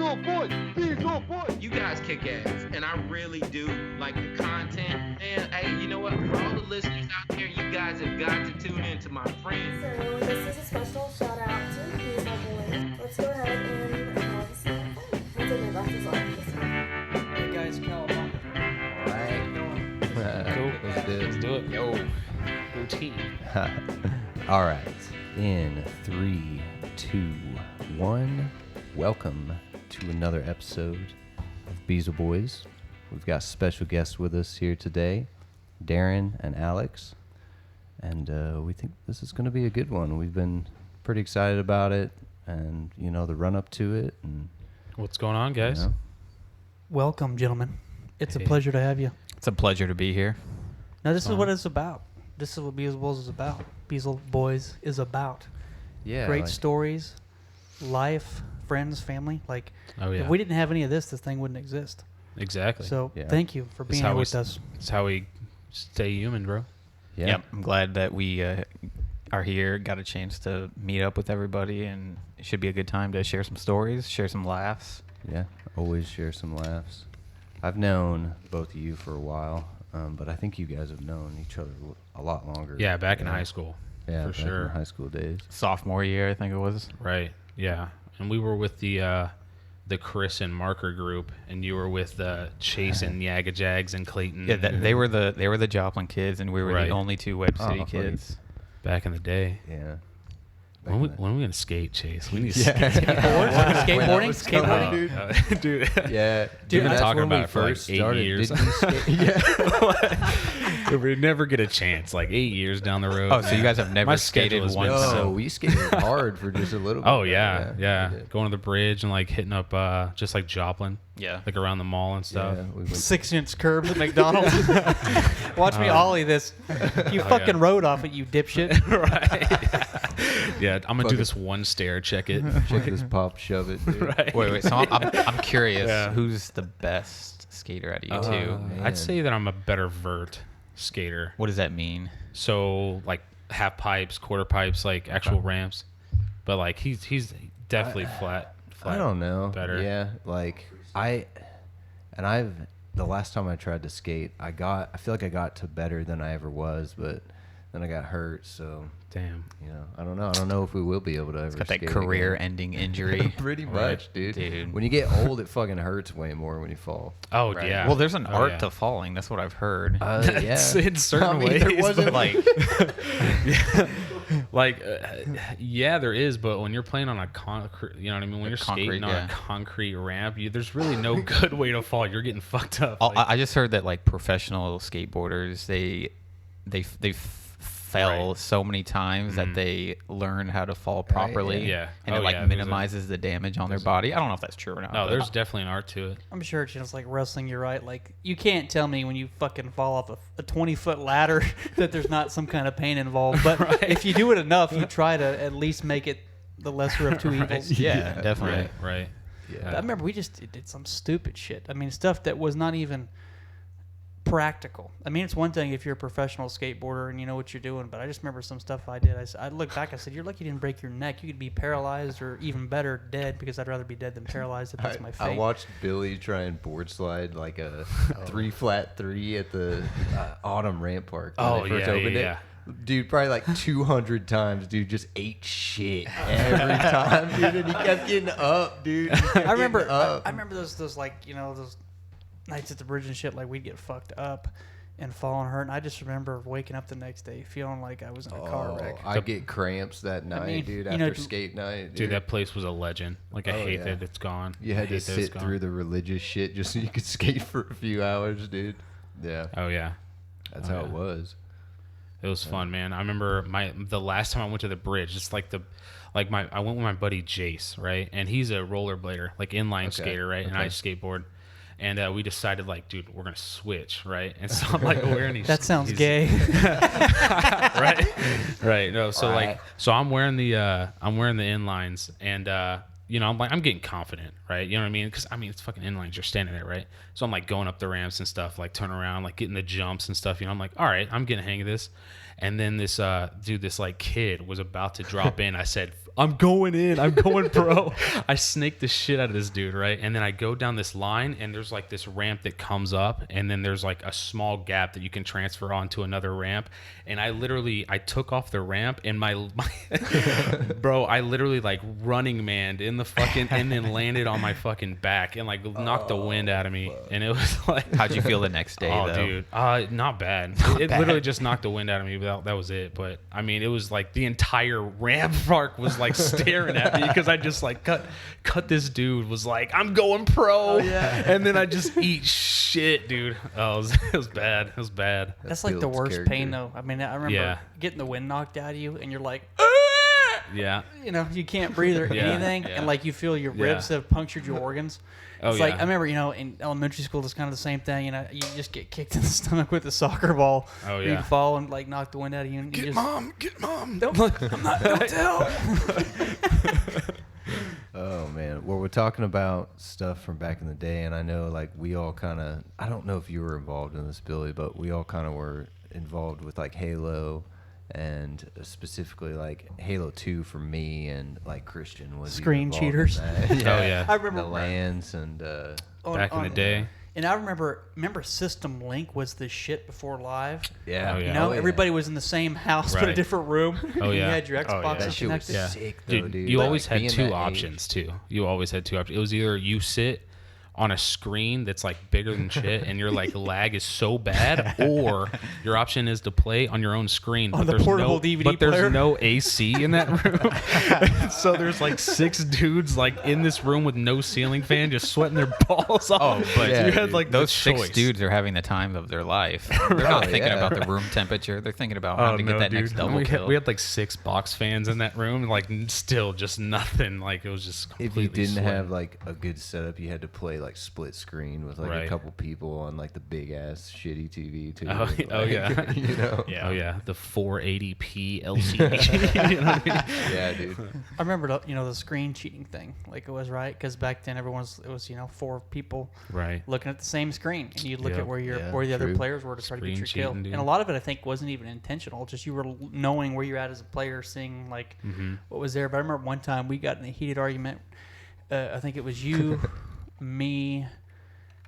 Beezle boy. You guys kick ass, and I really do like the content. And hey, you know what? For all the listeners out there, you guys have got to tune in to my friends. So this is a special shout out to Beezle boy. Let's go ahead and have some fun. We'll take my glasses off this time. Hey guys, Cowabunga. Cool. Let's do it. Yo. Routine. All right. In 3, 2, 1. Welcome to another episode of Beezle Boys. We've got special guests with us here today, Darin and Alex. And we think this is going to be a good one. We've been pretty excited about it and, you know, the run up to it. And What's going on, guys? you know, Welcome, gentlemen. It's Hey. a pleasure to have you. It's a pleasure to be here. Now, this is Fun. what it's about. This is what Beezle Boys is about. Beezle Boys is about. yeah. Great like- stories, life, friends, family. Like, Oh, yeah. if we didn't have any of this thing wouldn't exist. Exactly. So, Yeah. thank you for That's being how here we with us. It's how we stay human, bro. Yeah. Yep. I'm glad that we are here, got a chance to meet up with everybody, and it should be a good time to share some stories, share some laughs. Yeah, always share some laughs. I've known both of you for a while, but I think you guys have known each other a lot longer. Yeah, back in Yeah. high school. Yeah, for back sure. in high school days. Sophomore year, I think it was. Right. Yeah. And we were with the Chris and Marker group, and you were with Chase and Yaga Jags and Clayton. Yeah, they were the Joplin kids, and we were Right. the only two Web City Oh, funny. kids. back in the day. Yeah. When we gonna skate, Chase? We need to Yeah. skate. Skateboarding? was coming, Skateboarding? dude. dude. Yeah, Dude, even been that's talking when we about it for like first 8 started. years. Didn't you skate? Yeah. We never get a chance. Like 8 years down the road. Oh, so you guys have never My skated schedule has once? been No, so- we skated hard for just a little bit. Oh yeah, yeah. we did. Going to the bridge and like hitting up just like Joplin, Yeah. like around the mall and stuff. Yeah, we went 6-inch curbs at McDonald's. Watch me ollie this. You fucking yeah. rode off it, you dipshit. Right. Yeah, I'm gonna do Fucking- this one stair. Check it. check this pop, shove it. Dude. Right. Wait. So I'm curious. Yeah. Who's the best skater out of you two? man. I'd say that I'm a better vert skater. What does that mean? So like half pipes, quarter pipes, like actual ramps. But like he's definitely flat. I don't know. Better. Yeah, like the last time I tried to skate, I feel like I got to better than I ever was, but then I got hurt, so Damn. you know, I don't know. I don't know if we will be able to ever Got that skate career-ending injury. again. Pretty Right. much, dude. Dude. When you get old, it fucking hurts way more when you fall. Oh Right. yeah. Well, there's an Oh, art yeah. to falling. That's what I've heard. That's in certain I mean, ways. there wasn't but, like yeah, there is, but when you're playing on a concrete, you know what I mean? When you're concrete, skating on yeah. a concrete ramp, there's really no good way to fall. You're getting fucked up. Oh, Like, I just heard that like professional skateboarders, they fell Right. so many times that they learn how to fall properly. Yeah. And Oh, it like yeah, there's a- minimizes the damage on their body. I don't know if that's true or not. no, but- there's definitely an art to it. I'm sure it's just like wrestling. You're right. Like, you can't tell me when you fucking fall off a 20-foot ladder that there's not some kind of pain involved. But if you do it enough, you try to at least make it the lesser of two evils. yeah, definitely. Right. I remember we just did some stupid shit. I mean, stuff that was not even practical. I mean, it's one thing if you're a professional skateboarder and you know what you're doing, but I just remember some stuff I did. I looked back, I said, you're lucky you didn't break your neck. You could be paralyzed or even better, dead, because I'd rather be dead than paralyzed if that's my fate. I watched Billy try and board slide like a 3-flat-3 at the Autumn Ramp Park when Oh, they first yeah, opened yeah, it. Dude, probably like 200 times, dude, just ate shit every time, dude, and he kept getting up, dude. He kept I remember, getting up. I remember those like, you know, those nights at the bridge and shit, like we'd get fucked up and fall and hurt. And I just remember waking up the next day feeling like I was in a car wreck. I get cramps that night, mean, dude, you after know, skate night. Dude, that place was a legend. Like, I Oh, hate yeah. that it's gone. You I had to hate that it's sit gone. through the religious shit just so you could skate for a few hours, dude. Yeah, Oh, yeah. that's Oh, how yeah. it was. It was fun, man. I remember the last time I went to the bridge. It's like I went with my buddy Jace, right? And he's a rollerblader, like inline skater, right? And I skateboard. And we decided, like, dude, we're gonna switch, right? And so I'm like wearing these. That sounds these- gay. right? No, so Right. like, so I'm wearing the inlines, and you know, I'm getting confident, right? You know what I mean? Because I mean, it's fucking inlines. You're standing there, right? So I'm like going up the ramps and stuff, like turn around, like getting the jumps and stuff. You know, I'm like, all right, I'm getting a hang of this. And then this like kid was about to drop in. I said, I'm going in. I'm going pro. I snake the shit out of this dude, right? And then I go down this line, and there's like this ramp that comes up, and then there's like a small gap that you can transfer onto another ramp. And I took off the ramp, and my bro, I literally like running manned in the fucking, and then landed on my fucking back and like knocked the wind out of me. And it was like, How'd you feel the next day, oh, though? dude, not bad. It literally just knocked the wind out of me. But that was it. But I mean, it was like the entire ramp park was like staring at me because I just like cut this dude. Was like, I'm going pro. And then I just eat shit, dude. Oh, it was bad. It was bad. That's like the builds worst character. pain, though. I mean, I remember getting the wind knocked out of you, and you're like, Yeah. you know, you can't breathe or Yeah, anything, yeah. and like you feel your ribs have punctured your organs. Oh, It's like, yeah. I remember, you know, in elementary school, it's kind of the same thing. You know, you just get kicked in the stomach with a soccer ball. Oh, or yeah. you fall and like knock the wind out of you. And you Get just, mom. Don't tell. Oh man. Well, we're talking about stuff from back in the day, and I know like we all kind of, I don't know if you were involved in this, Billy, but we all kind of were involved with like Halo, and specifically like Halo 2 for me, and like Christian was even Screen involved in cheaters. that. Oh, yeah. I remember the lands and Back in the day. And I remember System Link was the shit before live. yeah. Oh, yeah. You know, Oh, yeah. everybody was in the same house but a Right. different room. Oh, You yeah. had your Oh, yeah. Xbox That shit was connected. Yeah. sick though, dude. You Like, always had being two that options age. too. You always had two options. It was either you sit on a screen that's like bigger than shit and your like lag is so bad, or your option is to play on your own screen. On but the there's portable no, DVD but player. there's no AC in that room. So there's like 6 dudes like in this room with no ceiling fan just sweating their balls off. Oh, but Yeah, you had dude. like Those the 6 choice. dudes are having the time of their life. They're not thinking yeah. about the room temperature. They're thinking about how to get that next double we kill. Had, we had like 6 box fans in that room, like still just nothing. Like it was just If completely you didn't sweating. have like a good setup, you had to play like split screen with like a Right. couple people on like the big ass shitty TV too. Oh, Like, oh, yeah. you know. Oh yeah, the 480p LCD. You know what I mean? Yeah, dude. I remember, the screen cheating thing. Like it was right because back then it was 4 people Right. looking at the same screen, and you'd look Yep. at where Yeah, where the other true. players were to try to get Screen your kill. cheating, dude. And a lot of it, I think, wasn't even intentional. Just you were knowing where you're at as a player, seeing like what was there. But I remember one time we got in a heated argument. I think it was you, me,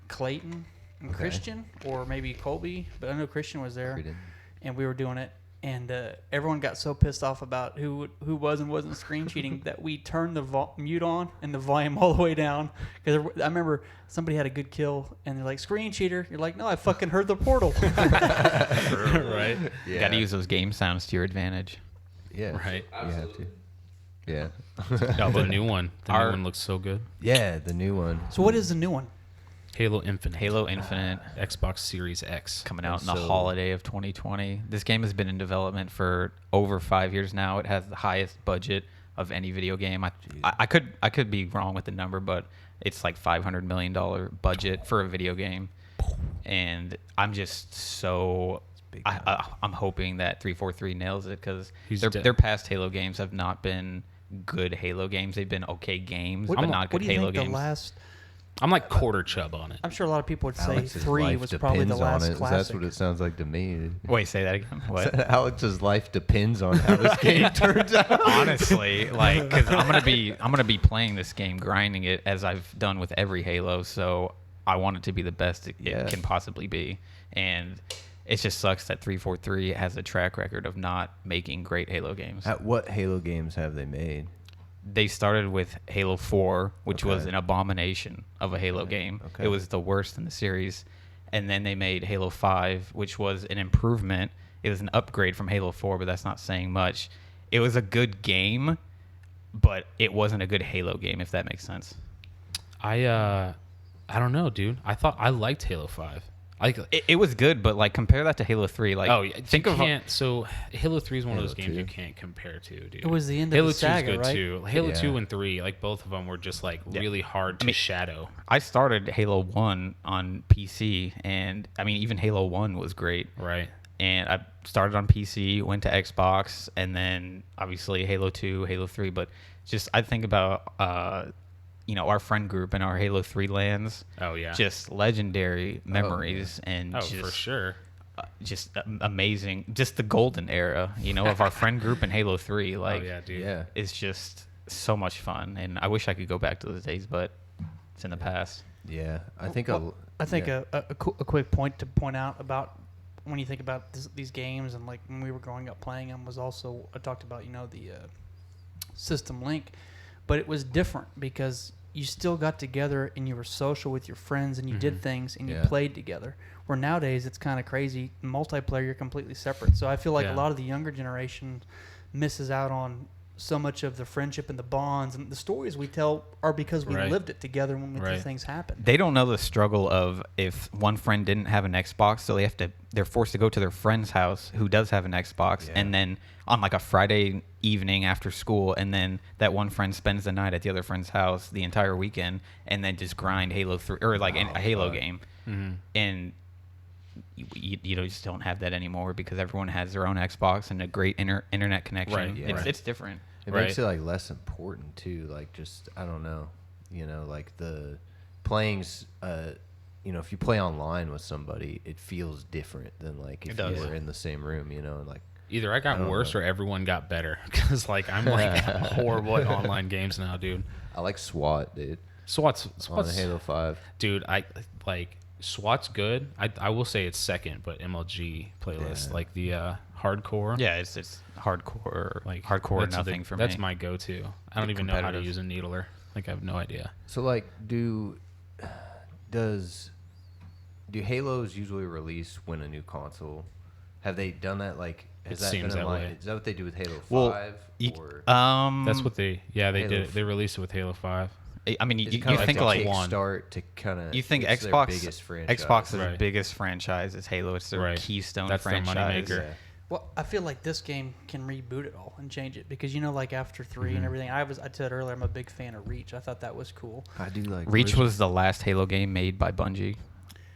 Clayton, and Christian, or maybe Colby. But I know Christian was there, Freedom. and we were doing it. And everyone got so pissed off about who was and wasn't screen cheating that we turned the mute on and the volume all the way down. Because I remember somebody had a good kill, and they're like, "Screen cheater!" You're like, "No, I fucking heard the portal." Right. Yeah. Got to use those game sounds to your advantage. Yeah. Right. You have to. Yeah. No, the new one. The new one looks so good. Yeah, the new one. So what is the new one? Halo Infinite. Halo Infinite Xbox Series X. coming out in the So- holiday of 2020. This game has been in development for over 5 years now. It has the highest budget of any video game. I could be wrong with the number, but it's like $500 million budget for a video game. And I'm just so I'm hoping that 343 nails it, because their past Halo games have not been good Halo games. They've been okay games, but not What good do you Halo think games. the last? I'm like quarter chub on it. I'm sure a lot of people would say Alex's 3 life was probably the depends on last it. classic. That's what it sounds like to me. Wait, say that again. What? Alex's life depends on how this game turns out. Honestly, like, because I'm gonna be playing this game, grinding it as I've done with every Halo. So I want it to be the best it Yeah. can possibly be, and it just sucks that 343 has a track record of not making great Halo games. What Halo games have they made? They started with Halo 4, which was Okay. an abomination of a Halo game. Okay. It was the worst in the series. And then they made Halo 5, which was an improvement. It was an upgrade from Halo 4, but that's not saying much. It was a good game, but it wasn't a good Halo game, if that makes sense. I don't know, dude. I liked Halo 5. It was good, but like compare that to Halo 3. Like, think of so Halo 3 is one of Halo those games 2. you can't compare to, dude. It was the end of Halo the 2's saga, good right? too. Halo Yeah. 2 and 3, like both of them were just like really hard to shadow. I started Halo 1 on PC, and I mean, even Halo 1 was great. Right. And I started on PC, went to Xbox, and then obviously Halo 2, Halo 3. But just I think about our friend group and our Halo 3 lands. Oh yeah. Just legendary memories, and Oh, just for sure. just amazing. Just the golden era, of our friend group in Halo 3. Like, oh yeah, dude. Yeah. it's just so much fun, and I wish I could go back to those days, but it's in the past. Yeah. I think I think yeah. a quick point to point out about when you think about these games and like when we were growing up playing them was also I talked about the system link, but it was different because you still got together and you were social with your friends and you did things and you played together. Where nowadays it's kind of crazy. Multiplayer, you're completely separate. So I feel like a lot of the younger generation misses out on so much of the friendship and the bonds and the stories we tell are because we lived it together when these things happen. They don't know the struggle of if one friend didn't have an Xbox, so they're forced to go to their friend's house who does have an Xbox, and then on like a Friday evening after school, and then that one friend spends the night at the other friend's house the entire weekend, and then just grind Halo 3 or like a Halo game, and you just don't have that anymore because everyone has their own Xbox and a great internet connection. Right, yeah. It's different. It makes it like less important too. Like just I don't know, like the playing's. If you play online with somebody, it feels different than like if you were in the same room. And like either I got worse or everyone got better because like I'm like horrible at online games now, dude. I like SWAT, dude. SWAT's On Halo 5, dude. I like SWAT's good. I will say it's second, but MLG playlist like the hardcore. Yeah, it's hardcore, Like hardcore nothing for me. That's my go-to. I don't even know how to use a needler. Like I have no idea. So like, do Halos usually release when a new console? Have they done that? Like, has that seems been that way. Is that what they do with Halo 5? Well, That's what they did. Halo They released it with Halo 5. I mean, you kinda think a like Kickstart to kind of you think it's their Xbox biggest franchise. Xbox's biggest franchise is Halo. It's their Right. keystone That's their franchise. moneymaker. Yeah. Well, I feel like this game can reboot it all and change it because like after 3 and everything. I said earlier I'm a big fan of Reach. I thought that was cool. I do like Reach was the last Halo game made by Bungie,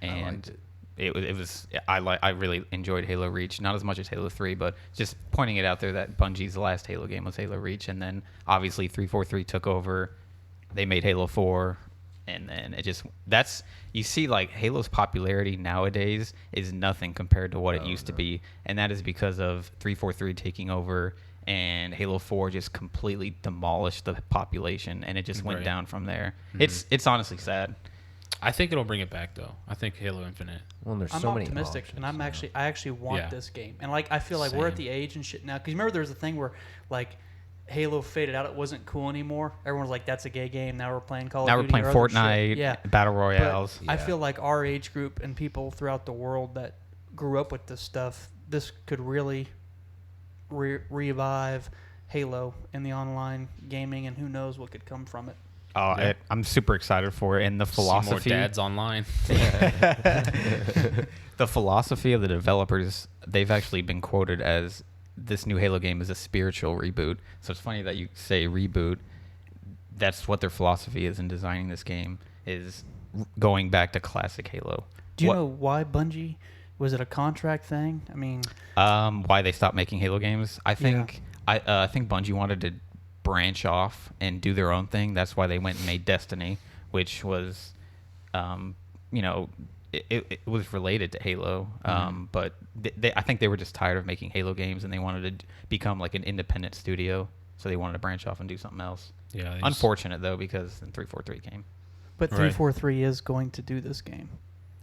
and liked it. it was I really enjoyed Halo Reach, not as much as Halo 3, but just pointing it out there that Bungie's last Halo game was Halo Reach, and then obviously 343 took over. They made Halo 4, and then you see like Halo's popularity nowadays is nothing compared to what it used to be, and that is because of 343 taking over and Halo 4 just completely demolished the population, and it just went down from there. It's honestly sad. I think it'll bring it back though. I think Halo Infinite. Well, there's I'm so many optimistic, options, and I actually want this game, and like I feel like we're at Same. the age and shit now. Because remember, there was a thing where like Halo faded out; it wasn't cool anymore. Everyone was like, "That's a gay game." Now we're playing Call of Duty. Now we're playing or other Fortnite, shit. Battle Royales. But I feel like our age group and people throughout the world that grew up with this stuff, this could really revive Halo in the online gaming, and who knows what could come from it. I'm super excited for it, and the See philosophy. more dads online. The philosophy of the developers, they've actually been quoted as this new Halo game is a spiritual reboot. So it's funny that you say reboot. That's what their philosophy is in designing this game, is going back to classic Halo. Do you know why Bungie? Was it a contract thing? I mean, why they stopped making Halo games? I think I think Bungie wanted to branch off and do their own thing. That's why they went and made Destiny, which was, it was related to Halo. But I think they were just tired of making Halo games, and they wanted to become like an independent studio. So they wanted to branch off and do something else. Yeah. Unfortunate though, because then 343 came. but 343 is going to do this game.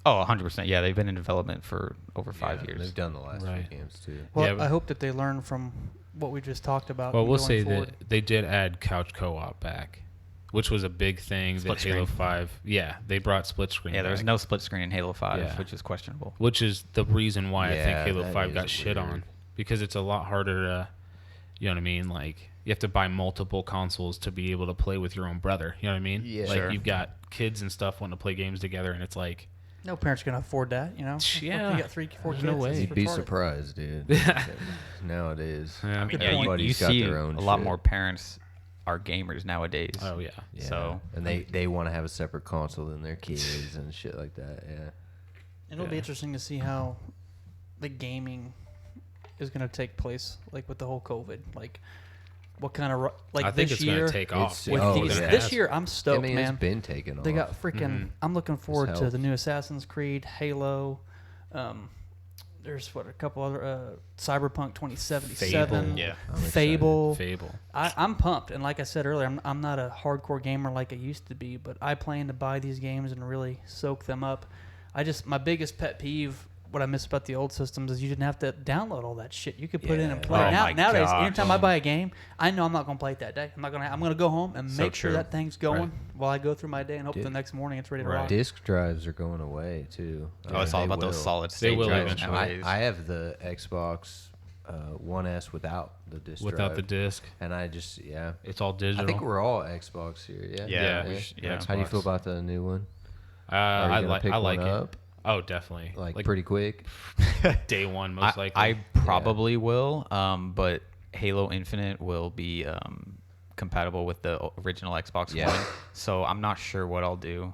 Oh, 100%. Yeah, they've been in development for over 5 years. They've done the last few games too. Well, Yeah, I hope that they learn from what we just talked about. Well, we'll going say forward. that they did add couch co-op back, which was a big thing. Split that Halo screen. 5, they brought split screen. Yeah, there was back, no split screen in Halo 5, Yeah. which is questionable. which is the reason why I think Yeah, Halo that 5 is got shit weird. on, because it's a lot harder to, you know what I mean? Like you have to buy multiple consoles to be able to play with your own brother. You know what I mean? Yeah. Like Sure. you've got kids and stuff wanting to play games together, and it's like, no parents can afford that. You know, Yeah. you got 3-4 kids. No it's way. You'd be retarded. surprised, dude. Nowadays. yeah. Good Yeah, point. you Everybody's got see their own a lot shit. more parents are gamers nowadays. Oh yeah. Yeah. So- and they want to have a separate console than their kids and shit like that. Yeah. It'll be Yeah. interesting to see how the gaming is going to take place, like with the whole COVID. Like, what kind of I think this it's year going to take off. with Oh, these yeah. this year, I'm stoked, I mean, man. it's been taken off. They got freaking. I'm looking forward to health. the new Assassin's Creed, Halo. there's a couple other Cyberpunk 2077, Fable. Yeah. Fable. Fable. I'm pumped, and like I said earlier, I'm not a hardcore gamer like I used to be, but I plan to buy these games and really soak them up. My biggest pet peeve, what I miss about the old systems is you didn't have to download all that shit. You could put in and play. Oh my Nowadays, gosh. anytime I buy a game, I know I'm not going to play it that day. I'm gonna go home and So make sure true. that thing's going while I go through my day and hope Dude. the next morning it's ready to Right. rock. Disk drives are going away too. Oh, it's all They about those will. solid state will drives eventually. nowadays. I have the Xbox One S without the disc Without drive, the disc, and I just it's all digital. I think we're all Xbox here. Yeah. Yeah, Yeah. How do you feel about the new one? Are you I gonna like pick I like one it. up? Oh, definitely. Like pretty quick. day one, most likely. I probably will, but Halo Infinite will be compatible with the original Xbox Yeah. One. So I'm not sure what I'll do.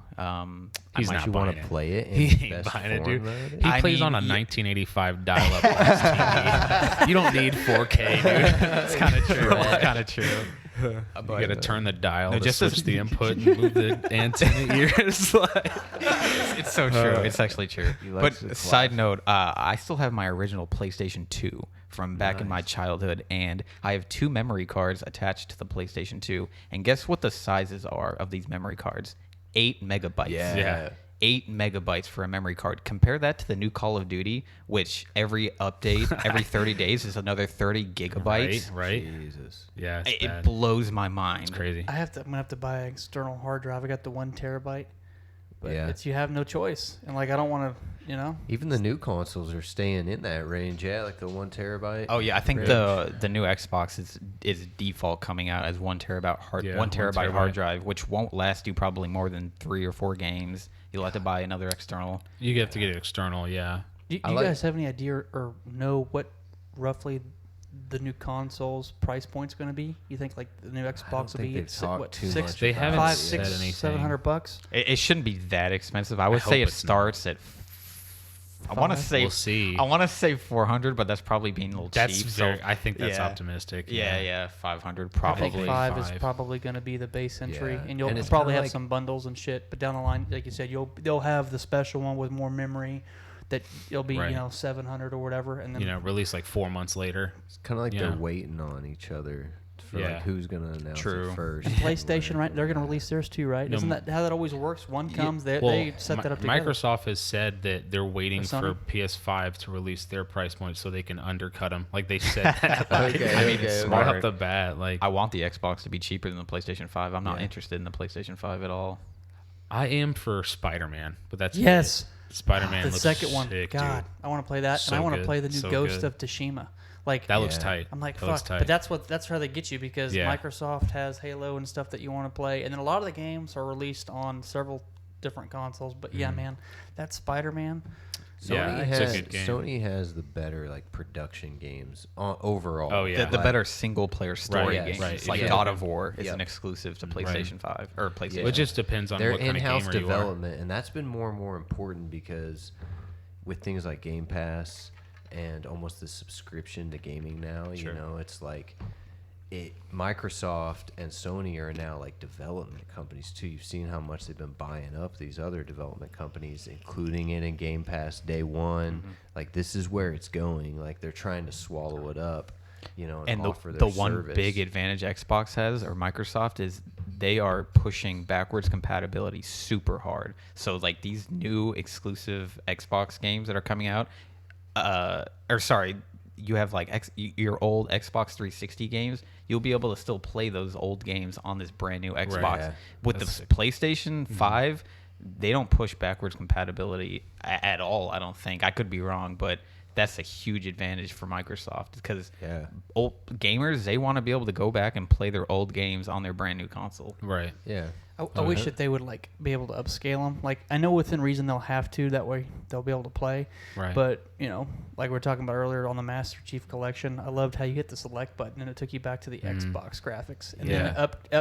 He's Might not you buying want to it. play it? In He its ain't best buying it, form, dude. though? He I plays on a mean, 1985 dial-up TV. You don't need 4K, dude. it's kind of true. It's kind of true. You gotta turn the dial No, to just switch as- the input and move the antenna ears. It's so true. It's actually true. He likes But the side class. note, I still have my original PlayStation 2 from back in my Nice. childhood, and I have 2 memory cards attached to the PlayStation 2. And guess what the sizes are of these memory cards? 8 megabytes. Yeah. 8 megabytes for a memory card. Compare that to the new Call of Duty, which every update, every 30 days is another 30 gigabytes. Right? Jesus. Yeah, it's It bad. blows my mind. It's crazy. I'm gonna have to buy an external hard drive. I got the 1 terabyte, but Yeah. you have no choice, and like I don't want to, Even the new consoles are staying in that range. Yeah, like the 1 terabyte. Oh yeah, I think Range. the new Xbox is default coming out as 1 terabyte Yeah, 1 terabyte hard terabyte. drive, which won't last you probably more than 3 or 4 games. You'll have to buy another external. You have to get it external, yeah. Do I you like- guys have any idea or know what roughly the new console's price point's going to be? You think like the new Xbox will think be they've at talked what too six, much They about haven't five, it. said six, anything. $700? It shouldn't be that expensive. I would hope say it it's starts at. I want to Five? say. We'll see. I want to say 400, but that's probably being a little That's cheap. very. So I think that's yeah. optimistic. yeah, 500 I probably. think five is five. probably going to be the base entry, Yeah. and you'll And it's probably kinda have like- some bundles and shit. But down the line, like you said, they'll have the special one with more memory that it'll be Right. 700 or whatever, and then Release like 4 months later. It's kind of like Yeah. they're waiting on each other for Yeah. like who's gonna announce True. it first. PlayStation, right? They're going to release theirs too, right? No, Isn't that how that always works? One comes, they set that up together. Microsoft has said that they're waiting Or for Sony? PS5 to release their price point so they can undercut them. Like they said that. Okay, I mean, it's okay, smart. Right off the bat. Like I want the Xbox to be cheaper than the PlayStation 5. I'm not Yeah. interested in the PlayStation 5 at all. I am for Spider-Man, but that's Yes. it. Spider-Man. The looks second one, sick, God, dude. I want to play that, So and I want to good. play the new So Ghost good. of Tsushima. Like That looks Yeah. tight. I'm like, That looks fuck, tight. but that's how they get you because Yeah. Microsoft has Halo and stuff that you want to play, and then a lot of the games are released on several different consoles. But yeah, man, that Spider-Man. Yeah, Sony it's a has good game. Sony has the better like production games overall. Oh, yeah. The Like- better single player story Right, games. right, Like yeah. God of War is Yep. an exclusive to PlayStation 5 or PlayStation. It just depends on Their what kind of in-house gamer you are. development, and that's been more and more important because with things like Game Pass and almost the subscription to gaming now, Sure. it's like Microsoft and Sony are now like development companies too. You've seen how much they've been buying up these other development companies, including it in Game Pass day one. Mm-hmm. Like this is where it's going. Like they're trying to swallow it up, and and offer the their one service. big advantage Xbox has or Microsoft is they are pushing backwards compatibility super hard. So like these new exclusive Xbox games that are coming out, you have like your old Xbox 360 games, you'll be able to still play those old games on this brand new Xbox. Yeah. With That's the sick. PlayStation 5, they don't push backwards compatibility at all, I don't think. I could be wrong, but that's a huge advantage for Microsoft because Yeah. old gamers, they want to be able to go back and play their old games on their brand new console. Right. Yeah. I wish that they would like be able to upscale them. Like I know within reason they'll have to. That way they'll be able to play. Right. But like we were talking about earlier on the Master Chief Collection, I loved how you hit the select button and it took you back to the Xbox graphics, and then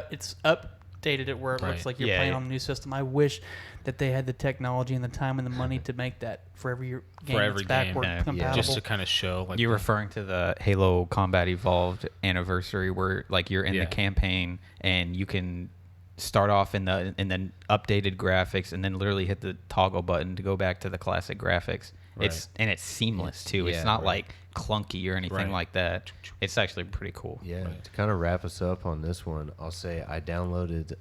it's updated it where it looks Right. like you're Yeah, playing yeah. on the new system. I wish that they had the technology and the time and the money to make that for every game For every that's game, backward yeah. compatible. Just to kind of show like You're referring to the Halo Combat Evolved anniversary where like you're in Yeah. the campaign and you can start off in the updated graphics and then literally hit the toggle button to go back to the classic graphics It's seamless too. It's yeah, not right. like clunky or anything Right. like that. It's actually pretty cool. Yeah, to kind of wrap us up on this one, I'll say I downloaded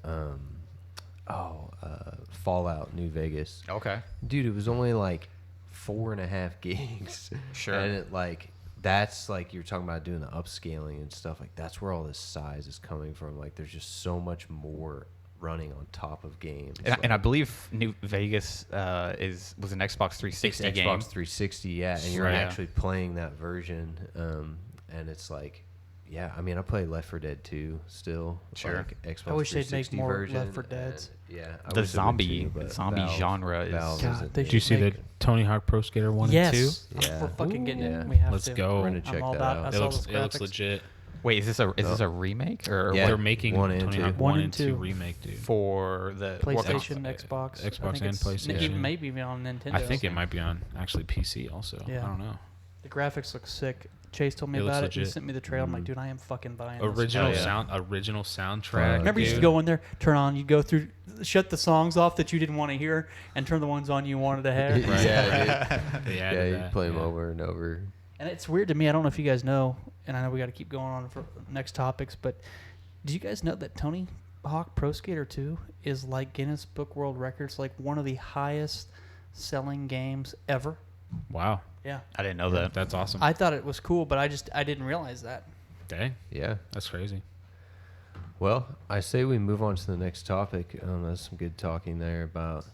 Fallout New Vegas. Okay. Dude, it was only like 4.5 gigs. Sure. And it like that's like you're talking about doing the upscaling and stuff. Like that's where all this size is coming from. Like there's just so much more running on top of games. And I believe New Vegas was an Xbox 360 Xbox game. 360, yeah, and you're Right. actually playing that version, and it's like, yeah, I mean, I play Left 4 Dead 2 still. Sure. Like Xbox I wish they'd make 360 more version, Left 4 Deads. and, yeah, I The wish they would zombie- too, but zombie genre is- Valve God, isn't they Did you should see the make- Tony Hawk Pro Skater 1 and 2? Yes, Yeah. we're fucking getting Yeah. it. We have Let's to. go. We're gonna I'm check all that about. out. I It saw looks, those it looks graphics. legit. Wait, is this a remake or Yeah. They're making One and Tony two. Hawk 1 1 and and 2 2. remake, dude. for the PlayStation, what- Xbox, Xbox I think and it's- PlayStation. Even maybe even on Nintendo. I think it might be on actually PC also. Yeah. I don't know. The graphics look sick. Chase told me It looks about it. He legit. sent me the trailer. I'm like, dude, I am fucking buying this. Original Oh, yeah. original soundtrack. Remember, you used to dude. go in there, turn on, you go through, shut the songs off that you didn't want to hear, and turn the ones on you wanted to have. Right. Yeah, They yeah, added you that, play them yeah. over and over. And it's weird to me. I don't know if you guys know, and I know we got to keep going on for next topics, but do you guys know that Tony Hawk Pro Skater 2 is like Guinness Book World Records, like one of the highest selling games ever? Wow, Yeah. I didn't know that. that's awesome. I thought it was cool, but I didn't realize that. Dang, Yeah. that's crazy. Well, I say we move on to the next topic. That's some good talking there about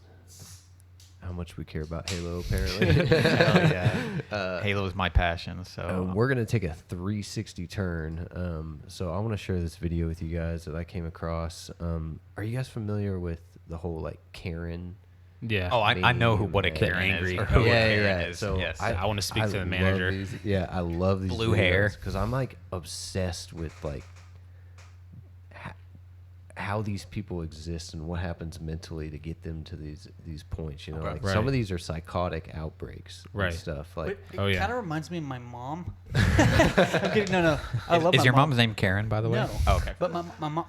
how much we care about Halo, apparently. Hell yeah. Halo is my passion, so We're going to take a 360 turn. So I want to share this video with you guys that I came across. Are you guys familiar with the whole, like, Karen? Yeah. Oh, I know meme, what a man. Karen Angry. is. Or who a Yeah, Karen yeah. is. So yes. I wanna speak to the love manager. these- yeah, I love these Blue hair. because I'm like obsessed with like how these people exist and what happens mentally to get them to these points. You know, like Right. some of these are psychotic outbreaks Right. and stuff. Like, But it Oh, yeah. kind of reminds me of my mom. I'm kidding. No. I love Is my your mom. mom's name Karen, by the way? No. Oh, okay. But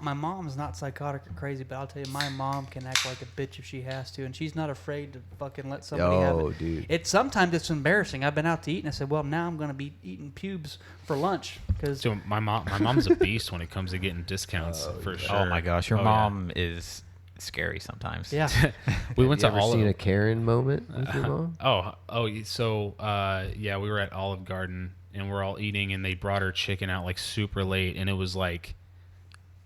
my mom's not psychotic or crazy, but I'll tell you, my mom can act like a bitch if she has to, and she's not afraid to fucking let somebody have oh, it. dude, Sometimes it's embarrassing. I've been out to eat, and I said, well, now I'm going to be eating pubes for lunch. Cause So my mom's a beast when it comes to getting discounts for sure. Oh my gosh, your Oh, mom is scary sometimes. yeah. We went you to ever seen Olive. a Karen moment with your mom? So yeah, we were at Olive Garden and we're all eating, and they brought her chicken out like super late, and it was like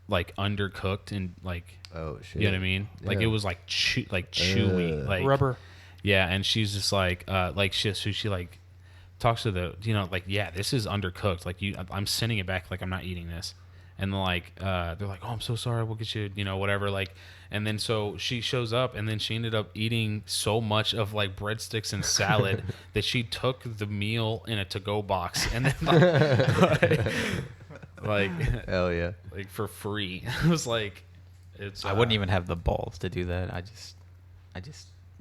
undercooked and like, Oh shit! you know what I mean? Like Yeah. it was like chewy, like Rubber. Yeah, and she's just like she like talks to the, you know, like, yeah, this is undercooked. Like I'm sending it back. Like I'm not eating this. And like they're like, oh, I'm so sorry. We'll get you, you know, whatever. Like, and then so she shows up, and then she ended up eating so much of like breadsticks and salad that she took the meal in a to-go box, and then like Hell yeah! like for free. It was like, it's. I wouldn't even have the balls to do that. I just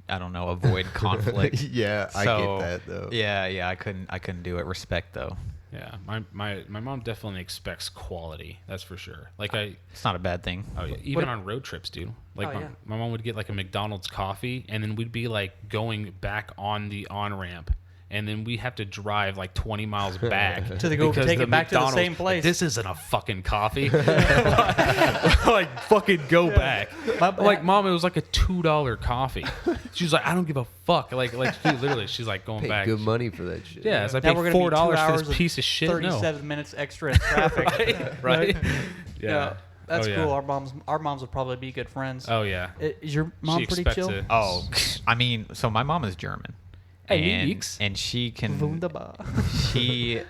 I don't know, avoid conflict. Yeah, I So, get that though. Yeah, I couldn't do it. Respect though. Yeah, my mom definitely expects quality. That's for sure. Like It's not a bad thing. Oh yeah, even on road trips, dude. Like Oh, yeah. my mom would get like a McDonald's coffee, and then we'd be like going back on the on ramp, and then we have to drive like 20 miles back To the go because take it back to the McDonald's- same place. This isn't a fucking coffee. Like fucking go back. Like mom, it was like a $2 coffee. She's like, I don't give a fuck. Like dude, literally, she's like going Pay back. good money for that shit. Yeah, so I Now paid we're gonna be 2 $4 for hours this and piece of shit. 37 minutes extra in traffic. Right. Yeah. That's Oh, yeah. cool. Our moms would probably be good friends. Oh yeah. Is your mom She pretty expects chill? it. Oh, I mean, so my mom is German. Hey, and, Meeks. and she can Wunderbar. she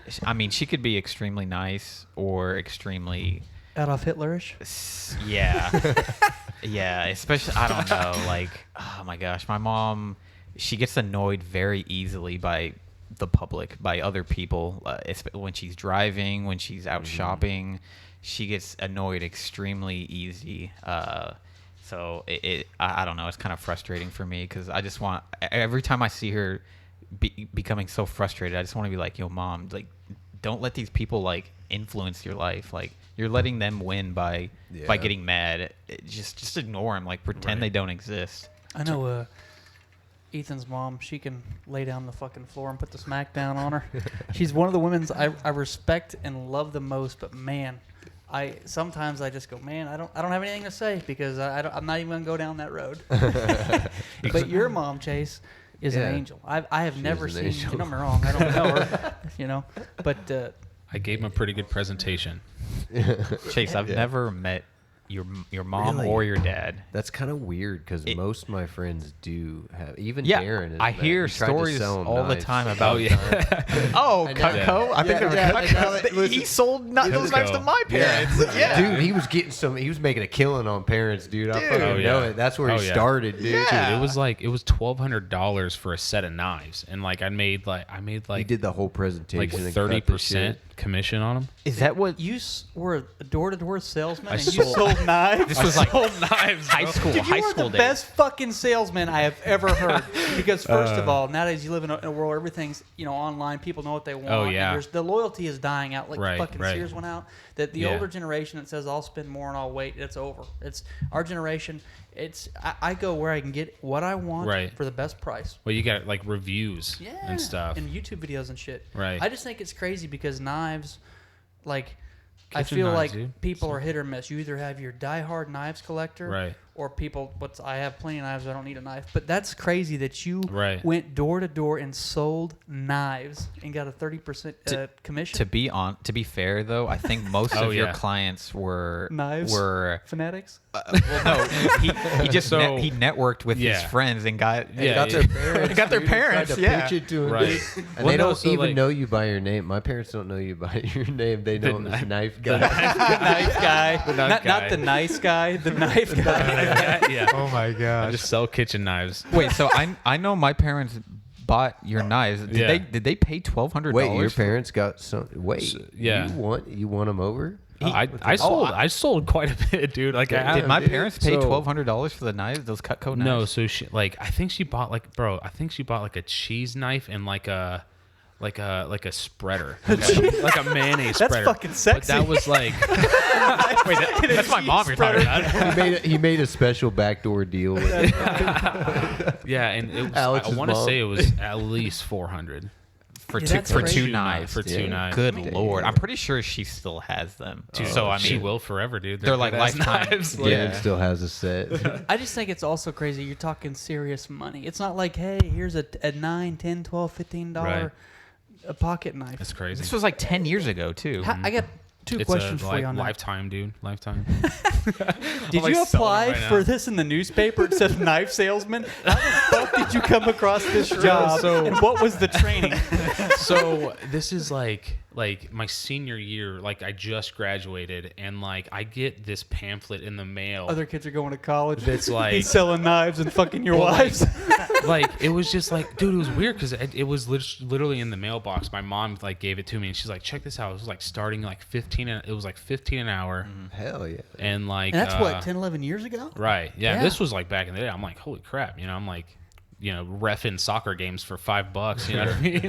could be extremely nice or extremely Adolf Hitlerish. yeah, especially I don't know, like, oh my gosh, my mom, she gets annoyed very easily by the public, by other people, when she's driving, when she's out shopping, she gets annoyed extremely easy. So I don't know, it's kind of frustrating for me because I just want, every time I see her becoming so frustrated, I just want to be like, yo, mom, like, don't let these people like influence your life. Like, you're letting them win by getting mad. Just ignore them. Like, pretend Right. they don't exist. I know Ethan's mom, she can lay down on the fucking floor and put the smack down on her. She's one of the women I respect and love the most. But man, sometimes I just go, man, I don't have anything to say because I'm not even gonna go down that road. But your mom, Chase, is an angel. I have never seen. Don't get me wrong, I don't know her, but I gave him a pretty good presentation. Chase, I've never met your mom or your dad. That's kind of weird because most of my friends do have. Even Yeah, Darin. I hear stories all the time about. Cutco. I think they were Cutco. He sold those knives to my parents. Dude, he was getting some. He was making a killing on parents, dude. I fucking know it. That's where he started, dude. Dude, it was $1,200 for a set of knives, and I made He did the whole presentation. 30% commission on them. is that what you were a door-to-door salesman? And you sold- sold knives. This was like knives, high school. Dude, you are the days. best fucking salesman I have ever heard. Because first of all, nowadays you live in a world where everything's online. People know what they want. Oh, yeah. And the loyalty is dying out. Like fucking right. Sears went out. That the older generation that says I'll spend more and I'll wait. It's over. It's our generation. I go where I can get what I want for the best price. Well, you got reviews and stuff, and YouTube videos and shit. Right. I just think it's crazy because knives, I Kitchen feel knives, like dude. people are hit or miss. You either have your diehard knives collector, or people. I have plenty of knives. I don't need a knife. But that's crazy that you went door to door and sold knives and got a 30% commission. To be fair though, I think most of your clients were fanatics. Well, no, he just he networked with his friends and got their parents. Got their parents. Pitch it to him, right. And they don't even know you by your name. My parents don't know you by your name. They know the knife guy. The knife guy. Not the nice guy. The knife guy. Yeah. Oh my god. I just sell kitchen knives. Wait, so I know my parents bought your knives. Did they pay $1,200? Wait, your parents got some? Wait, yeah. You want them over? I sold quite a bit, dude. Did my parents pay $1,200 for the knives? Those Cutco knives? No, so she I think she bought a cheese knife and like a spreader, like a mayonnaise spreader. That's fucking sexy. But that was wait, that's my mom you're talking about. He made a special backdoor deal with it. Yeah, and it was, Alex's I want to mom. say it was at least $400 for that's two crazy. knives. For two knives. Good lord, I'm pretty sure she still has them. So I mean, she will forever, dude. They're like good-ass lifetime. knives. Dan still has a set. I just think it's also crazy. You're talking serious money. It's not like, hey, here's a $9, $10, $12, $15 a pocket knife. That's crazy. This was like 10 years ago too. I got two It's questions for you on that. lifetime, dude. Lifetime. Did like you apply selling right for now. this in the newspaper? It says knife salesman. How the fuck did you come across this job? And what was the training? So this is like my senior year. I just graduated, and I get this pamphlet in the mail. Other kids are going to college. That's like he's selling knives and fucking your wives. it was just dude, it was weird because it was literally in the mailbox. My mom gave it to me, and she's like, check this out. It was starting 15. It was 15 an hour. Hell yeah. And and that's what 10, 11 years ago. Right. Yeah. This was back in the day. I'm like, holy crap. I'm reffing soccer games for $5. You know what I mean?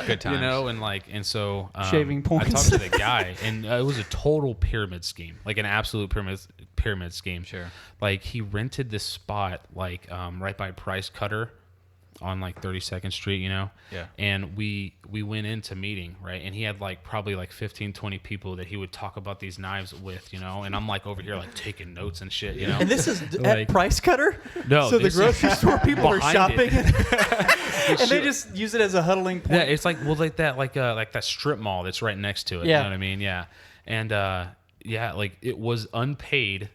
Good times. And so Shaving points. I talked to the guy, and it was a total pyramid scheme, an absolute pyramid scheme. Sure. He rented this spot right by Price Cutter on 32nd Street, Yeah. And we went into meeting, right? And he had probably 15, 20 people that he would talk about these knives with, and I'm over here taking notes and shit, And this is at Price Cutter? No. So the this grocery is store people are behind shopping it. and they just use it as a huddling point. Yeah, it's that strip mall that's right next to it. Yeah. You know what I mean? Yeah. And it was unpaid,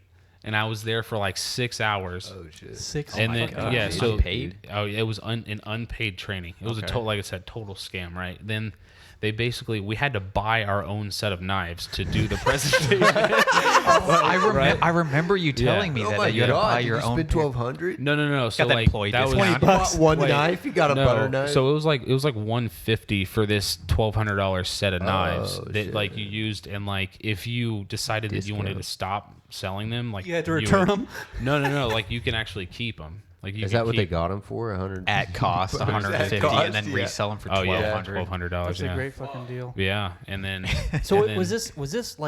and I was there for 6 hours. Oh shit. 6 And then God. yeah, so Unpaid? Oh, it was an unpaid training. It was a total, like I said, total scam, right? Then they we had to buy our own set of knives to do the presentation. I remember you telling me Oh that, my you had to buy God, your you own. spent $1,200. No. So Got that employee that was discount. $20. One Wait, knife. You got a butter knife. So it was $150 for this $1,200 set of knives that shit. you used, and if you decided that you wanted to stop selling them, You had to return them? No. You can actually keep them. Is that what they got them for? 100 At cost, 150, cost, and then yeah. resell them for Oh yeah, $1,200. $1,200. That's yeah. a great fucking deal. Yeah, and then So and was then- this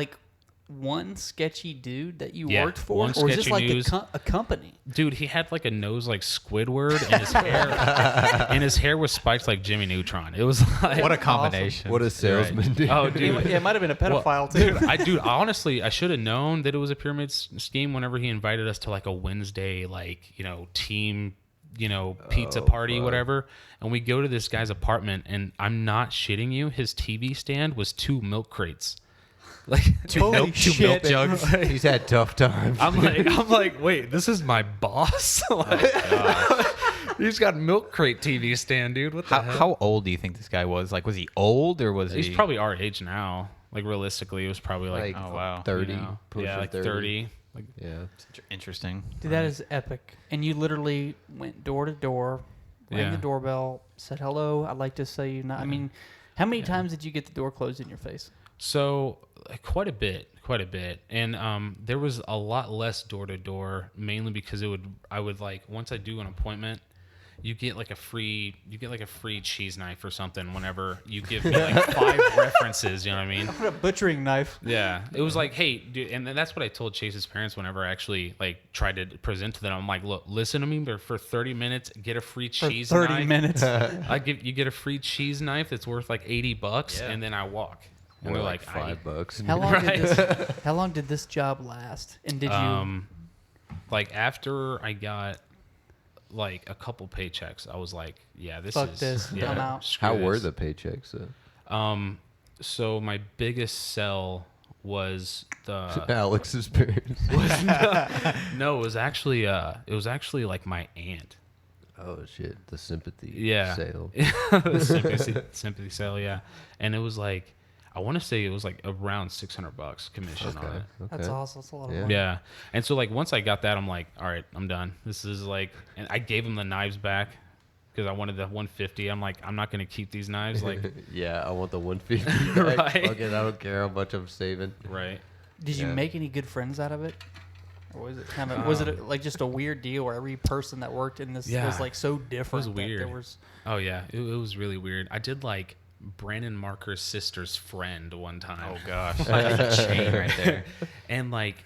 one sketchy dude that you Yeah, worked for, one or is this sketchy like news. a company? Dude, he had like a nose like Squidward, and his hair was spiked like Jimmy Neutron. It was like What a combination. What a salesman, dude. Oh, dude. Yeah, it might have been a Well, pedophile too. dude, honestly, I should have known that it was a pyramid scheme whenever he invited us to like a Wednesday, like, team, pizza party, whatever. And we go to this guy's apartment, and I'm not shitting you. His TV stand was 2 milk crates. Like Holy milk shit. jugs. He's had tough times. I'm like, wait, this is my boss? He's got milk crate TV stand, dude. What the hell? How old do you think this guy was? Like, was he old or was He's he? probably our age now. Like realistically, it was probably like, oh wow, 30. yeah, like 30. Like, Yeah. interesting. Dude, that is epic. And you literally went door to door, rang Yeah. the doorbell, said hello. I'd like to say you. I mean, how many times did you get the door closed in your face? So quite a bit, and there was a lot less door to door, mainly because I would like once I do an appointment, you get like a free cheese knife or something whenever you give me like 5 references. You know what I mean? What a butchering knife. Yeah, it was like, hey, dude, and that's what I told Chase's parents whenever I actually like tried to present to them. I'm like, look, listen to me, but for 30 minutes, get a free cheese For 30 knife. minutes. You get a free cheese knife that's worth like $80, and then I walk. And Or they're like like, $5. How long did this job last? And did you? like after I got like a couple paychecks, I was like, yeah, Fuck this, yeah, I'm out. screw How were this. the paychecks, though? So my biggest sell was the Alex's parents. no, it was actually like my aunt. Oh, shit. The sympathy sale. The sympathy sale, yeah. And it was like, I want to say it was like around $600 commission on it. That's awesome. That's a lot of Yeah. money. Yeah. And so like once I got that, I'm like, all right, I'm done. This is like, and I gave him the knives back because I wanted the 150. I'm like, I'm not going to keep these knives. Like, Yeah, I want the 150. Right. Fuck it, I don't care how much I'm saving. right. Did you Yeah. make any good friends out of it? Or was it kind of like just a weird deal where every person that worked in this Yeah. was like so different? It was that weird. There was Oh yeah, it was really weird. I did like Brandon Marker's sister's friend one time. Oh gosh, that's a chain right there. And like,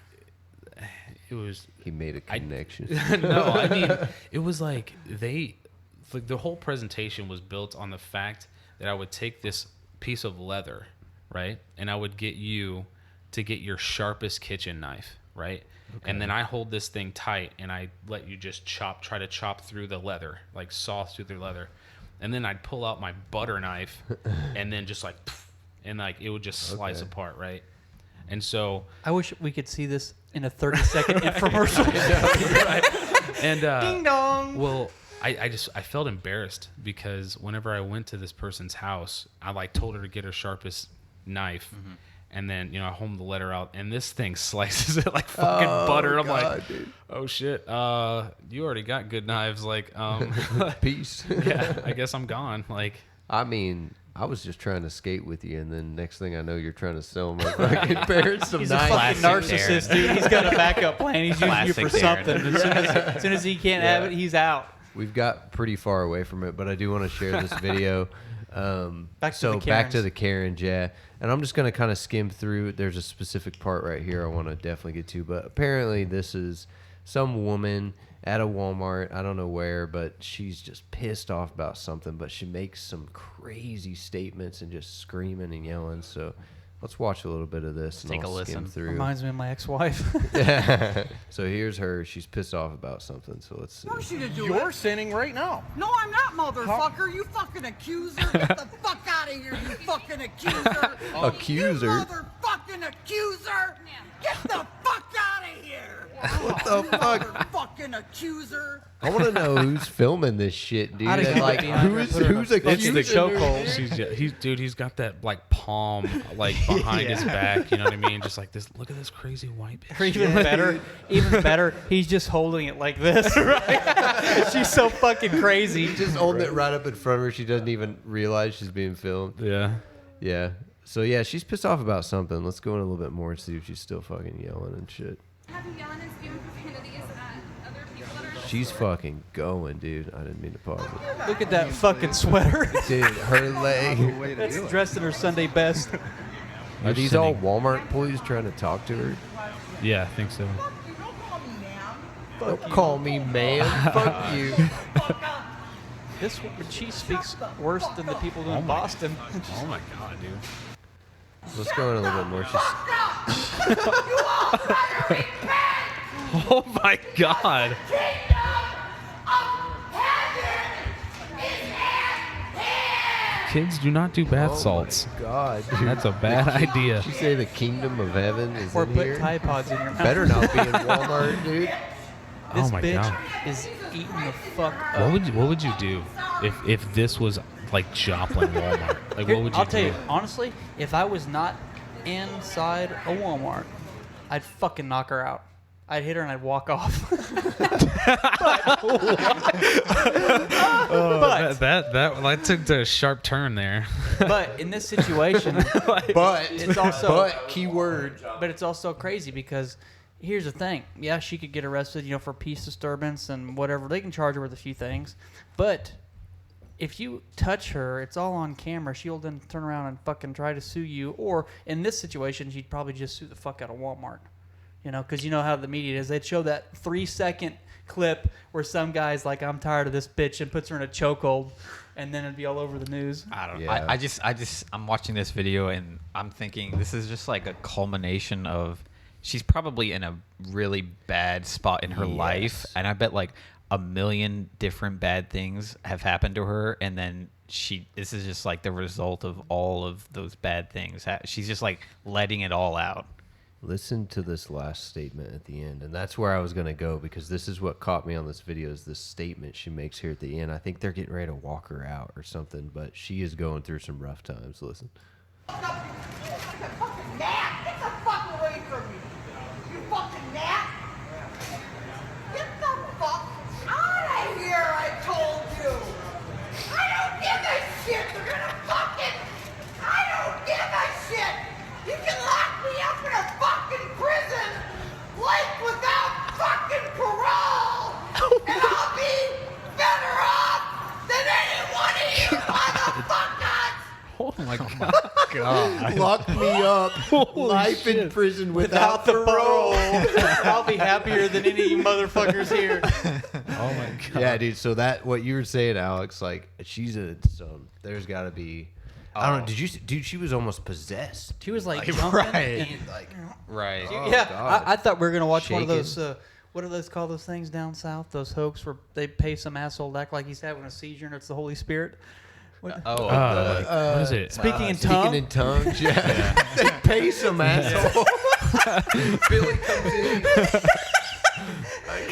it was He made a connection. no, I mean, it was like the whole presentation was built on the fact that I would take this piece of leather, right, and I would get you to get your sharpest kitchen knife, right, and then I hold this thing tight and I let you just try to chop through the leather, like saw through the leather, and then I'd pull out my butter knife and then just like, and like it would just slice apart, right, and so I wish we could see this in a 30-second infomercial. right, and Ding dong. well, I felt embarrassed because whenever I went to this person's house, I like told her to get her sharpest knife, and then I homed the letter out, and this thing slices it like fucking butter. I'm like, dude. oh shit, you already got good knives, like, Peace. yeah, I guess I'm gone. Like, I mean, I was just trying to skate with you, and then next thing I know, you're trying to sell my fucking parents some He's a knives. fucking Classic narcissist, Darin. dude. He's got a backup plan. He's using you for Classic Darin. something. As soon as he can't have it, he's out. We've got pretty far away from it, but I do want to share this video. Back to So the back to Karens. the Karens, yeah. And I'm just going to kind of skim through. There's a specific part right here I want to definitely get to. But apparently this is some woman at a Walmart. I don't know where, but she's just pissed off about something. But she makes some crazy statements and just screaming and yelling. So let's watch a little bit of this. And Take a I'll skim listen. through. Reminds me of my ex-wife. So here's her. She's pissed off about something. So let's see. force you to do You're it. sinning right now. No, I'm not, motherfucker. You fucking accuser. Get the fuck out of here, you fucking accuser. Accuser? You motherfucking accuser. Get the fuck out of here. What the fuck? Motherfucking accuser. I want to know who's filming this shit, dude. I'd have And, given like, it behind her, who's put her in a who's fucking accusing her? chokehold. he's got that like palm like behind his back. You know what I mean? Just like this. Look at this crazy white bitch. Or even better, he's just holding it like this. Right? She's so fucking crazy. Just holding it right up in front of her. She doesn't even realize she's being filmed. Yeah. Yeah. So yeah, she's pissed off about something. Let's go in a little bit more and see if she's still fucking yelling and shit. Have you yelling and spewing profanities at other people that are She's fucking going, dude. I didn't mean to pause it. Look at that fucking sweater. Dude, her leg. That's dressed in her Sunday best. Are these all Walmart employees trying to talk to her? Yeah, I think so. Don't call me ma'am. Fuck you. This she speaks worse than the people in Boston. Oh my god, dude. Let's go in a little bit more. Oh my god. Kids do not do bath salts. God, dude. That's a bad idea. Did you say the kingdom of heaven is Or in put here? Tide Pods in your mouth. Better not be in Walmart, dude. This Oh my bitch God. is eating the fuck up. What would you do if this was like Joplin Walmart? Like Here, what would you I'll do? tell you, honestly, if I was not inside a Walmart, I'd fucking knock her out. I'd hit her and I'd walk off. That took a sharp turn there. But in this situation, it's also keyword. But it's also crazy because here's the thing. Yeah, she could get arrested, for peace disturbance and whatever. They can charge her with a few things. But if you touch her, it's all on camera. She'll then turn around and fucking try to sue you. Or in this situation, she'd probably just sue the fuck out of Walmart. Because you know how the media is. They'd show that 3-second clip where some guy's like, I'm tired of this bitch, and puts her in a chokehold, and then it'd be all over the news. I don't know. Yeah. I'm watching this video and I'm thinking this is just like a culmination of she's probably in a really bad spot in her life, and I bet like a million different bad things have happened to her, and then this is just like the result of all of those bad things. She's just like letting it all out. Listen to this last statement at the end, and that's where I was going to go, because this is what caught me on this video is this statement she makes here at the end. I think they're getting ready to walk her out or something, but she is going through some rough times. Listen. Get the fuck away from me! You fucking gnat! Get the fuck out of here, I told you! I don't give a shit! They're gonna fucking... I don't give a shit! You can lock me up in a fucking prison, like without fucking parole! And I'll be better off than any one of you motherfuckers! Oh my god. Lock me up. Life in prison without the parole. I'll be happier than any of you motherfuckers here. Oh my god. Yeah, dude. So that what you were saying, Alex, like she's there's got to be. I don't know. Did you, dude? She was almost possessed. She was like jumping. right. And, Right. yeah, God. I thought we were gonna watch one of Shaking. those. What do those call those things down south? Those hoax where they pay some asshole to act like he's having a seizure and it's the Holy Spirit. What is it? Speaking in Speaking tongues, yeah. They pay some asshole. Billy comes in.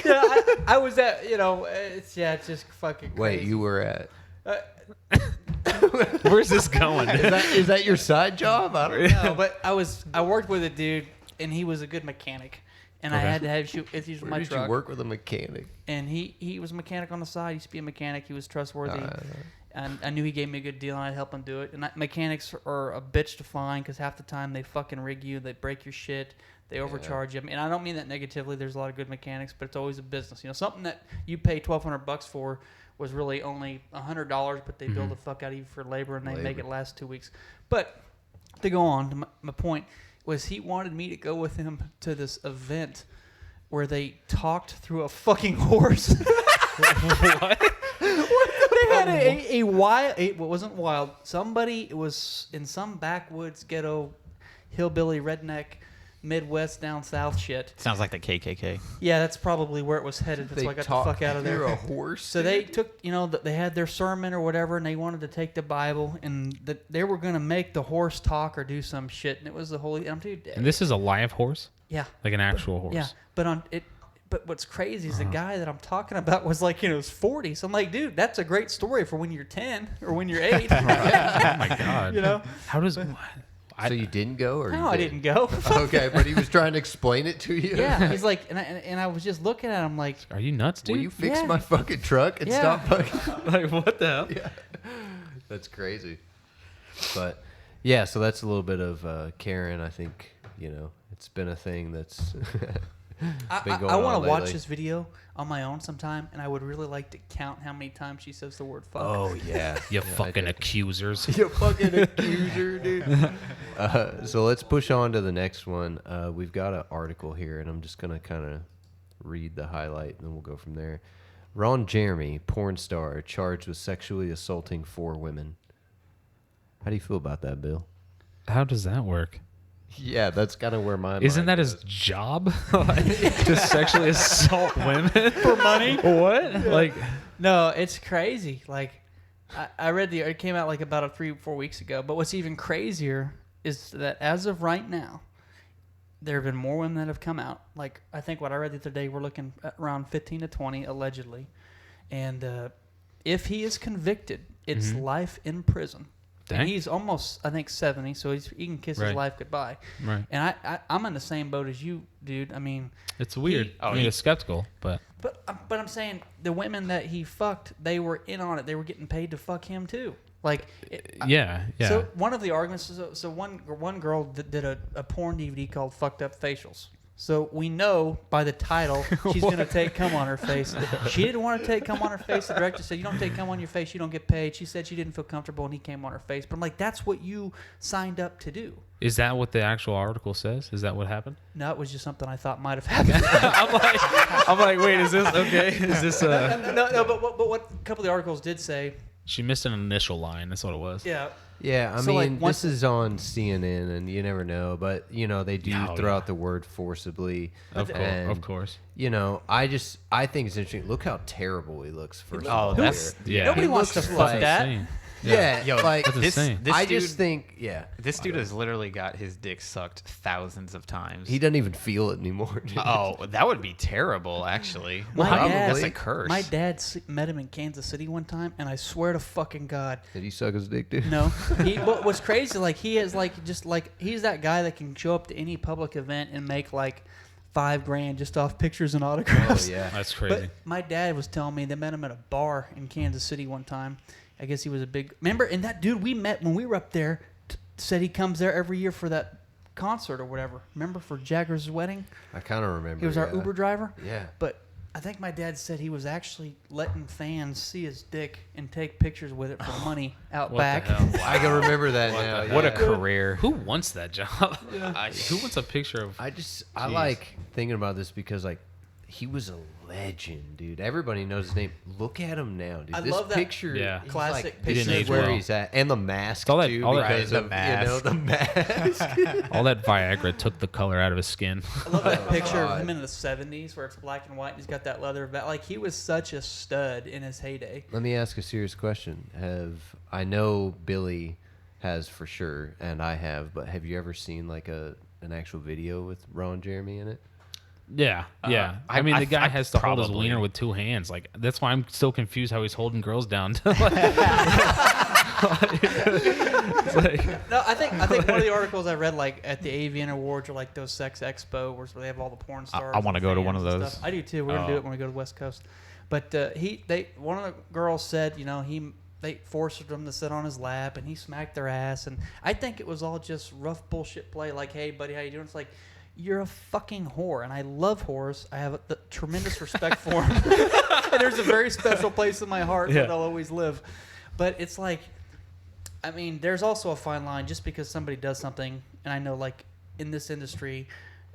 Yeah, I was at. It's just fucking. Crazy. Wait, you were at? Where's this going? Is that your side job? I don't know. No, but I worked with a dude and he was a good mechanic, and I had to have issues with Where my did truck. you work with a mechanic? And he was a mechanic on the side. He used to be a mechanic. He was trustworthy. And I knew he gave me a good deal, and I'd help him do it. And mechanics are a bitch to find because half the time they fucking rig you. They break your shit. They overcharge you. And I don't mean that negatively. There's a lot of good mechanics, but it's always a business. Something that you pay $1,200 for was really only $100, but they bill the fuck out of you for labor, and they make it last 2 weeks. But to go on, to my point was he wanted me to go with him to this event where they talked through a fucking horse. What? They had a wild. It wasn't wild. Somebody, it was in some backwoods ghetto, hillbilly redneck, Midwest down south shit. Sounds like the KKK. Yeah, that's probably where it was headed. That's why I got the fuck out of there. Through a horse. So they took, they had their sermon or whatever, and they wanted to take the Bible, and they were going to make the horse talk or do some shit, and it was the holy. And this is a live horse? Yeah. Like an actual horse? Yeah, but what's crazy is the guy that I'm talking about was like in his 40s. I'm like, dude, that's a great story for when you're 10 or when you're 8. Oh my god. How does? So you didn't go, or No, you I did? didn't go. Okay, but he was trying to explain it to you. Yeah, he's like, and I was just looking at him like, Are you nuts, dude? Will you fix Yeah. my fucking truck and Yeah. stop fucking? Like what the hell? Yeah, that's crazy. But yeah, so that's a little bit of Karen. I think it's been a thing that's I want to watch this video on my own sometime, and I would really like to count how many times she says the word fuck. Oh yeah, You fucking accusers. you fucking accuser, dude. So let's push on to the next one. We've got an article here, and I'm just gonna kind of read the highlight, and then we'll go from there. Ron Jeremy, porn star, charged with sexually assaulting 4 women. How do you feel about that, Bill? How does that work? Yeah, that's kind of where my Isn't mind that his goes. job? To sexually assault women For money? What? Like, No, it's crazy. Like, I read it came out like about 3-4 weeks ago. But what's even crazier is that as of right now, there have been more women that have come out. Like, I think what I read the other day, we're looking at around 15 to 20, allegedly. And if he is convicted, it's life in prison. Dang. And he's almost, I think, 70, so he can kiss his Right. life goodbye. right. And I'm in the same boat as you, dude. I mean, It's weird. I mean, it's skeptical, but but I'm saying the women that he fucked, they were in on it. They were getting paid to fuck him too. Like, yeah. So one of the arguments is so one girl did a porn DVD called "Fucked Up Facials." So we know by the title she's gonna take cum on her face. She didn't want to take cum on her face. The director said, "You don't take cum on your face, you don't get paid." She said she didn't feel comfortable, and he came on her face. But I'm like, that's what you signed up to do. Is that what the actual article says? Is that what happened? No, it was just something I thought might have happened. I'm like, wait, is this okay? Is this no, but what a couple of the articles did say. She missed an initial line. That's what it was. Yeah. Yeah, I So, like, mean, once- this is on CNN, and you never know, but they do Oh, throw yeah. out the word forcibly. Of course. And, Of course. I think it's interesting. Look how terrible he looks. First of Oh, all, that's Yeah. Nobody He wants to looks fuck like- that. Insane. Yeah, Yo, like That's insane. this I dude, just think, this dude has literally got his dick sucked thousands of times. he doesn't even feel it anymore. Dude. Oh, that would be terrible, actually. My Probably. dad- That's a curse. My dad met him in Kansas City one time, and I swear to fucking God, Did he suck his dick, dude? no. But what's crazy, like he is he's that guy that can show up to any public event and make like $5,000 just off pictures and Oh autographs. yeah. That's crazy. But my dad was telling me they met him at a bar in Kansas City one time. I guess he was a big remember, and that dude we met when we were up there said he comes there every year for that concert or whatever. Remember for Jagger's wedding? I kind of remember. He was our yeah. Uber driver. Yeah. But I think my dad said he was actually letting fans see his dick and take pictures with it for money out What back. the hell? I can remember that now. What a yeah. career. Who wants that job? Who wants a picture of? I Jeez. like thinking about this because he was a legend, dude. Everybody knows his name. Look at him now, dude. I this love that picture, Yeah. he's classic like, picture. this He didn't is age where well. he's at, and the mask All that- too, all that- because Right, of, the mask. the mask. All that Viagra took the color out of his skin. I love that picture of God. him in the 70s where it's black and white and he's got that leather vest. Like, he was such a stud in his heyday. Let me ask a serious question. I know Billy has for sure, and I have, but have you ever seen like an actual video with Ron Jeremy in it? Yeah, yeah. I mean, the guy I has to hold his probably- wiener with 2 hands. Like, that's why I'm still confused how he's holding girls down. It's like, No, I think one of the articles I read, like, at the AVN Awards or, like, those sex expo where they have all the porn stars. I wanna and go to fans one of and those. stuff. I do, too. We're going to do it when we go to the West Coast. But one of the girls said, they forced them to sit on his lap, and he smacked their ass. And I think it was all just rough bullshit play. Like, hey, buddy, how you doing? It's like, you're a fucking whore, and I love whores. I have the tremendous respect for them. And there's a very special place in my heart that I'll always live. But it's like, I mean, there's also a fine line. Just because somebody does something, and I know, like, in this industry,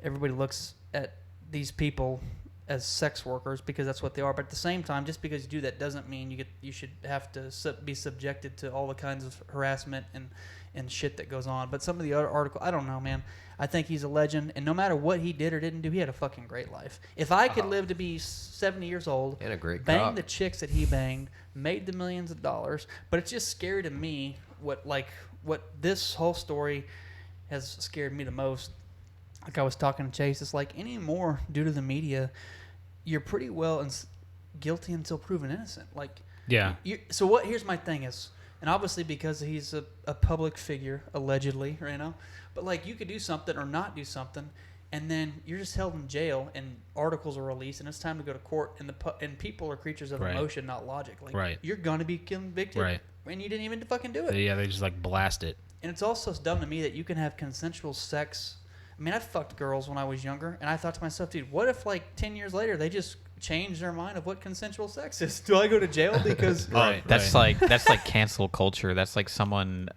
everybody looks at these people as sex workers because that's what they are. But at the same time, just because you do that doesn't mean you should have to be subjected to all the kinds of harassment and shit that goes on. But some of the other article, I don't know, man. I think he's a legend, and no matter what he did or didn't do, he had a fucking great life. If I could live to be 70 years old, And a great bang cock. the chicks that he banged, made the millions of dollars, but it's just scary to me what this whole story has scared me the most. Like I was talking to Chase, it's like anymore due to the media, you're pretty well guilty until proven innocent. Like, yeah. So what? Here's my thing is, and obviously because he's a public figure, allegedly, but like you could do something or not do something, and then you're just held in jail, and articles are released, and it's time to go to court, and people are creatures of Right. emotion, not logic. Like, Right. you're gonna be convicted, Right. and you didn't even fucking do it. Yeah, they just like blast it. And it's also dumb to me that you can have consensual sex. I mean, I fucked girls when I was younger, and I thought to myself, dude, what if like 10 years later they just change their mind of what consensual sex is? Do I go to jail because? That's like cancel culture. That's like someone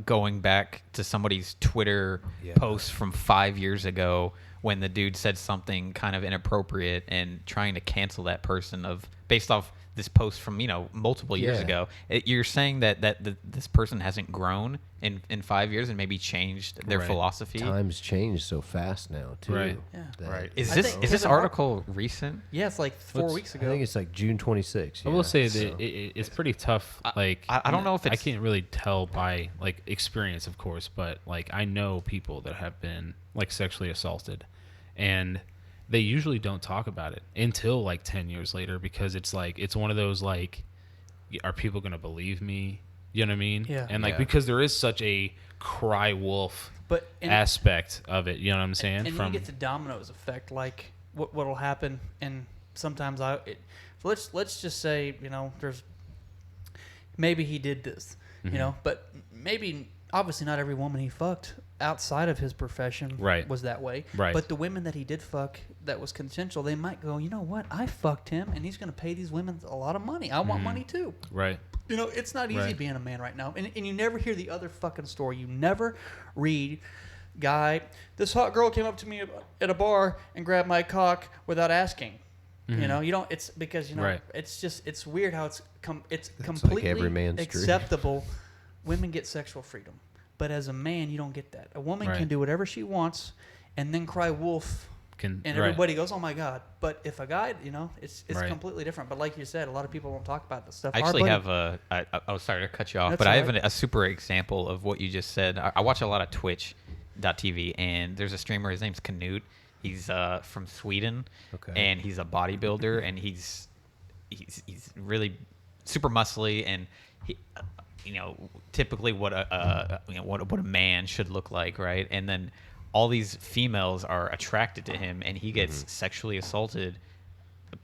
going back to somebody's Twitter post from 5 years ago when the dude said something kind of inappropriate and trying to cancel that person based off this post from multiple years ago. You're saying that this person hasn't grown in 5 years and maybe changed their philosophy. Times change so fast now too. Right. Yeah. Right. Is this article recent? Yeah, it's like 4 weeks I ago. think it's like June 26th. I will say that it's pretty tough. Like I don't know if I it's- can't really tell by like experience, of course, but like I know people that have been like sexually assaulted, and they usually don't talk about it until like 10 years later because it's like it's one of those like, are people gonna believe me? You know what I mean? Yeah. And like Yeah. because there is such a cry wolf aspect of it. You know what I'm saying? And you get the dominoes effect, like what'll happen, and sometimes let's just say there's maybe he did this, but maybe obviously not every woman he fucked outside of his profession was that way. Right. But the women that he did fuck that was consensual, they might go, you know what, I fucked him, and he's going to pay these women a lot of money. I want money too. Right. It's not easy being a man right now. And you never hear the other fucking story. You never read, guy, this hot girl came up to me at a bar and grabbed my cock without asking. You don't, it's because, it's weird how it's completely like every man's dream. acceptable. Women get sexual freedom. But as a man, you don't get that. A woman can do whatever she wants and then cry wolf. And everybody goes, oh my God. But if a guy, it's completely different. But like you said, a lot of people don't talk about this stuff. I actually have I was sorry to cut you off, That's but I all have right. a super example of what you just said. I watch a lot of Twitch.tv, and there's a streamer, his name's Knut. He's from Sweden, and he's a bodybuilder, and he's really super muscly, and he, typically what a man should look like, right? And then all these females are attracted to him, and he gets sexually assaulted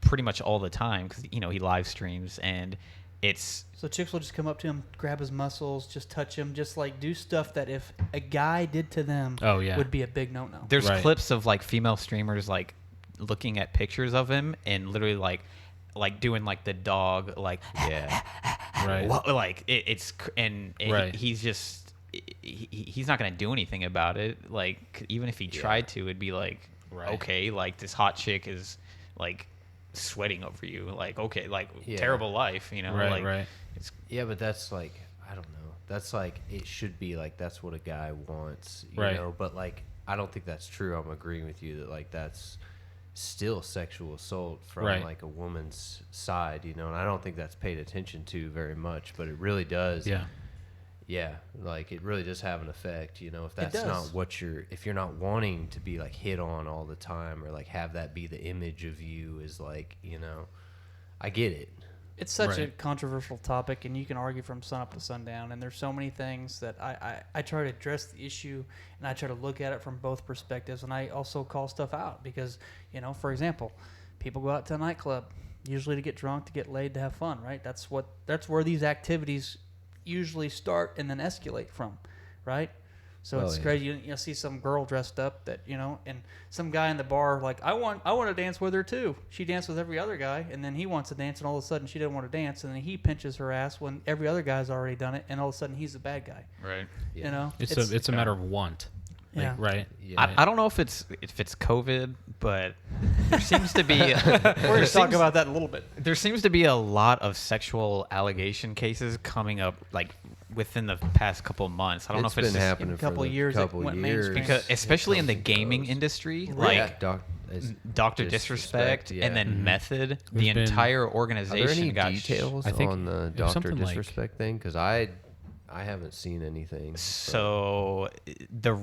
pretty much all the time because he live streams, and it's So chicks will just come up to him, grab his muscles, just touch him, just like do stuff that if a guy did to them would be a big no-no. there's clips of like female streamers like looking at pictures of him and literally like doing like the dog like like he's just he's not gonna do anything about it. Like even if he tried to, it'd be like okay, like this hot chick is like sweating over you, like okay, like terrible life, It's, but that's like, I don't know. That's like, it should be like, that's what a guy wants, you know? But like, I don't think that's true. I'm agreeing with you that like, that's still sexual assault from like a woman's side, and I don't think that's paid attention to very much, but it really does. Yeah, like it really does have an effect, if that's not what if you're not wanting to be like hit on all the time or like have that be the image of you is like, I get it. It's such a controversial topic, and you can argue from sun up to sundown, and there's so many things that I try to address the issue, and I try to look at it from both perspectives, and I also call stuff out because, for example, people go out to a nightclub usually to get drunk, to get laid, to have fun, right? That's where these activities usually start and then escalate from, right? So it's crazy. You'll see some girl dressed up that and some guy in the bar like I want to dance with her too. She danced with every other guy, and then he wants to dance, and all of a sudden she doesn't want to dance, and then he pinches her ass when every other guy's already done it, and all of a sudden he's the bad guy. right. It's a matter of want. Yeah. Right. I don't know if it's COVID, but there seems to be We're going to talk about that in a little bit. there seems to be a lot of sexual allegation cases coming up like within the past couple of months. I don't know if it's been just happening a couple for years. couple It went years. mainstream. because especially in the gaming industry, like Dr. Disrespect and then Method, the There's been- entire Are organization there any got details I think on the it was Dr. something like- Disrespect thing? Because I haven't seen anything. So the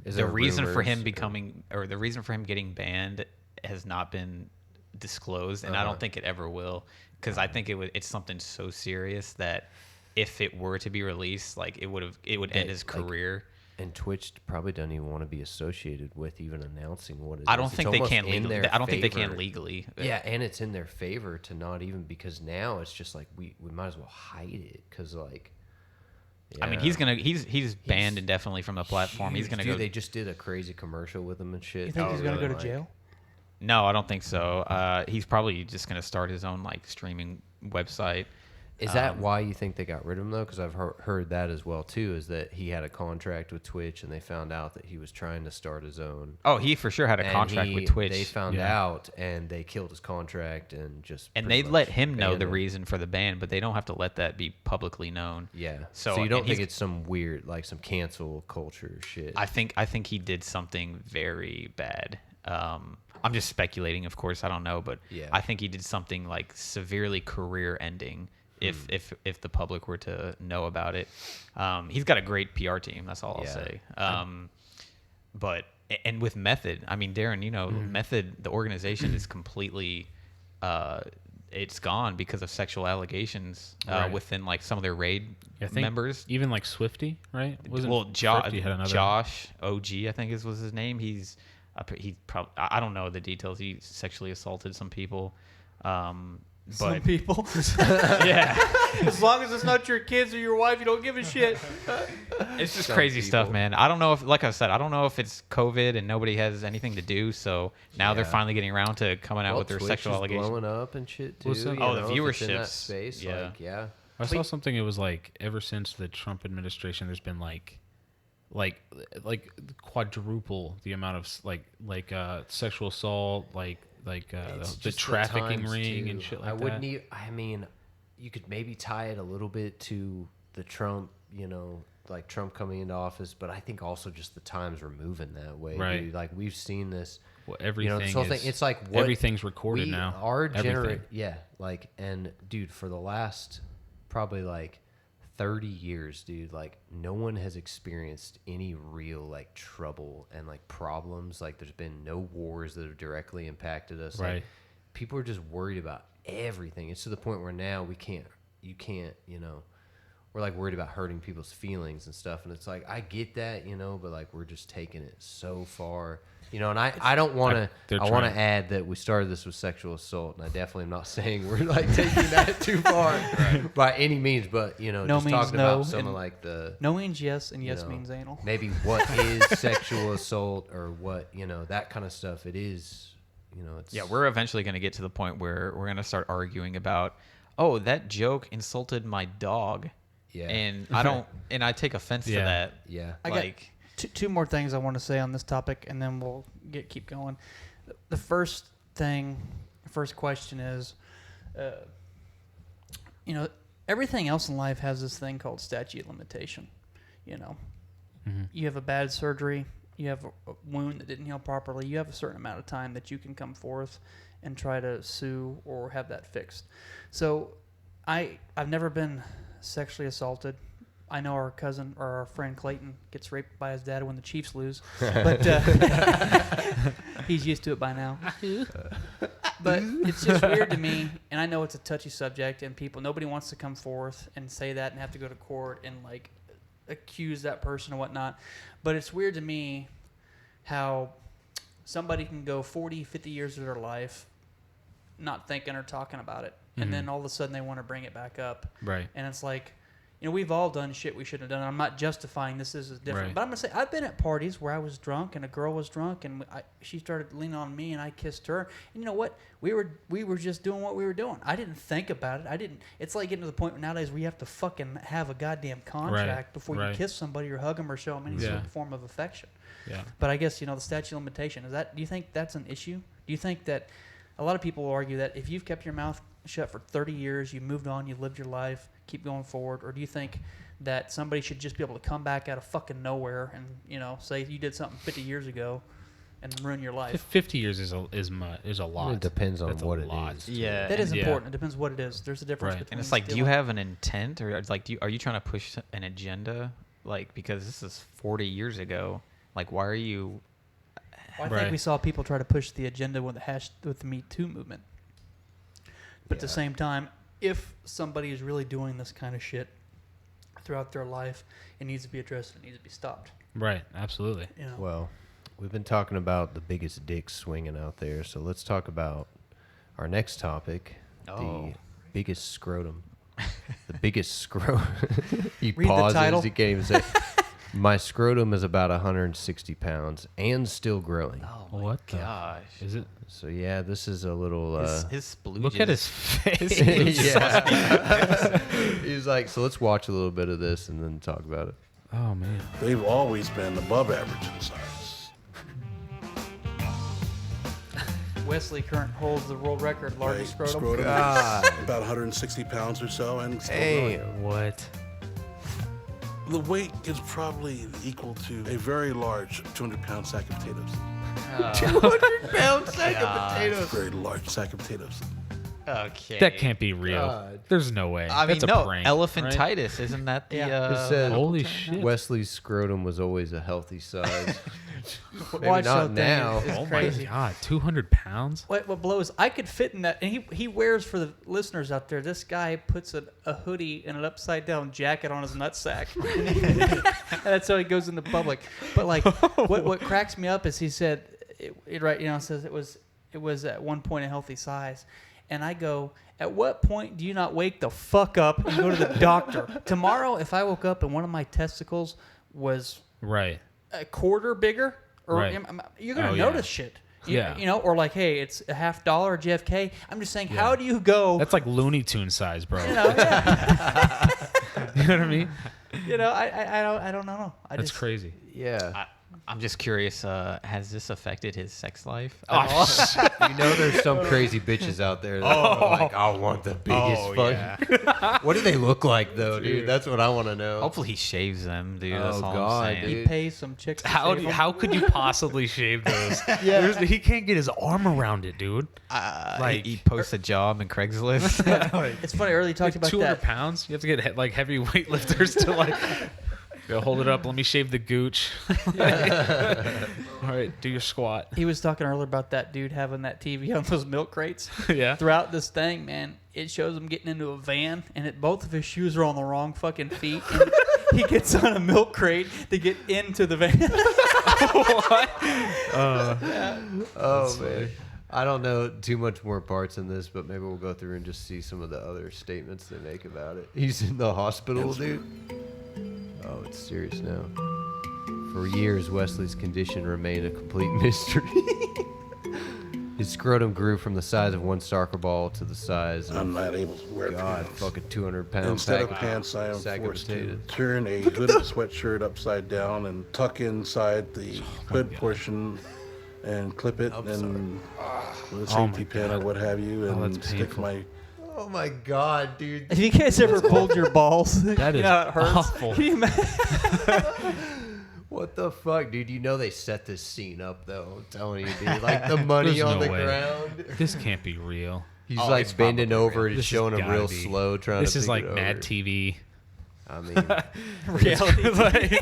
Is the there reason for him rumors? becoming or the reason for him getting banned has not been disclosed, and I don't think it ever will, because I think it's something so serious that if it were to be released, like it would end his career. And Twitch probably doesn't even want to be associated with even announcing what it is. I don't It's think they almost can in legally. their I don't think they favor. can legally. Yeah, and it's in their favor to not even, because now it's just like we might as well hide it, because like I mean, he's banned indefinitely from the platform. He's gonna go. They just did a crazy commercial with him and shit. You think he's gonna go to jail? No, I don't think so. He's probably just gonna start his own like streaming website. Is that why you think they got rid of him though? Because I've heard that as well too. Is that he had a contract with Twitch and they found out that he was trying to start his own. Oh, he for sure had a contract with Twitch. They found out and they killed his contract and just. And they let him know the reason for the ban, but they don't have to let that be publicly known. Yeah. So you don't think it's some weird like some cancel culture shit? I think he did something very bad. I'm just speculating, of course. I don't know, but I think he did something like severely career-ending. If the public were to know about it, he's got a great PR team. That's all I'll say. But with Method, I mean, Darin, you know, Method, the organization is completely, it's gone because of sexual allegations within like some of their raid members. Even like Swifty, right? Josh OG, I think was his name. He probably, I don't know the details. He sexually assaulted some people. Some people. Yeah. As long as it's not your kids or your wife, you don't give a shit. It's just crazy stuff, man. I don't know if, like I said, I don't know if it's COVID and nobody has anything to do. So now they're finally getting around to coming out with their Twitch sexual is allegations. blowing up and shit too. The viewership in that viewerships. space. Yeah. Like, I saw something. It was like ever since the Trump administration, there's been like quadruple the amount of sexual assault, the trafficking ring too. And shit like that. I mean, you could maybe tie it a little bit to the Trump, you know, like Trump coming into office, but I think also just the times we're moving that way. Right. Dude. Like we've seen this. Well, everything it's like everything's recorded now. Our generation, and dude, for the last probably like 30 years, dude, like no one has experienced any real like trouble and like problems. Like there's been no wars that have directly impacted us. Right. Like, people are just worried about everything. It's to the point where now you can't, you know, we're like worried about hurting people's feelings and stuff. And it's like, I get that, you know, but like we're just taking it so far. You know, and I don't want to. I want to add that we started this with sexual assault, and I definitely am not saying we're like taking that too far by any means. But you know, no just means talking no, about some of like the no means yes, and yes means anal. Maybe what is sexual assault or what, you know, that kind of stuff. It is, you know, it's we're eventually going to get to the point where we're going to start arguing about, oh, that joke insulted my dog. Yeah, and I don't, and I take offense to that. Yeah, I got two more things I want to say on this topic, and then we'll keep going. The first question is, you know, everything else in life has this thing called statute of limitation. You know, you have a bad surgery, you have a wound that didn't heal properly, you have a certain amount of time that you can come forth and try to sue or have that fixed. So I've never been sexually assaulted. I know our cousin or our friend Clayton gets raped by his dad when the Chiefs lose, but he's used to it by now. But it's just weird to me, and I know it's a touchy subject, and nobody wants to come forth and say that and have to go to court and like accuse that person or whatnot. But it's weird to me how somebody can go 40, 50 years of their life not thinking or talking about it, and then all of a sudden they want to bring it back up. Right. And it's like, you know, we've all done shit we shouldn't have done. I'm not justifying this is different. Right. But I'm going to say I've been at parties where I was drunk and a girl was drunk and she started leaning on me and I kissed her. And you know what? We were just doing what we were doing. I didn't think about it. It's like getting to the point nowadays where you have to fucking have a goddamn contract before you kiss somebody or hug them or show them any sort of form of affection. Yeah. But I guess, you know, the statute of limitation, do you think that's an issue? Do you think that a lot of people will argue that if you've kept your mouth shut for 30 years, you moved on, you lived your life, keep going forward, or do you think that somebody should just be able to come back out of fucking nowhere and, you know, say you did something 50 years ago and ruin your life? 50 years is a lot. It depends on what it is. Yeah, that is important. It depends what it is. There's a difference between. And it's like, do you have an intent, or like, are you trying to push an agenda? Like, because this is 40 years ago. Like, why are you? Well, I think we saw people try to push the agenda with the Me Too movement. But at the same time, if somebody is really doing this kind of shit throughout their life, it needs to be addressed. It needs to be stopped. Right. Absolutely. You know? Well, we've been talking about the biggest dicks swinging out there, so let's talk about our next topic, the biggest scrotum. The biggest scrotum. He Read the pauses. title. He can't even say. My scrotum is about 160 pounds and still growing. Oh my What the- gosh. Is it? So yeah, this is a little. His splooges. Look at his face. Yeah. He's like, so let's watch a little bit of this and then talk about it. Oh man. They've always been above average in size. Wesley Current holds the world record, largest Right, scrotum. God. About 160 pounds or so, and still Hey. growing. What? The weight is probably equal to a very large 200-pound sack of potatoes. 200-pound sack of God. A potatoes. very large sack of potatoes. Okay. That can't be real. God. There's no way. I mean, That's a no. prank. Elephantitis, isn't that the? Yeah. It said, Holy shit. Wesley's scrotum was always a healthy size. Maybe Watch not that thing. now. It's Oh crazy. my god, 200 pounds? What blows? I could fit in that, and he wears, for the listeners out there, this guy puts a hoodie and an upside down jacket on his nutsack, and that's how he goes into public. But like, what cracks me up is he said, it says it was at one point a healthy size, and I go, at what point do you not wake the fuck up and go to the doctor? Tomorrow, if I woke up and one of my testicles was Right. a quarter bigger, or Right. you're gonna Oh, yeah. notice shit. Yeah. You know, or like, hey, it's a $50 JFK. I'm just saying, how do you go? That's like Looney Tune size, bro. you know, yeah. You know what I mean? I don't know. That's crazy. Yeah. I'm just curious. Has this affected his sex life? You know there's some crazy bitches out there that are like, I want the biggest fuck. What do they look like, though, dude? That's what I want to know. Hopefully he shaves them, dude. That's Oh, all God, I'm saying. He dude. pays some chicks. To How shave him. how could you possibly shave those? He can't get his arm around it, dude. Like- he posts a job in Craigslist. It's funny. Earlier you talked about 200 that. pounds? You have to get like heavy weightlifters to like go hold it up. Let me shave the gooch. All right, do your squat. He was talking earlier about that dude having that TV on those milk crates. Yeah. Throughout this thing, man, it shows him getting into a van, and both of his shoes are on the wrong fucking feet. And he gets on a milk crate to get into the van. Oh, man. I don't know too much more parts in this, but maybe we'll go through and just see some of the other statements they make about it. He's in the hospital, dude. Oh, it's serious now. For years, Wesley's condition remained a complete mystery. His scrotum grew from the size of one soccer ball to the size I'm of, not able to wear God, pants. fucking 200-pound Instead of sack pants, I am sack of forced to potatoes. turn a hooded sweatshirt upside down and tuck inside the hood portion and clip it and with a safety pin or what have you, and that's stick painful. my. Oh, my God, dude. Have you guys ever pulled your balls? That is You know how it hurts? awful. Can you imagine? What the fuck, dude? You know they set this scene up, though. I'm telling you, dude. Like, the money There's on no the way. ground. This can't be real. He's Oh, like it's bending probably over real. and This showing has him gotta real be. slow, trying This to is pick like it Mad over. TV. I mean, Reality.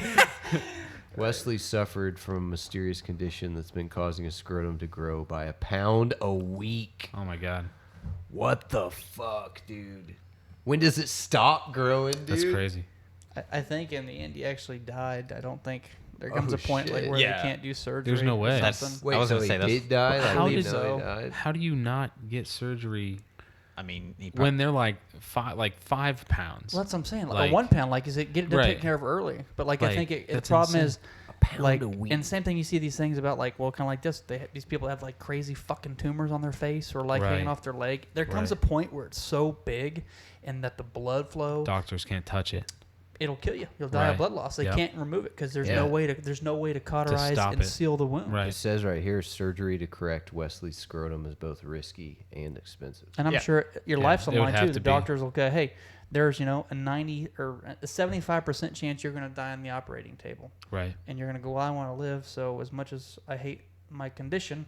Wesley suffered from a mysterious condition that's been causing his scrotum to grow by 1 pound a week. Oh my god, What the fuck, dude? When does it stop growing, dude? that's crazy. I think in the end he actually died. I don't think there Oh, comes a point like shit. where Yeah. they can't do surgery. There's no or way. something. Wait, I was so gonna he say that's- did die? Like, How we did know so? he died? How do you not get surgery I mean, he when they're like 5 pounds? Well, that's what I'm saying. Like, Like- a 1 pound, like, is it get it Right. taken care of early? But like, I Like, think the that's problem insane. is, pound like, a week. and same thing you see these things about, like, well, kind of like this. These people have like crazy fucking tumors on their face or like hanging Right. off their leg. There comes Right. a point where it's so big, and that the blood flow, Doctors can't touch it. it'll kill you. You'll die of Right. blood loss. They Yep. can't remove it because there's Yeah. no way to cauterize stop and it. seal the wound. Right. It says right here, surgery to correct Wesley's scrotum is both risky and expensive. And I'm Yeah. sure your Yeah, life's on it would line have too. The to be. doctors will go, hey, there's a 90 or a 75% chance you're going to die on the operating table, Right. and you're going to go, well, I want to live. So as much as I hate my condition,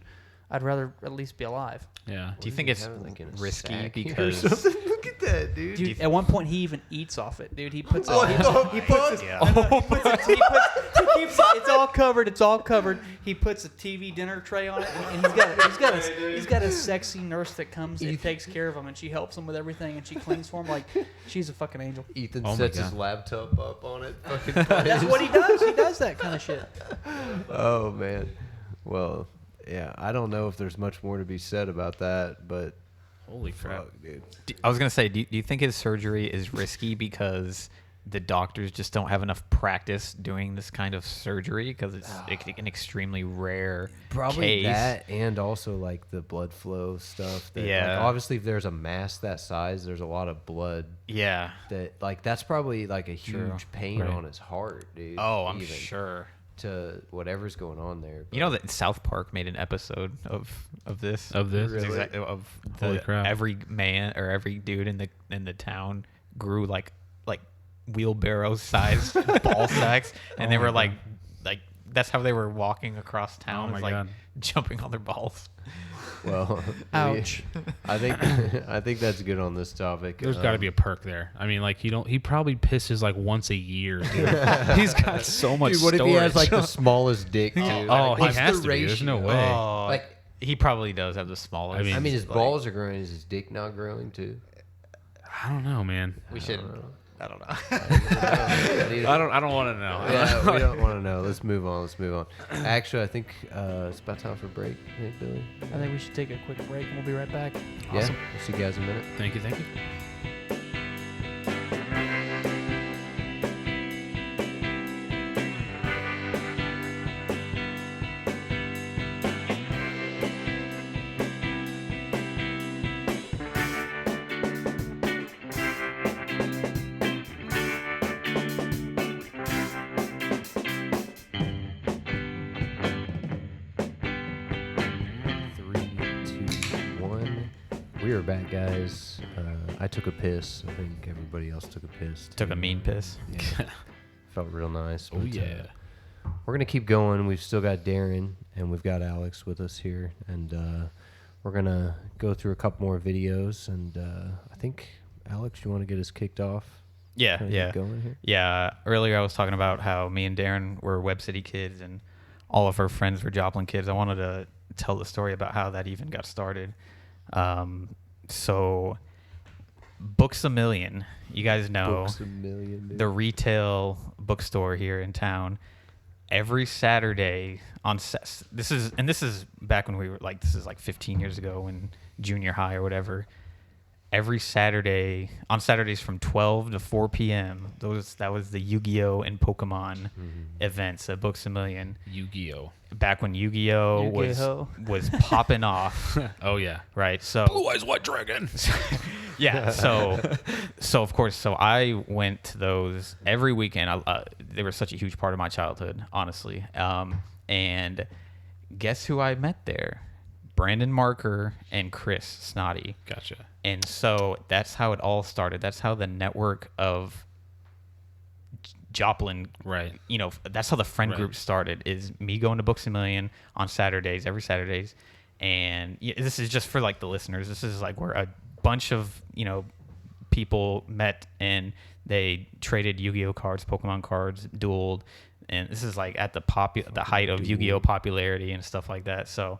I'd rather at least be alive. Yeah. Do you think it's Having, like, in a risky sack here or because something? Look at that, dude. Dude, at one point he even eats off it, dude. He puts What it. the He puts. Yeah. He keeps it. It's all covered. It's all covered. He puts a TV dinner tray on it, and he's got a sexy nurse that comes and takes care of him, and she helps him with everything, and she cleans for him like she's a fucking angel. Ethan Oh my sets his God. laptop up on it. Fucking That's what he does. He does that kind of shit. Oh, man. Well, yeah, I don't know if there's much more to be said about that, but Holy crap. Fuck, dude. I was gonna say, do you think his surgery is risky because the doctors just don't have enough practice doing this kind of surgery because it's an extremely rare Probably case? that, and also like the blood flow stuff. That, Yeah. Like, obviously, if there's a mass that size, there's a lot of blood. Yeah. That like that's probably like a True. huge pain Right. on his heart, dude. Oh, I'm even sure. to whatever's going on there. You know that South Park made an episode of this. Of this? It's Really? of Holy crap. every man or every dude in the town grew like wheelbarrow sized ball sacks, and they were like that's how they were walking across town, Oh my is, like God. jumping on their balls. Well, Ouch. I think that's good on this topic. There's got to be a perk there. I mean, like he probably pisses like once a year, dude. He's got so much Dude, what if storage. he has like the smallest dick too? Oh, Like, he what's has the to be. There's no ratio? way. Oh, Like, he probably does have the smallest. I I mean, his like, balls are growing. Is his dick not growing too? I don't know, man. We should. I don't know. I don't want to know. Yeah, we don't want to know. Let's move on. Actually, I think it's about time for a break. I think, Billy. I think we should take a quick break and we'll be right back. Yeah, we'll see you guys in a minute. Thank you. Three, two, one. We are back, guys. I took a piss. I think everybody else took a piss. Took too. a mean piss. Yeah. Felt real nice. Oh but, yeah. We're gonna keep going. We've still got Darin and we've got Alex with us here, and we're gonna go through a couple more videos. And I think Alex, you want to get us kicked off? Yeah, Kinda yeah. get going here? Yeah, earlier I was talking about how me and Darin were Web City kids and all of our friends were Joplin kids. I wanted to tell the story about how that even got started. So, Books A Million, you guys know Books A Million. Dude. the retail bookstore here in town. Every Saturday this is back when we were like, this is like 15 years ago in junior high or whatever. Every Saturday, on Saturdays from 12 to 4 p.m., that was the Yu-Gi-Oh! And Pokemon events at Books A Million. Yu-Gi-Oh. Back when Yu-Gi-Oh! Was popping off, Oh yeah. right? So Blue Eyes White Dragon. yeah, so of course, so I went to those every weekend. They were such a huge part of my childhood, honestly. And guess who I met there? Brandon Marker and Chris Snotty. Gotcha. And so that's how it all started. That's how the network of Joplin, Right. you know, that's how the friend Right. group started, is me going to Books A Million on Saturdays, every Saturdays. And this is just for like the listeners. This is like where a bunch of, people met and they traded Yu-Gi-Oh cards, Pokemon cards, dueled. And this is like at the height of Yu-Gi-Oh popularity and stuff like that. So,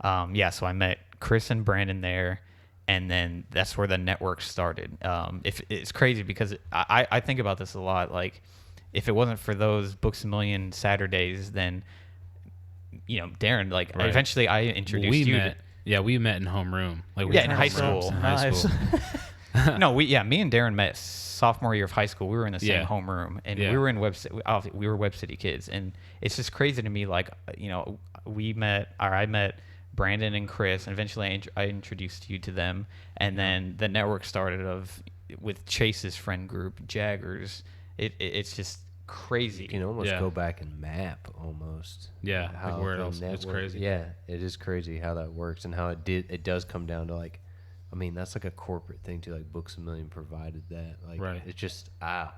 so I met Chris and Brandon there, and then that's where the network started. If it's crazy because I think about this a lot. Like, if it wasn't for those Books A Million Saturdays, then Darin, like, Right. eventually I introduced We you. met. Yeah, we met in homeroom. Like In high school. In high Nice. school. Me and Darin met sophomore year of high school. We were in the same Yeah. homeroom, and Yeah. we were in we were Web City kids, and it's just crazy to me. Like, I met Brandon and Chris, and eventually I introduced you to them, and then the network started with Chase's friend group, Jaggers. It's just crazy. You can almost Yeah. go back and map almost. Yeah, like where the else? It's network- crazy. Yeah, it is crazy how that works and how it does come down to like, I mean, that's like a corporate thing too. Like Books A Million provided that. Like, Right. it's just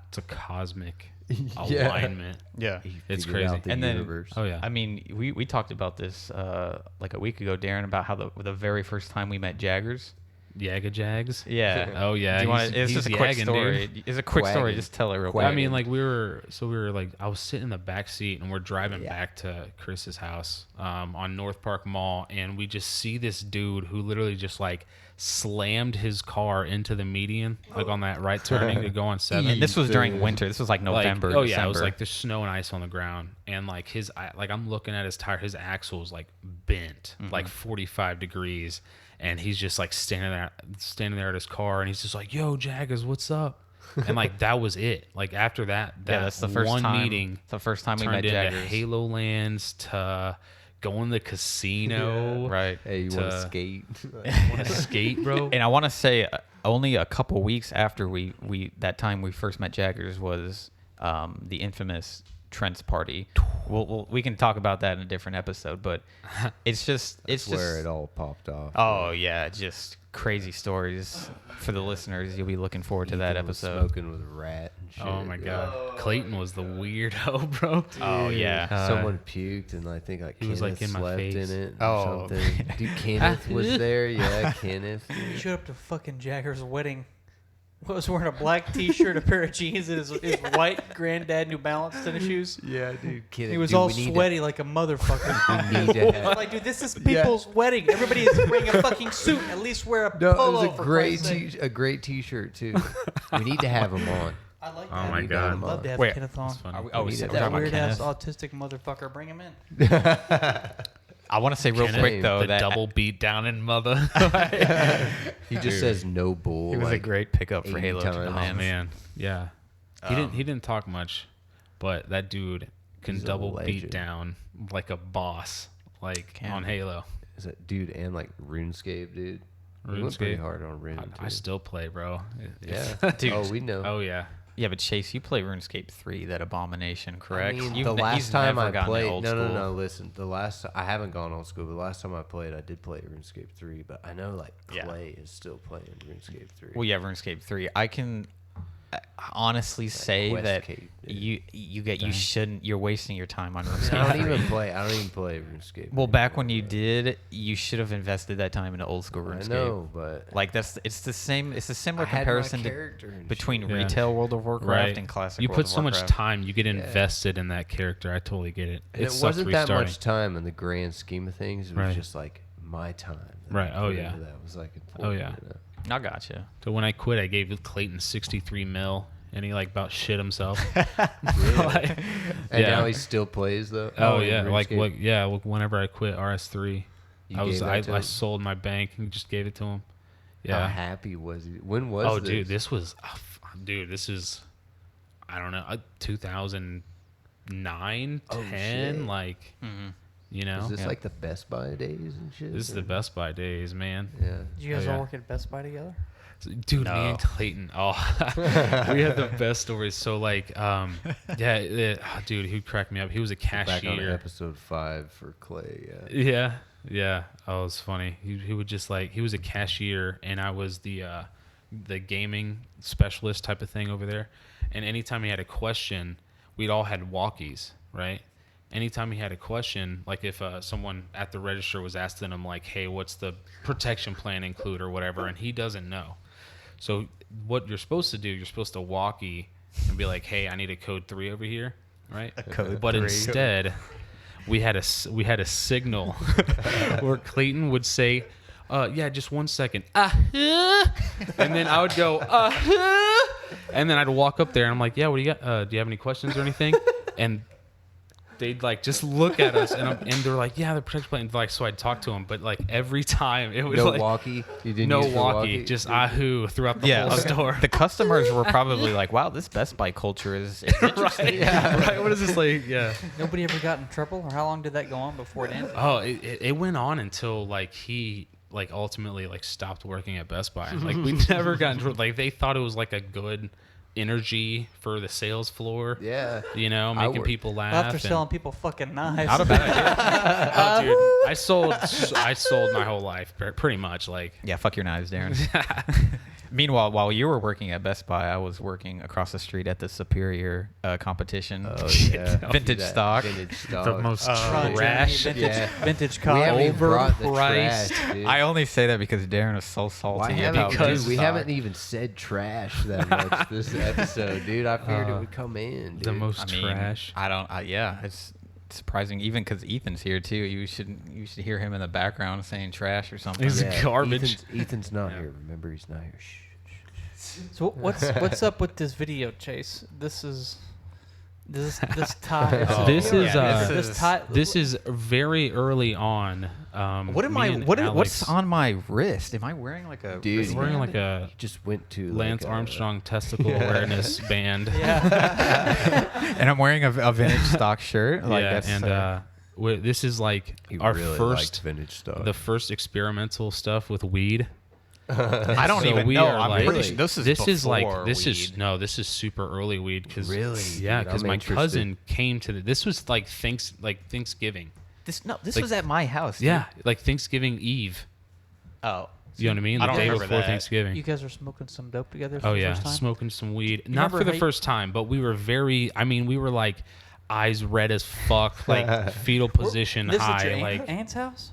It's a cosmic Yeah. alignment. Yeah. he It's figured out crazy. the And then- universe. Oh yeah. I mean, we talked about this like a week ago, Darin, about how the very first time we met Jaggers. Yaga Jags. Yeah. Oh yeah. Do you want? It's he's just a quick yagging, story. dude. It's a quick story. Quagging. Just tell it real I quick. mean, like we were like I was sitting in the back seat and we're driving back to Chris's house on North Park Mall, and we just see this dude who literally just like slammed his car into the median, like on that right turning to go on 7. And this was during winter. This was like November. Like, oh yeah, December. it was like there's snow and ice on the ground, and like I'm looking at his tire, his axle is like bent, like 45 degrees, and he's just like standing there. standing there at his car, and he's just like, "Yo, Jaggers, what's up?" And like that was it. Like after that that's the first one time, meeting. the first time we turned met into Jaggers. Halo Lands to going to the casino. Right. Hey, you want to skate? Want to skate, bro? And I want to say only a couple weeks after that time we first met Jaggers was the infamous Trent's party. We can talk about that in a different episode, but it's just That's where it all popped off. Oh yeah, just crazy stories for the listeners. You'll be looking forward to that Ethan was episode. Smoking with a rat and shit. Oh my god, Clayton was the weirdo, bro. Oh yeah, someone puked and I think he was, like, Kenneth in my slept face. in it. Oh. Or something. Dude, Kenneth was there. Yeah, Kenneth. He showed up to fucking Jagger's wedding. Was wearing a black T-shirt, a pair of jeans, and his white granddad New Balance tennis shoes. Yeah, dude. Kenneth. He was Dude, all we need sweaty like a motherfucker. We need to have. I'm like, dude, this is people's wedding. Everybody is wearing a fucking suit. At least wear a No, polo. it was for a great Christ's sake. a great T-shirt too. We need to have him on. I like Oh that. my I'd god. love to have Wait, Kenneth on. That's funny. Oh, We need we're to talking That about weird ass Kenneth. autistic motherfucker. Bring him in. I want to say real Kenneth, quick though the that double beat down in mother. He just says no bull. he was a like, great pickup for 80 Halo times. 2 Oh Lands. man, yeah. He didn't talk much, but that dude can He's a double beat legend. down like a boss, like Can. on Halo. Is it, dude? And like RuneScape, dude. He went pretty RuneScape. hard on Rune. I still play, bro. Yeah. Dude. Oh, we know. Oh yeah. Yeah, but Chase, you play RuneScape 3, that abomination, correct? I mean, You've the ne- last he's time never I gotten played, old no, school. listen. I haven't gone old school, but the last time I played, I did play RuneScape 3. But I know like Yeah. Clay is still playing RuneScape 3. Well, yeah, RuneScape 3. I can honestly say Quest that Cape, dude. you shouldn't. You're wasting your time on I RuneScape. don't 3. even play. I don't even play RuneScape. Well, back when you anymore, did, you should have invested that time into old school but- RuneScape. I know, but Like it's the same. It's a similar I had my comparison character and between shit. Yeah. retail World of Warcraft Right. and classic. You World put of so much Warcraft. time, you get invested in that character. I totally get it. And it sucks wasn't that restarting. much time in the grand scheme of things. It was Right. just like my time. that Right. I Oh, put yeah. into That was like important. Oh, yeah. you know? I gotcha. So when I quit, I gave Clayton 63 mil, and he like about shit himself. Like, And yeah. now he still plays though. Oh in yeah, like RuneScape? what? Yeah, whenever I quit RS3, You I gave that to I him? sold my bank and just gave it to him. How Yeah. happy was he? When was Oh, this? dude, this was, this is, I don't know, 2009, Oh, 10, shit. like, you know. Is this like the Best Buy days and shit? This is the or- Best Buy days, man. Yeah. Did you guys Oh, all yeah. work at Best Buy together? Dude, me and Clayton, we had the best stories. So like, dude, he cracked me up. He was a Back on cashier. episode 5 for Clay. Yeah. Yeah, yeah. Oh, it was funny. He would just like, he was a cashier, and I was the gaming specialist type of thing over there. And anytime he had a question, we'd all had walkies, right? Anytime he had a question, like if someone at the register was asking him like, "Hey, what's the protection plan include?" or whatever, and he doesn't know. So what you're supposed to do, you're supposed to walkie and be like, "Hey, I need a code 3 over here," right? code But 3. instead, we had a signal where Clayton would say, "Yeah, just 1 second," and then I would go, and then I'd walk up there and I'm like, "Yeah, what do you got? Do you have any questions or anything?" And they'd like just look at us and they're like, "Yeah, the protection plan." Like, so I'd talk to him, but like every time it was No like walkie. You didn't no use the walkie, just ahoo throughout the whole okay. store. The customers were probably like, "Wow, this Best Buy culture is interesting." Right? Yeah. Right. What is this like? Yeah. Nobody ever got in trouble, or how long did that go on before it ended? Oh, it went on until like he like ultimately like stopped working at Best Buy. Like we never got into like they thought it was like a good energy for the sales floor. Yeah. You know, I making work- people laugh. After and- selling people fucking knives. Not a bad idea. Oh, dude, I sold my whole life pretty much. Like, Yeah, fuck your knives, Darren. Meanwhile, while you were working at Best Buy, I was working across the street at the Superior competition. Oh yeah. Vintage That stock. Vintage stock. the most Trunk, trash. vintage, Yeah. vintage We car. haven't even brought the overpriced. trash, dude. I only say that because Darren was so salty Why about haven't, vintage dude, we stock. haven't even said trash that much this episode, dude. I figured it would come in, dude. The most I mean, trash. I don't. Yeah, it's surprising. Even because Ethan's here too. You should hear him in the background saying trash or something. He's Yeah, garbage. Ethan's not here. Remember, he's not here. Shh. So what's up with this video, Chase? This is This tie. This is very early on. What am me I? and What's Alex- on my wrist? Am I wearing like a? Dude, He's wearing like a You just went to Lance like Armstrong testicle awareness band. And I'm wearing a vintage stock shirt. Like Yeah, that's, and this is like He our really liked first, vintage stuff. the first experimental stuff with weed. I don't So even we know. are I'm like- pretty sure this is This is like before this weed. is no, this is super early weed because Really? yeah, Dude, because I'm my interested. cousin came to this was like Thanksgiving. This like- was at my house. Dude. Yeah, like Thanksgiving Eve. Oh. You know what I mean? I The don't day remember before that. Thanksgiving. You guys are smoking some dope together for Oh the yeah, first time? smoking some weed. Not remember for the how you- first time, but we were very. I mean, we were like eyes red as fuck, like fetal position This is at high. your Like aunt's house?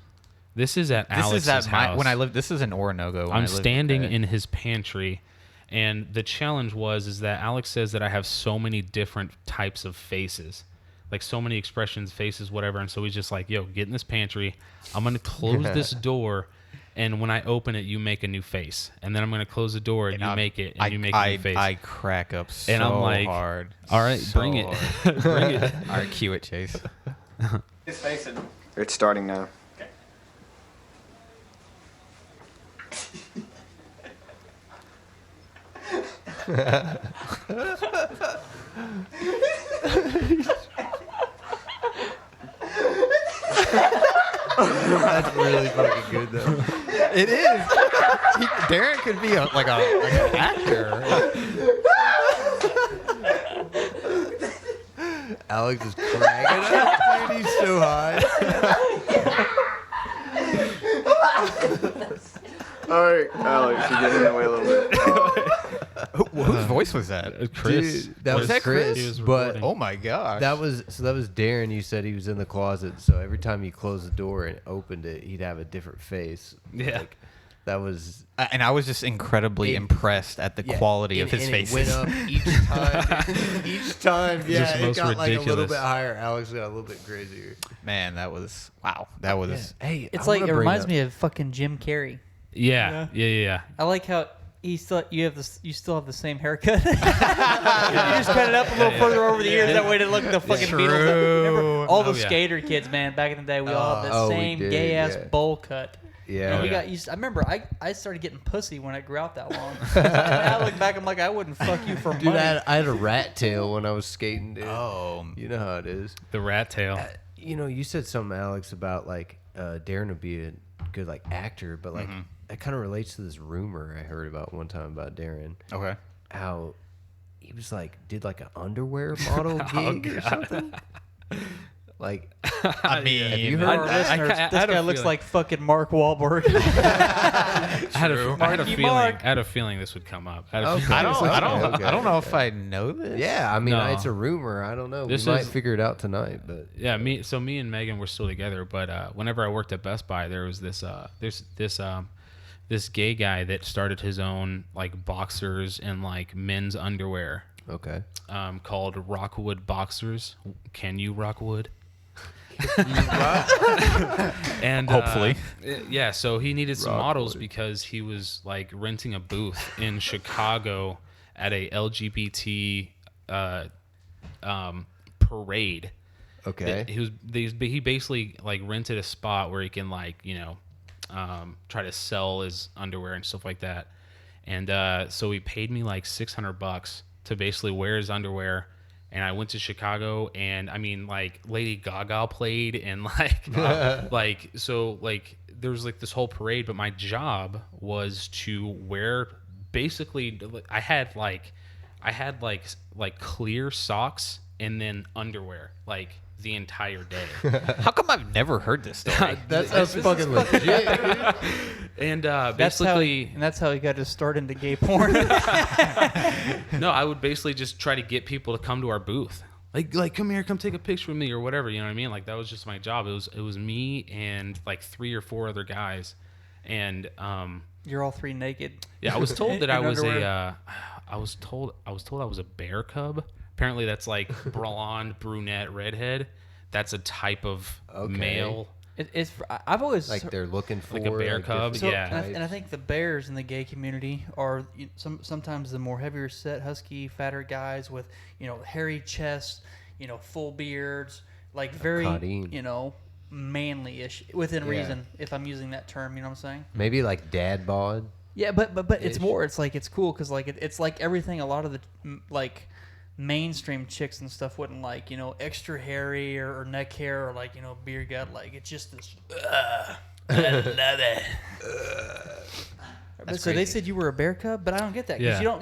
this is at This Alex's is at my house. when I lived. This is in Orinoco. When I I'm lived standing there. in his pantry, and the challenge is that Alex says that I have so many different types of faces, like so many expressions, faces, whatever. And so he's just like, "Yo, get in this pantry. I'm gonna close this door, and when I open it, you make a new face, and then I'm gonna close the door and you make it, and you make a new face." I crack up so And I'm like, hard. "All right, so bring it, hard. bring it." All right, cue it, Chase. It's starting now. That's really fucking good though. It is. Darin could be like an actor. Alex is cracking up, dude. He's so high. All right, Alex, you're getting in the way a little bit. Whose voice was that? Chris, Dude, that was Chris, He was but recording. Oh my gosh. that was Darren. You said he was in the closet, so every time you closed the door and opened it, he'd have a different face. Yeah. Like, that was And I was just incredibly impressed at the quality of his and faces. It went up each time. Each time, Just yeah, it most got like a little ridiculous. bit higher. Alex got a little bit crazier. Man, that was wow. That was Hey, It's like, it reminds me of fucking Jim Carrey. Yeah. I like how you still have the same haircut. You just cut it up a little further over the ears. That way to look like the fucking True. Beatles. Remember all the Oh, yeah. skater kids, man? Back in the day, we all had the Oh, we same did, gay ass yeah. bowl cut. Yeah. And we yeah. got used. I remember I started getting pussy when it grew out that long. And I look back, I'm like, I wouldn't fuck you for Dude, money. I had a rat tail when I was skating, dude. oh. You know how it is. The rat tail. You know, you said something, Alex, about like Darren would be a good like actor, but like that kind of relates to this rumor I heard about one time about Darren. Okay. How he was like did like an underwear model gig or something. Like, I mean, have you For heard our that? listeners, I this had a guy looks feeling. like fucking Mark Wahlberg. I had a Marky feeling. Mark. I had a feeling this would come up. I had a Okay. feeling I this don't. would I come don't. up. Okay, I don't know okay. if I know this. Yeah, I mean, No. it's a rumor. I don't know. This we might is- figure it out tonight, but Yeah, me and Megan were still together, but whenever I worked at Best Buy, there was this gay guy that started his own like boxers and like men's underwear okay. called Rockwood Boxers. Can you Rockwood? And Hopefully. yeah. So he needed some models Rockwood. because he was like renting a booth in Chicago at a LGBT parade. Okay. He basically like rented a spot where he can like try to sell his underwear and stuff like that. And so he paid me like $600 to basically wear his underwear. And I went to Chicago, and I mean, like Lady Gaga played, and like, so there was like this whole parade. But my job was to wear basically. I had like clear socks and then underwear like the entire day. How come I've never heard this story? That sounds fucking legit. dude. And That's basically, how he got his start into gay porn. no, I would basically just try to get people to come to our booth. Like come here, come take a picture with me or whatever, you know what I mean? Like that was just my job. It was me and like 3 or 4 other guys. And You're all three naked. yeah, I was told that In I was underwear. I was told I was a bear cub. Apparently that's like blonde, brunette, redhead. That's a type of Okay. male. I've always Like they're looking for Like a bear cub, different yeah. And I types. think the bears in the gay community are sometimes the more heavier set, husky, fatter guys with hairy chests, full beards, like very, Claudine. manly-ish within reason. If I'm using that term, you know what I'm saying? Maybe like dad bod. Yeah, but it's more. It's like it's cool because like it's like everything. A lot of the like mainstream chicks and stuff wouldn't like. Extra hairy or neck hair or like beard gut. Like it's just this. I love it. So crazy. they said you were a bear cub, but I don't get that because Yeah.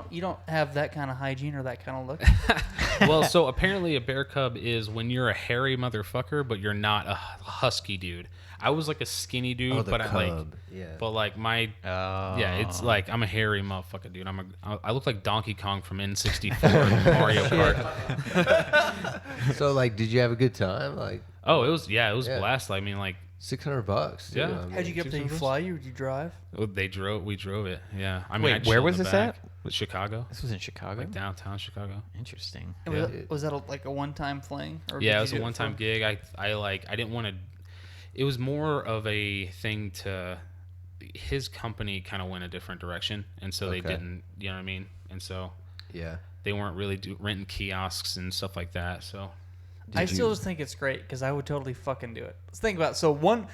you don't have that kind of hygiene or that kind of look. Well, so apparently a bear cub is when you're a hairy motherfucker, but you're not a husky dude. I was like a skinny dude, the but cub. I like, but like my, it's like I'm a hairy motherfucker, dude. I look like Donkey Kong from N64 Mario Kart. So like, did you have a good time? Like, Oh, it was blast. I mean, like $600. Dude. Yeah. I mean, How'd you get up there? You fly you or did you drive? we drove it. Yeah. I mean, Wait, I where chilled was in the this back. at? Chicago, This was in Chicago. like downtown Chicago. Interesting. Was that like a one-time fling? Or Yeah, did it was you a do one-time for- gig. I didn't want to. It was more of a thing to. His company kind of went a different direction, and so they didn't. You know what I mean? And so they weren't really renting kiosks and stuff like that. So I still just think it's great because I would totally fucking do it. Let's think about it. So one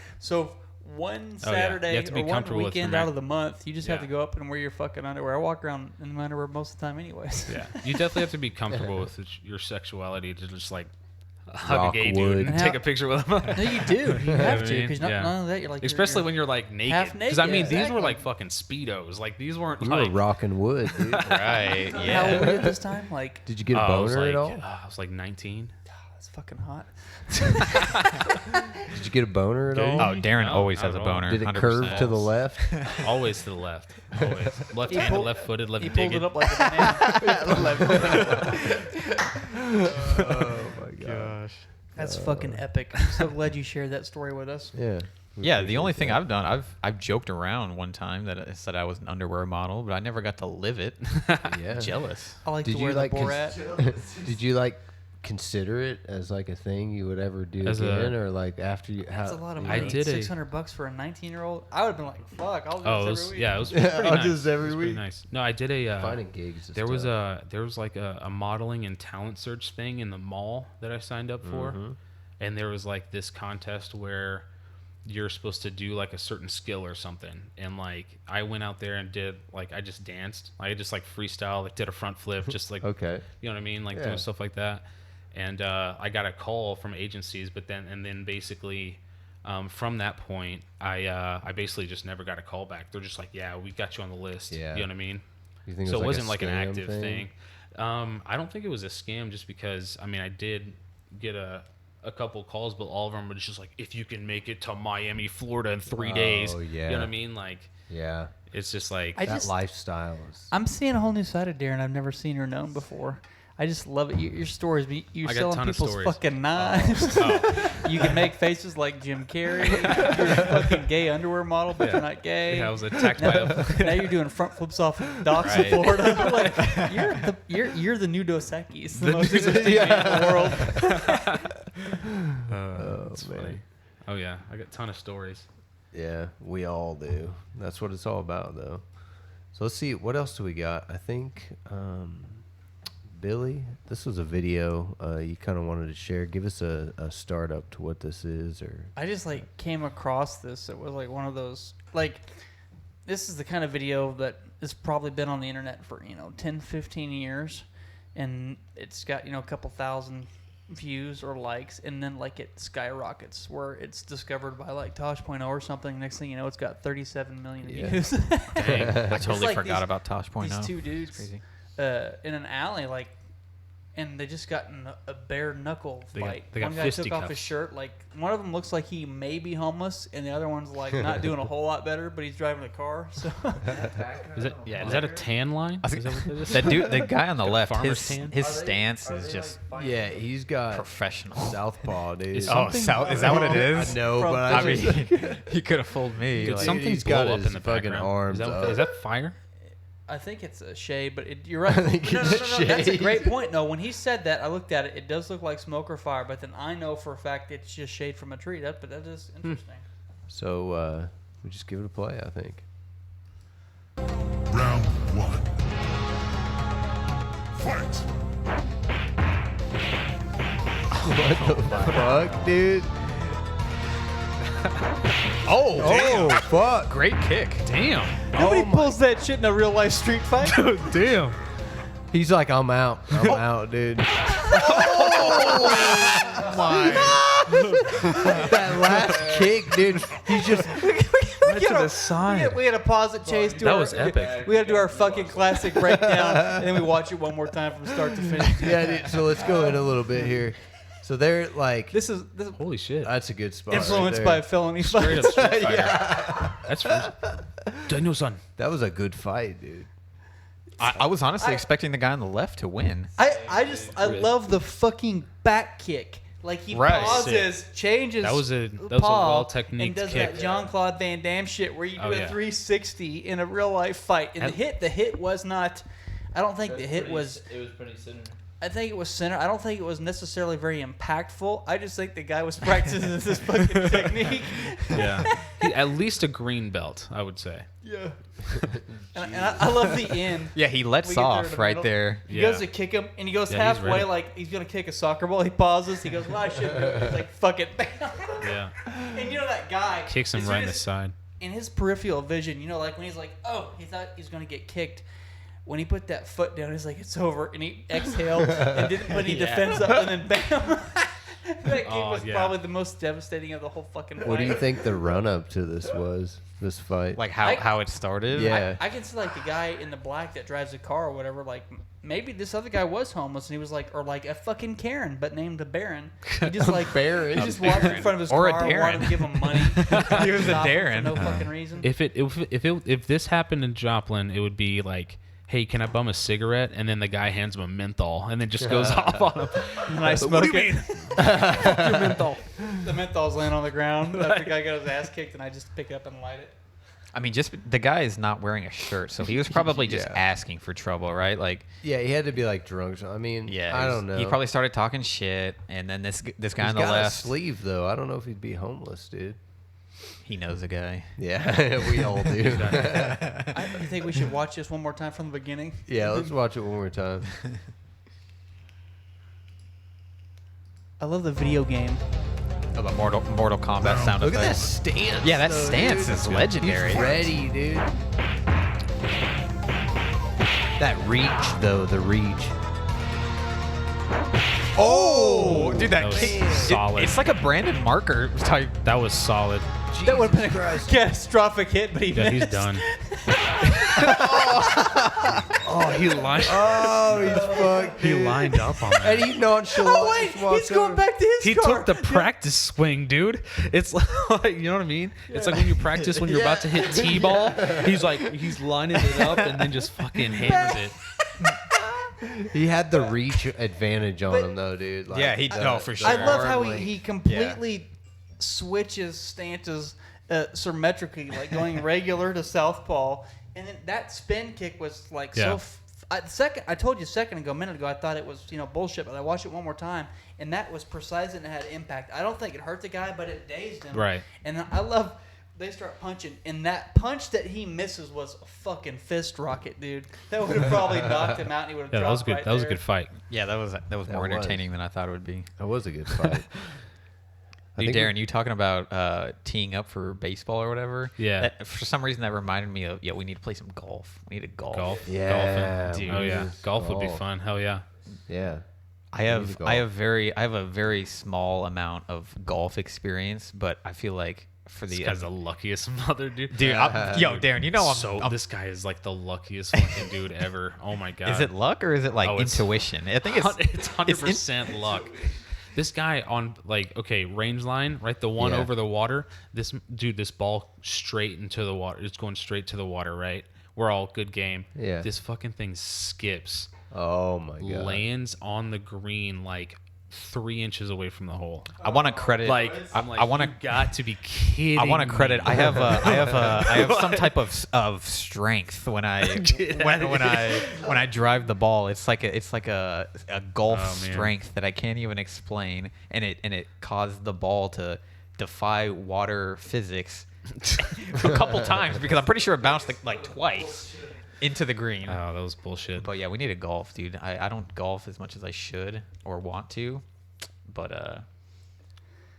Saturday You have to be or one comfortable with weekend your out of the month, you just have Yeah. to go up and wear your fucking underwear. I walk around in my underwear most of the time, anyways. yeah, you definitely have to be comfortable with your sexuality to just like hug Rock a gay wood. dude and take a picture with him. No, you do. You have I to mean? because Yeah. none of that. You're like Especially you're when you're like naked. half Because I naked, mean, yeah, these were exactly. like fucking speedos. Like these weren't You like. were rocking wood, dude. Right. How old Yeah. were you this time? Like Did you get a I was boner like, at all? I was like 19. that's fucking hot. Did you get a boner at all? Oh, Darin No, always not has a at all. boner. Did it 100%. curve to the left? Always to the left. Always. Left-handed, pulled- left-footed, He pulled left-digged. it up like a banana. Oh my gosh. That's fucking epic. I'm so glad you shared that story with us. Yeah. Yeah, the only thing I've done, I've joked around one time that I said I was an underwear model, but I never got to live it. Yeah. Jealous. I like Did to you wear like the Borat. Did you like consider it as like a thing you would ever do As again, or like after you? That's a lot of I money. did a- $600 for a 19-year-old. I would have been like, "Fuck, I'll do Oh, it this was, every week." yeah, it was pretty I'll nice. do this every It was pretty week. nice. No, I did a. Finding gigs. is There was tough. like a modeling and talent search thing in the mall that I signed up for, and there was like this contest where you're supposed to do like a certain skill or something, and like I went out there and did like I just danced, I just like freestyle, like did a front flip, just like Okay. you know what I mean, like Yeah. doing stuff like that, and I got a call from agencies, but then basically. From that point, I basically just never got a call back. They're just like, yeah, we got you on the list. Yeah. You know what I mean? You think So it it was wasn't like an scam active thing. I don't think it was a scam just because, I mean, I did get a couple calls, but all of them were just like, if you can make it to Miami, Florida in 3 days. Oh, yeah. You know what I mean? Like, Yeah. it's just like, I That just- lifestyle is. I'm seeing a whole new side of Darin I've never seen or known before. I just love it. Your stories, you're I got a selling ton of people's stories. fucking knives. You can make faces like Jim Carrey. You're a fucking gay underwear model, but you're not gay. I was attacked by a. Now you're doing front flips off docks in Right. Florida. Like you're the new Dos Equis, the most interesting man in the world. That's funny. Oh, yeah. I got a ton of stories. Yeah, we all do. That's what it's all about, though. So let's see. What else do we got? I think, Billy, this was a video you kind of wanted to share. Give us a start up to what this is, or I just like came across this. It was like one of those like this is the kind of video that has probably been on the internet for 10, 15 years, and it's got a couple thousand views or likes, and then like it skyrockets where it's discovered by like Tosh.0 or something. Next thing you know, it's got 37 million views. Dang, I totally like forgot these- about Tosh.0. These two It's dudes crazy. in an alley, like, and they just got in a bare knuckle They got- fight. they got One guy took off his fisticuffs. shirt. Like, one of them looks like he may be homeless, and the other one's like not doing a whole lot better, but he's driving a car. So Is that a tan line? I Is think that what that is? that dude, the guy on the left, farmer's his tan? his stance is just yeah, he's got professional. southpaw, dude. Is Oh, something- is that what it is? I know, From- but I I just, mean, he could have fooled me. Did like- something he's blow got up his in the fucking background? arms up. Is that fire? I think it's a shade, but you're right. think No, it's That's a shade. great point. No, when he said that, I looked at it. It does look like smoke or fire, but then I know for a fact it's just shade from a tree. But that is interesting. so we just give it a play, I think. Round one. Fight! What the fuck, dude? Oh, fuck. great kick. Damn. Nobody pulls that shit in a real life street fight. Damn. He's like, I'm out. I'm out, dude. That last kick, dude. He's just Right to the side. We had to pause it, Chase. That was epic. We had to do our fucking classic breakdown, and then we watch it one more time from start to finish. yeah, dude. So let's go in a little bit here. So they're like, This is Holy shit. that's a good spot. influenced right by there. felony Straight fights. up Street Fighter. That's first. Daniel-san. That was a good fight, dude. I was honestly expecting the guy on the left to win. I love the fucking back kick. Like he Right. pauses, changes. That was a paw, well-techniqued and does kick. that Jean-Claude Van Damme shit where you do Oh, a yeah. 360 in a real life fight. And the hit was not. I don't think the hit was. It was pretty center. I think it was center. I don't think it was necessarily very impactful. I just think the guy was practicing this fucking technique. Yeah. At least a green belt, I would say. Yeah. and I love the end. Yeah, he lets We get there in off the right middle. there. He Yeah. goes to kick him, and he goes Yeah, he's halfway ready. like he's gonna kick a soccer ball. He pauses. He goes, "Well, I should do it." He's like, "Fuck it." Yeah. And you know that guy Kicks him as right soon in the as- side. in his peripheral vision, you know, like when he's like, "Oh," he thought he was gonna get kicked. When he put that foot down, he's like, "It's over," and he exhaled and didn't put any defense up, and then bam. That kick was probably the most devastating of the whole fucking fight. What do you think the run up to this was? This fight? Like how it started. Yeah. I can see like the guy in the black that drives a car or whatever. Like maybe this other guy was homeless and he was like, or like a fucking Karen, but named a Baron. He just like Baron. He just walked in front of his Or a car, and Darin. wanted to give him money. He was a Stop him Darin. for no fucking reason. If this happened in Joplin, it would be like, "Hey, can I bum a cigarette?" And then the guy hands him a menthol, and then just goes off on him. And I smoke it. Fuck your menthol. The menthol's laying on the ground after the guy got his ass kicked, and I just pick it up and light it. I mean, just the guy is not wearing a shirt, so he was probably just Yeah. asking for trouble, right? Like, Yeah, he had to be like drunk. I mean, yeah, I don't know. He probably started talking shit, and then this guy He's on the got a left, sleeve though. I don't know if he'd be homeless, dude. he knows a guy. Yeah, we all do. I think we should watch this one more time from the beginning. Yeah, let's watch it one more time. I love the video game. Oh, the Mortal Kombat sound Look at that effects. stance. Yeah, that though, stance dude. is legendary. He's ready, dude. That reach, though, the reach. Oh, dude, that was kick, solid. it's like a Brandon Marker type. That was solid. That would have been a catastrophic hit, but he Yeah, he's missed. done. Oh, he lined. Oh, he's fucked. He dude. lined up on that. And he nonchalant. Oh wait, just walked he's going over. back to his He car. took the practice swing, dude. It's like, you know what I mean? It's like when you practice when you're about to hit T-ball. He's lining it up and then just fucking hammers it. He had the reach advantage on him, though, dude. Like, Yeah, he- no, for sure. I love how arm he length. completely switches stances symmetrically, like going regular to southpaw, and then that spin kick was like Yeah. I told you a minute ago, I thought it was bullshit, but I watched it one more time, and that was precise and it had impact. I don't think it hurt the guy, but it dazed him. Right. And I love. They start punching, and that punch that he misses was a fucking fist rocket, dude. That would have probably knocked him out, and he would have Yeah, that was dropped good. right That was a there. good fight. Yeah, that was more was. entertaining than I thought it would be. That was a good fight. Dude, think Darren, you talking about teeing up for baseball or whatever? Yeah. That, for some reason, that reminded me of we need to play some golf. We need to golf. Golf. Yeah, Golfing. dude. Oh yeah. Golf would be Golf. fun. Hell yeah. Yeah. I have a very small amount of golf experience, but I feel like for This the guy's the luckiest mother, dude. dude, yo, Darren, you know I'm this guy is like the luckiest fucking dude ever. Oh my god. Is it luck or is it like Oh, it's- intuition? I think It's 100% luck. This guy on range line, right? The one Yeah. over the water. This ball straight into the water. It's going straight to the water, right? We're all good game. Yeah. This fucking thing skips, Oh my god. lands on the green like 3 inches away from the hole. I want to credit. I'm like, I want to. you got to be kidding. I want to credit. me. I have some type of strength when I when I drive the ball. It's like a golf Oh, man. strength that I can't even explain, and it caused the ball to defy water physics a couple times because I'm pretty sure it bounced like twice into the green. Oh, that was bullshit. But yeah, we need to golf, dude. I don't golf as much as I should or want to, But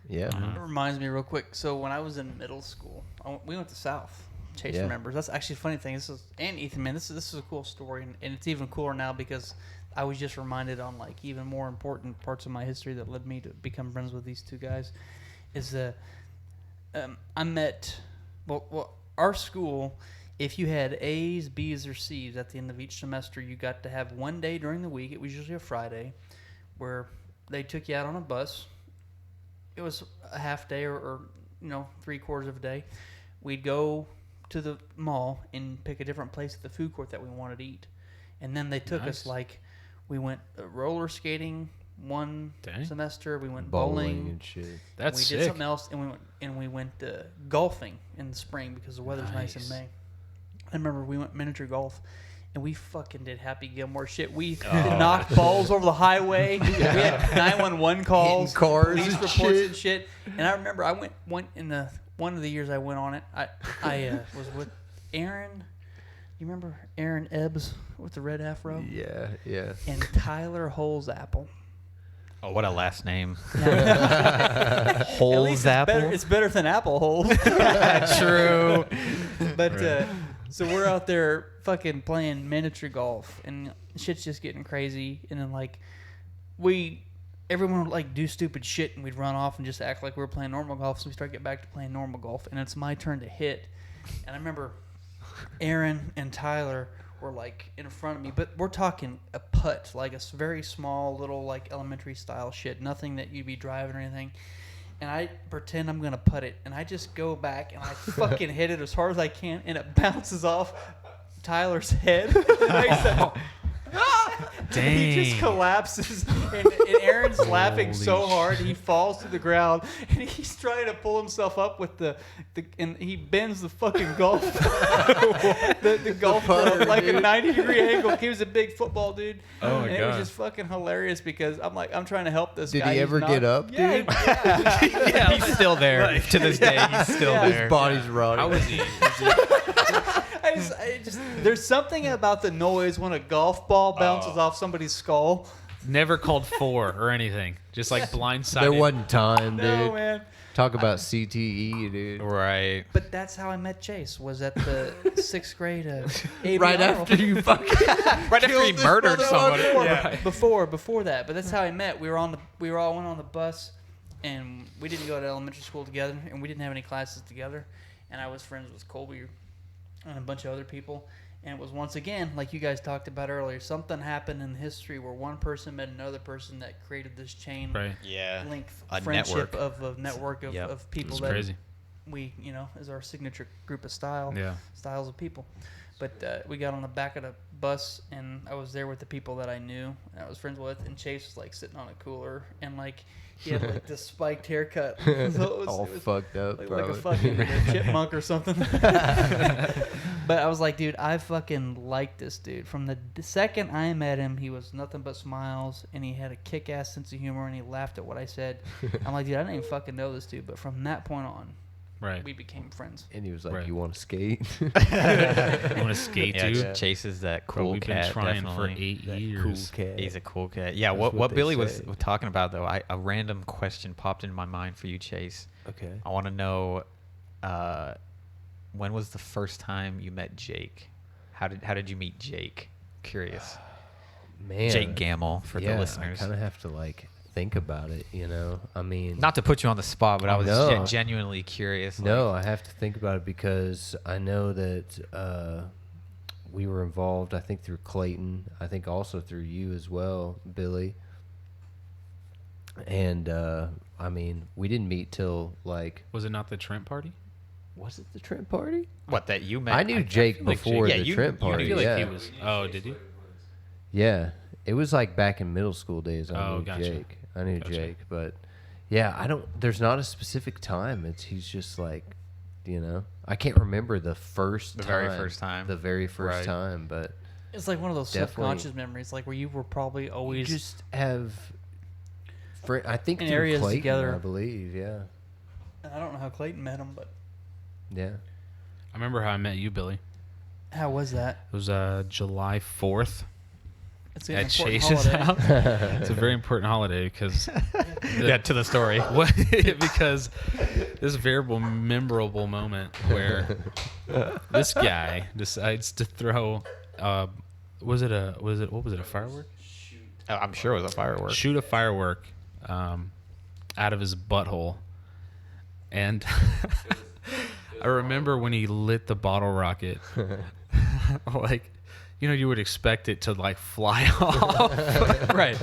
Yeah. It reminds me real quick. So when I was in middle school, we went to South. Chase Yeah. remembers. That's actually a funny thing. And Ethan, man, this is a cool story, and it's even cooler now because I was just reminded on like even more important parts of my history that led me to become friends with these two guys. Is that I met our school. If you had A's, B's, or C's at the end of each semester, you got to have one day during the week. It was usually a Friday, where they took you out on a bus. It was a half day or 3/4 of a day. We'd go to the mall and pick a different place at the food court that we wanted to eat. And then they took us we went roller skating one semester. We went bowling and shit. That's we sick. did something else, and we went golfing in the spring because the weather's nice in May. I remember we went miniature golf. And we fucking did Happy Gilmore shit. We knocked balls over the highway. We had 911 calls, cars police and reports and shit. And I remember I went one of the years I went on it. I was with Aaron. You remember Aaron Ebbs with the red afro? Yeah, yeah. And Tyler Holzapple. oh, what a last name. At least it's better than Apple Holes. True. But so we're out there fucking playing miniature golf, and shit's just getting crazy. And then like everyone would like do stupid shit, and we'd run off and just act like we were playing normal golf. So we start to get back to playing normal golf, and it's my turn to hit. And I remember Aaron and Tyler were like in front of me, but we're talking a putt, like a very small little like elementary style shit, nothing that you'd be driving or anything. And I pretend I'm gonna putt it, and I just go back and I fucking hit it as hard as I can, and it bounces off Tyler's head. Dang. He just collapses, and Aaron's laughing so hard he falls to the ground, and he's trying to pull himself up with and he bends the fucking golf the golf club like a 90-degree angle. He was a big football dude. Oh my and God. It was just fucking hilarious because I'm trying to help this Did guy. he ever get up, dude? Yeah. He's still there to this day. He's still there. His body's rotting. How was he? There's something about the noise when a golf ball bounces off somebody's skull. Never called for or anything. Just like blindsided. There wasn't time, dude. No, man. Talk about CTE, dude. Right. But that's how I met Chase. Was at the 6th grade. Right after you fucking Right after he murdered somebody. Before that. But that's how I met. We all went on the bus, and we didn't go to elementary school together, and we didn't have any classes together. And I was friends with Colby and a bunch of other people. And it was once again, like you guys talked about earlier, something happened in history where one person met another person that created this chain link, A friendship network. of network of people It's that crazy. we, is our signature group of styles of people. But we got on the back of the bus, and I was there with the people that I knew and I was friends with, and Chase was like sitting on a cooler, and like he had like this spiked haircut. So it was fucked up, like probably. a fucking chipmunk or something. But I was like, dude, I fucking like this dude. From the second I met him, he was nothing but smiles, and he had a kick-ass sense of humor, and he laughed at what I said. I'm like, dude, I didn't even fucking know this dude. But from that point on, we became friends. And he was like, "You want to skate? You want to skate too?" Yeah, Chase is that cool We've cat. been trying definitely. for 8 That years. cool cat." He's a cool cat. Yeah, That's what they Billy was say. talking about, though, a random question popped in my mind for you, Chase. Okay. I want to know, when was the first time you met Jake? How did you meet Jake? Curious. Man. Jake Gamble for the listeners. I kind of have to think about it, I mean, Not to put you on the spot, but I was No. genuinely curious. No, I have to think about it because I know that we were involved, I think, through Clayton. I think also through you as well, Billy. And, I mean, we didn't meet till, Was it not the Trent party? Was it the Trent party? What, that you met? I knew Jake like before Jake- the Trent I party. feel like yeah. he was. Oh, did you? Yeah. It was like back in middle school days. I Oh, knew gotcha. Jake. I knew Gotcha. Jake, but yeah, there's not a specific time. He's just like, I can't remember the very first time. The very first Right. time, but It's like one of those Definitely. subconscious memories, like where you were probably you always just have, I think in through areas Clayton, together. I believe, yeah. And I don't know how Clayton met him, but Yeah. I remember how I met you, Billy. how was that? It was July 4th. It's an at important Chase's holiday. house. It's a very important holiday because Yeah, to the story. because this very memorable moment where this guy decides to throw what was it, a firework? I'm sure it was a firework. Shoot a firework out of his butthole. And I remember when he lit the bottle rocket, like, you know, you would expect it to like fly off. Right.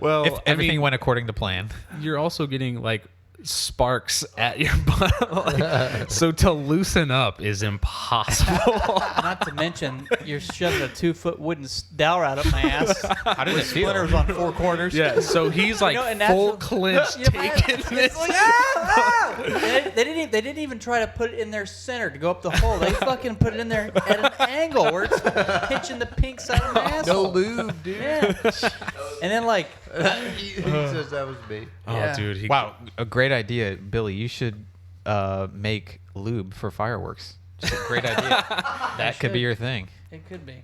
Well, if everything went according to plan. You're also getting like sparks at your butt. Like, so to loosen up is impossible. Not to mention, you're shoving a 2-foot wooden dowel right up my ass. How did it feel? Splinters on 4 corners. Yeah, so he's like full clinch taking this. Like, they didn't even try to put it in their center to go up the hole. They fucking put it in there at an angle where it's pinching the pink side of my asshole. No lube, dude. Yeah. And then like, He says that was me. Oh, Yeah. dude. Wow, a great idea, Billy. You should make lube for fireworks. Just a great idea. That could be your thing. it could be.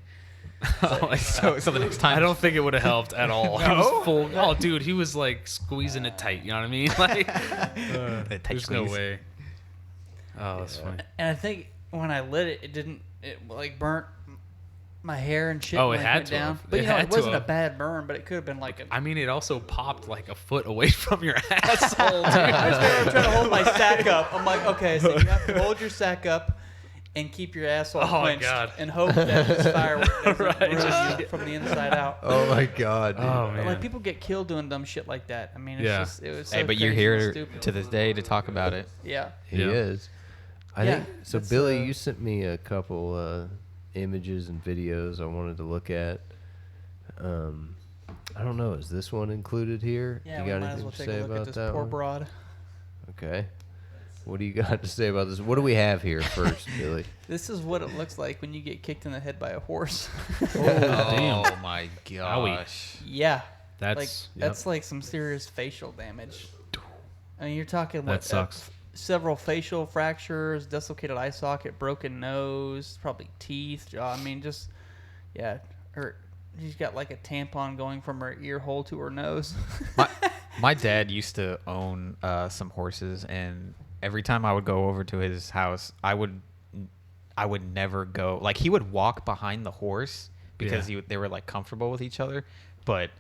So the next time, I don't think it would have helped at all. He was full. Oh, dude, he was like squeezing it tight. You know what I mean? Like, there's no way. Oh, that's funny. And I think when I lit it, it like burnt my hair and shit. Oh, when it I had went to down. have. But It you know, had it to wasn't a have. bad burn, but it could have been like a. I mean, it also popped like a foot away from your asshole, dude. I just remember trying to hold my sack up. I'm like, okay, so you have to hold your sack up and keep your asshole Oh, my clenched God. and hope that this firework doesn't Right, ruin just- you from the inside out. Oh my god, dude. Oh, But, man. like people get killed doing dumb shit like that. I mean, it's Yeah. just it was. So hey, but you're crazy and here stupid. to this day to talk about it. Yeah. He Yeah. is. I Yeah, think so. that's, Billy, you sent me a couple images and videos I wanted to look at. I don't know. Is this one included here? Yeah, you we got might as anything well to take say a look about at this that poor one? broad. Okay. What do you got to say about this? What do we have here first, Billy? This is what it looks like when you get kicked in the head by a horse. Damn. Oh my gosh. Yeah. That's Like that's like some serious facial damage. I mean, you're talking That what, sucks. Several facial fractures, dislocated eye socket, broken nose, probably teeth, jaw. I mean, just yeah. Or she's got like a tampon going from her ear hole to her nose. My dad used to own some horses, and every time I would go over to his house, I would never go. Like, he would walk behind the horse because they were like comfortable with each other, but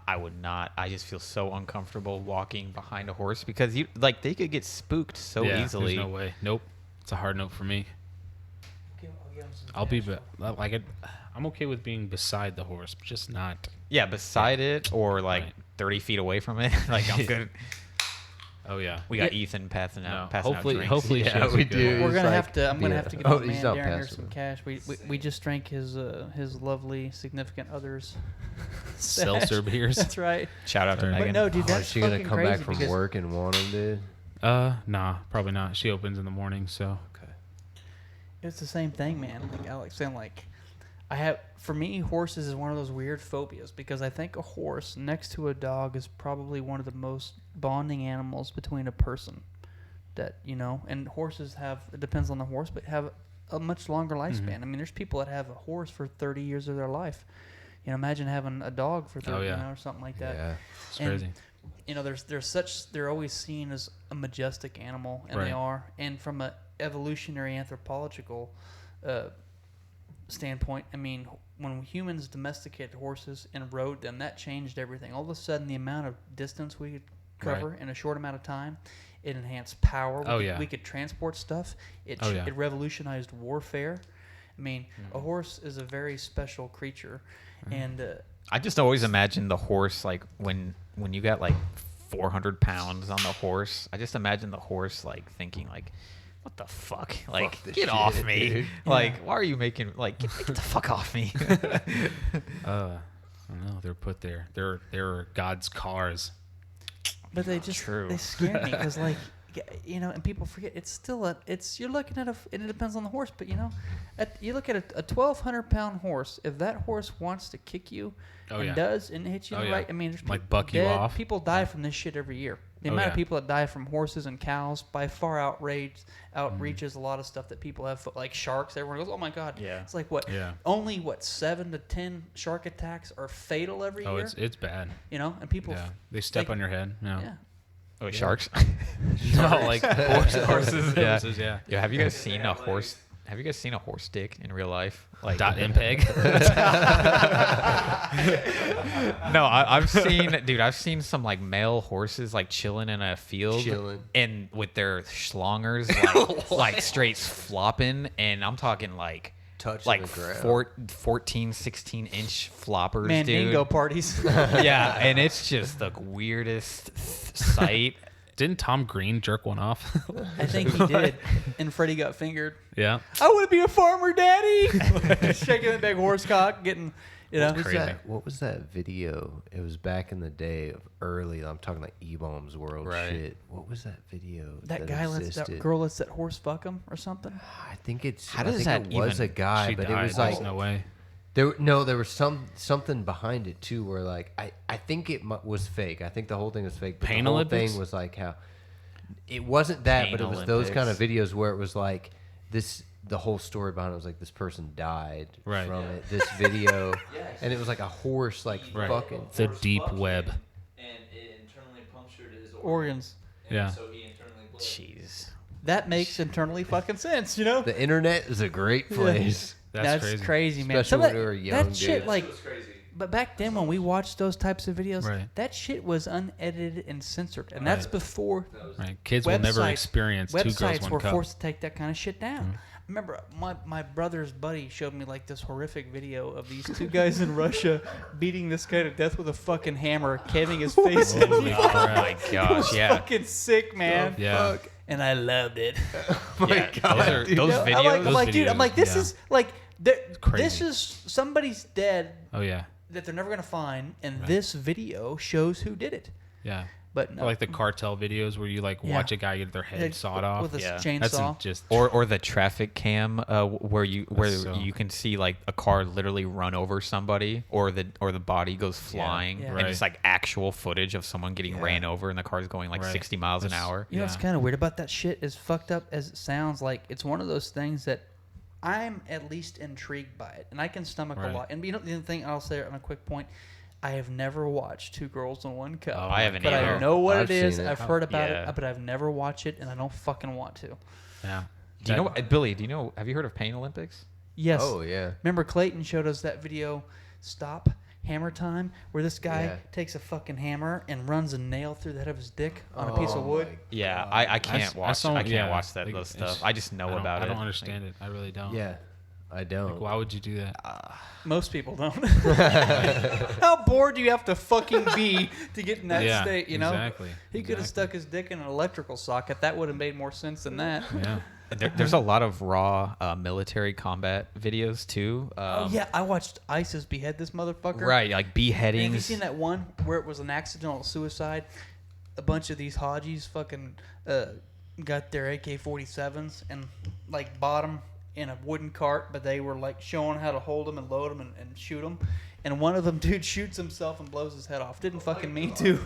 I would not. I just feel so uncomfortable walking behind a horse because they could get spooked so easily. There's no way. Nope. It's a hard note for me. I'll be like it. I'm okay with being beside the horse, but just not. Yeah, beside it or like Right. 30 feet away from it. Like, I'm good. Oh yeah. We got Ethan passing out Hopefully, drinks. hopefully, Yeah, she we has a good do. one. We're gonna like have to. I'm gonna have to get Oh, my he's man not Darin here passing some it. cash. We just drank his lovely significant other's Seltzer beers. That's right. Shout out to But But Megan. no, dude, Oh, that's is she gonna fucking come crazy back from because work and want him, dude? Nah, probably not. She opens in the morning, so. Okay. it's the same thing, man. Like Alex saying, like for me, horses is one of those weird phobias because I think a horse next to a dog is probably one of the most bonding animals between a person. That and horses it depends on the horse, but have a much longer lifespan. I mean, there's people that have a horse for 30 years of their life. Imagine having a dog for 30, or something like that. Yeah. It's And, crazy. they're always seen as a majestic animal, and Right. they are. And from a evolutionary anthropological standpoint, I mean, when humans domesticated horses and rode them, that changed everything. All of a sudden, the amount of distance we could cover in a short amount of time, it enhanced power. We could transport stuff. It revolutionized warfare. I mean, a horse is a very special creature, and I just always imagine the horse, like when you got like 400 pounds on the horse. I just imagine the horse like thinking like, what the fuck? Like, Fuck this get off shit, me. dude. Like, why are you making, like, get the fuck off me. I don't know. They're put there. They're God's cars. but they just True. they scare me because like and people forget it's still you're looking at and it depends on the horse, but you look at a 1,200-pound horse. If that horse wants to kick you does and hit you in the right, I mean, there's Like people buck you dead. off. People die from this shit every year. The amount of people that die from horses and cows by far outreaches a lot of stuff that people have, like sharks. Everyone goes, "Oh my god!" Yeah. It's like what? Yeah. Only 7 to 10 shark attacks are fatal every year. Oh, it's bad. You know, and people. Yeah. They step on your head. Yeah. Oh, sharks. No, like horses. Yeah. Horses, yeah. Yeah. Have you guys seen a horse? Have you guys seen a horse dick in real life? Like .mpeg? No, I've seen some like male horses like chilling in a field, and with their schlongers like straight flopping, and I'm talking like touching the ground. 14, 16 inch floppers, Mandingo dude. parties. Yeah, and it's just the weirdest sight. Didn't Tom Green jerk one off? I think he did, and Freddie got fingered. Yeah. I want to be a farmer, daddy. Shaking the big horse cock, getting, you know. What was that video? It was back in the day of early. I'm talking like E-Bombs World shit. What was that video? That guy that girl lets that horse fuck him or something. I think it's. How does that it was even? a guy, She but died. it was like There's no way. There was something behind it too, where like I think it was fake. I think the whole thing was fake. But Pain the whole Olympics? thing was like how it wasn't that, Pain but it was those kind of videos where it was like this. The whole story behind it was like this person died from it. This video, and it was like a horse like fucking the deep web. And it internally punctured his organs. Yeah. So he internally bled. Jeez. That makes internally fucking sense, you know. The internet is a great place. That's crazy, man. Especially when we were young, that shit, dude. like, It was crazy. but back then when we watched those types of videos, Right. that shit was unedited and censored, and that's before Right. Kids will never experience Two Girls, websites One were Cup. forced to take that kind of shit down. I remember my brother's buddy showed me like this horrific video of these two guys in Russia beating this guy to death with a fucking hammer, caving his face in. Oh my gosh, It was yeah. fucking sick, man. Yeah. And I loved it. Yeah, those videos. I'm like, dude, I'm like, this yeah. is like, this Crazy. is somebody's dead Oh yeah. that they're never gonna find, and this video shows who did it. Yeah. But no, Or like the cartel videos where you like watch a guy get their head Like, sawed off. with a Yeah. That's chainsaw. just Or the traffic cam where so- you can see like a car literally run over somebody or the body goes flying Yeah. and Right. it's like actual footage of someone getting ran over and the car's going like Right. 60 miles an That's- hour. You know what's Yeah. kind of weird about that shit? As fucked up as it sounds, like it's one of those things that I'm at least intrigued by it, and I can stomach a Right. lot. And you know, the other thing I'll say on a quick point, I have never watched Two Girls and One Cup. Oh, I haven't but either. I know what I've it is. seen it. I've heard about Yeah. it, but I've never watched it, and I don't fucking want to. yeah. Do you know Billy, do you know have you heard of Pain Olympics? Yes. Oh yeah. Remember Clayton showed us that video, Stop Hammer Time, where this guy Yeah. takes a fucking hammer and runs a nail through the head of his dick on a piece of wood. Yeah, I can't watch saw- I can't yeah, watch that like, those it's- stuff. I just know about I it. don't understand it. I really don't. Yeah. I don't. Like, why would you do that? Most people don't. How bored do you have to fucking be to get in that Yeah, state, you know? exactly, He could have exactly. stuck his dick in an electrical socket. That would have made more sense than that. Yeah. There's a lot of raw military combat videos too. Oh, yeah. I watched ISIS behead this motherfucker. Right, like And beheadings. have you seen that one where it was an accidental suicide? A bunch of these Hajis fucking got their AK-47s and like bought them in a wooden cart, but they were like showing how to hold them and load them and shoot them. And one of them, dude, shoots himself and blows his head off. Didn't fucking mean to,